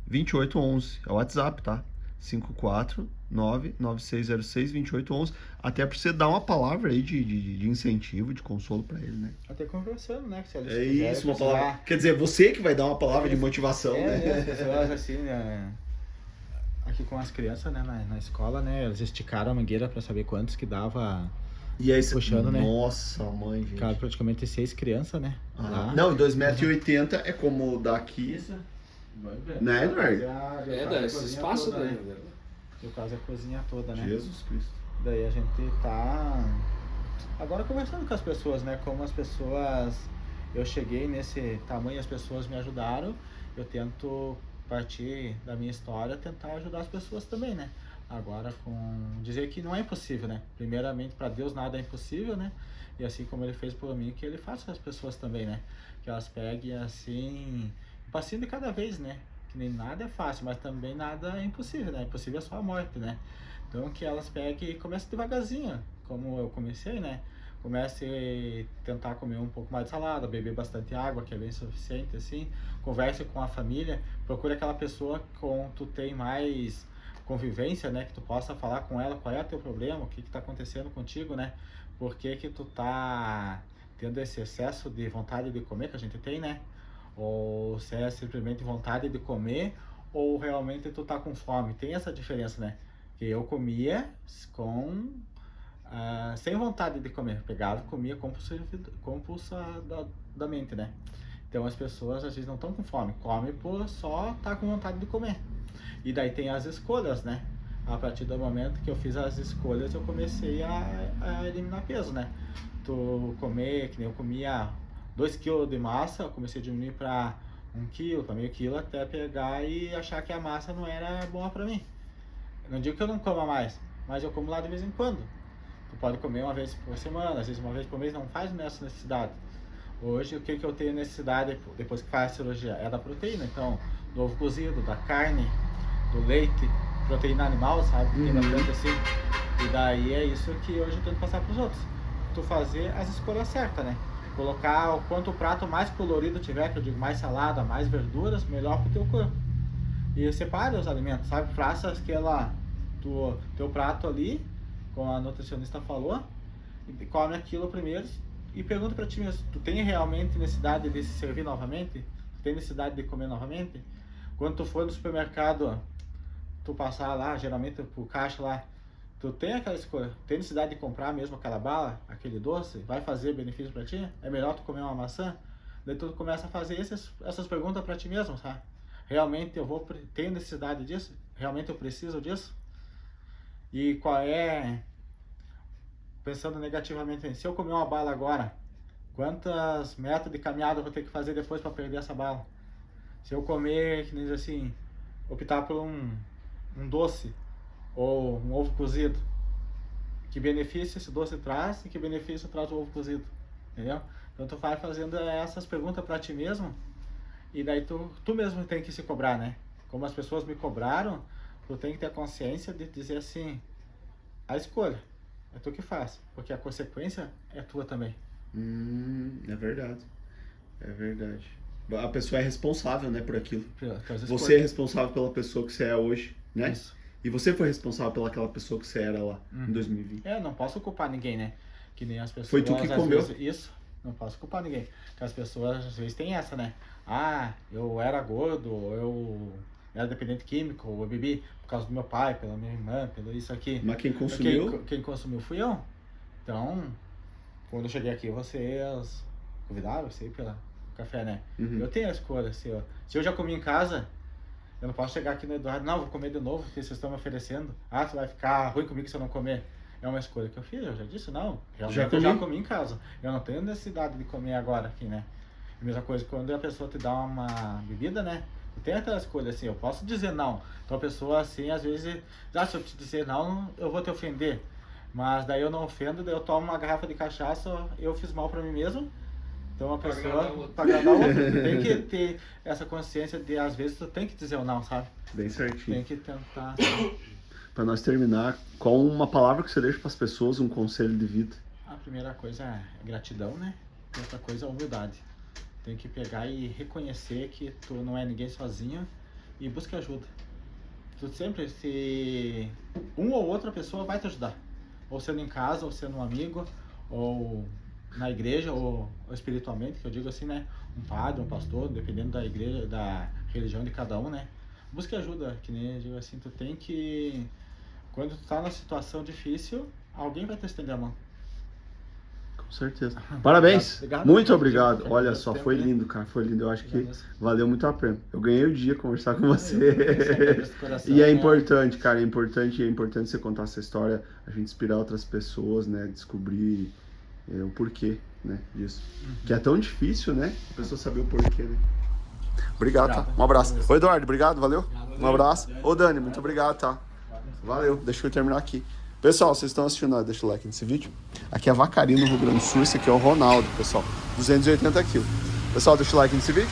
2811. É o WhatsApp, tá? 54 99606 2811. Até para você dar uma palavra aí de incentivo, de consolo para ele, né? Até conversando, né? Se eles É quiserem isso, uma precisar- palavra. Quer dizer, você que vai dar uma palavra de motivação, É, né? as pessoas assim, né, aqui com as crianças, né, na escola, né, eles esticaram a mangueira para saber quantos que dava, E aí você. Puxando, né? Nossa, mãe, gente. cabe praticamente 6 crianças, né, Ah, lá. não, 2,80 m é como daqui. Isso. Né, Eduardo? Dá esse espaço toda, daí. né? No caso, é a cozinha toda, né. Jesus Cristo. Daí a gente tá agora conversando com as pessoas, né, como as pessoas, eu cheguei nesse tamanho, as pessoas me ajudaram, eu tento partir da minha história, tentar ajudar as pessoas também, né. Agora com dizer que não é impossível, né, primeiramente para Deus nada é impossível, né, e assim como ele fez por mim, que ele faça as pessoas também, né, que elas peguem assim, um passinho de cada vez, né, que nem nada é fácil, mas também nada é impossível, né, impossível é só a morte, né. Então que elas peguem e comecem devagarzinho, como eu comecei, né? Comece a tentar comer um pouco mais de salada, beber bastante água, que é bem suficiente, assim. Converse com a família, procure aquela pessoa com tu tem mais convivência, né? Que tu possa falar com ela qual é o teu problema, o que que tá acontecendo contigo, né? Por que que tu tá tendo esse excesso de vontade de comer que a gente tem, né? Ou se é simplesmente vontade de comer, ou realmente tu tá com fome. Tem essa diferença, né? Que eu comia sem vontade de comer, pegava e comia compulsadamente, né? Então as pessoas às vezes não estão com fome, come por só estar com vontade de comer. E daí tem as escolhas, né? A partir do momento que eu fiz as escolhas, eu comecei a eliminar peso, né? Tu comer, que nem eu comia 2 kg de massa, eu comecei a diminuir para 1 kg, para meio quilo, até pegar e achar que a massa não era boa para mim. Não digo que eu não coma mais, mas eu como lá de vez em quando. Tu pode comer uma vez por semana, às vezes uma vez por mês, não faz nessa necessidade. Hoje, o que eu tenho necessidade, depois que faz a cirurgia, é da proteína. Então, do ovo cozido, da carne, do leite, proteína animal, sabe? Que tem bastante assim. E daí é isso que hoje eu tento passar para os outros. Tu fazer as escolhas certas, né? Colocar o quanto o prato mais colorido tiver, que eu digo mais salada, mais verduras, melhor pro teu corpo. E separe os alimentos, sabe? Faça aquela teu prato ali, como a nutricionista falou, e come aquilo primeiro e pergunta pra ti mesmo, tu tem realmente necessidade de se servir novamente? Tu tem necessidade de comer novamente? Quando tu for no supermercado, tu passar lá, geralmente pro caixa lá, tu tem aquela escolha, tem necessidade de comprar mesmo aquela bala, aquele doce? Vai fazer benefício pra ti? É melhor tu comer uma maçã? Daí tu começa a fazer essas perguntas pra ti mesmo, sabe? Realmente tenho necessidade disso? Realmente eu preciso disso? E qual é, pensando negativamente, se eu comer uma bala agora, quantas metros de caminhada eu vou ter que fazer depois para perder essa bala? Se eu comer, que nem diz assim, optar por um doce ou um ovo cozido, que benefício esse doce traz e que benefício traz o ovo cozido, entendeu? Então tu vai fazendo essas perguntas para ti mesmo e daí tu mesmo tem que se cobrar, né? Como as pessoas me cobraram, tu tem que ter a consciência de dizer assim, a escolha é tu que faz, porque a consequência é tua também. É verdade. É verdade. A pessoa é responsável, né, por aquilo. Pelas Você é escolhas. responsável pela pessoa que você é hoje, né? Isso. E você foi responsável pelaquela pessoa que você era lá em 2020. Não posso culpar ninguém, né? Que nem as pessoas. Foi tu que às comeu. vezes, isso. Não posso culpar ninguém. Porque as pessoas às vezes têm essa, né? Ah, eu era gordo, eu era dependente químico, ou eu bebi por causa do meu pai, pela minha irmã, pelo isso aqui. Mas quem consumiu? Quem consumiu fui eu. Então, quando eu cheguei aqui, vocês convidaram, eu sei, pelo café, né? Uhum. Eu tenho a escolha. Se eu já comi em casa, eu não posso chegar aqui no Eduardo, não, vou comer de novo, porque vocês estão me oferecendo. Ah, você vai ficar ruim comigo se eu não comer. É uma escolha que eu fiz, eu já disse, não. Realmente eu já comi em casa. Eu não tenho necessidade de comer agora aqui, né? A mesma coisa, quando a pessoa te dá uma bebida, né? Eu tenho aquela escolha, assim, eu posso dizer não. Então a pessoa, assim, às vezes, se eu te dizer não, eu vou te ofender. Mas daí eu não ofendo, daí eu tomo uma garrafa de cachaça, eu fiz mal pra mim mesmo. Então a pessoa, pra agradar o outro, tem que ter essa consciência de, às vezes, tu tem que dizer o não, sabe? Bem certinho. Tem que tentar. Para nós terminar, qual uma palavra que você deixa para as pessoas, um conselho de vida? A primeira coisa é gratidão, né? E outra coisa é humildade. Tem que pegar e reconhecer que tu não é ninguém sozinho e busca ajuda. Tu sempre, se uma ou outra pessoa vai te ajudar. Ou sendo em casa, ou sendo um amigo, ou na igreja, ou espiritualmente, que eu digo assim, né? Um padre, um pastor, dependendo da igreja, da religião de cada um, né? Busque ajuda, que nem eu digo assim, tu tem que... Quando tu tá numa situação difícil, alguém vai te estender a mão. Com certeza. Parabéns. Obrigado. Muito obrigado. Obrigado. Olha só, foi Tempo, né? lindo, cara. Foi lindo. Eu acho que Obrigado. valeu muito a pena. Eu ganhei o dia conversar com Eu você. desse coração, E é né? importante, cara. É importante você contar essa história, a gente inspirar outras pessoas, né? Descobrir o porquê, né, disso. Que é tão difícil, né? A pessoa saber o porquê, né? Obrigado, tá? Um abraço. Ô, Eduardo, obrigado, valeu. Um abraço. Ô, Dani, muito obrigado, tá? Valeu, deixa eu terminar aqui. Pessoal, vocês estão assistindo, deixa o like nesse vídeo. Aqui é Vacaria, no Rio Grande do Sul. Esse aqui é o Ronaldo, pessoal. 280 quilos. Pessoal, deixa o like nesse vídeo.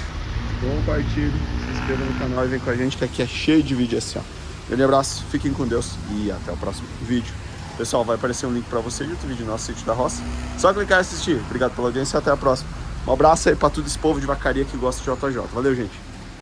Compartilhe, se inscreva no canal e vem com a gente, que aqui é cheio de vídeo assim, ó. Grande abraço, fiquem com Deus e até o próximo vídeo. Pessoal, vai aparecer um link pra você de outro vídeo no nosso sítio da roça. Só clicar e assistir. Obrigado pela audiência e até a próxima. Um abraço aí pra todo esse povo de Vacaria que gosta de JJ. Valeu, gente.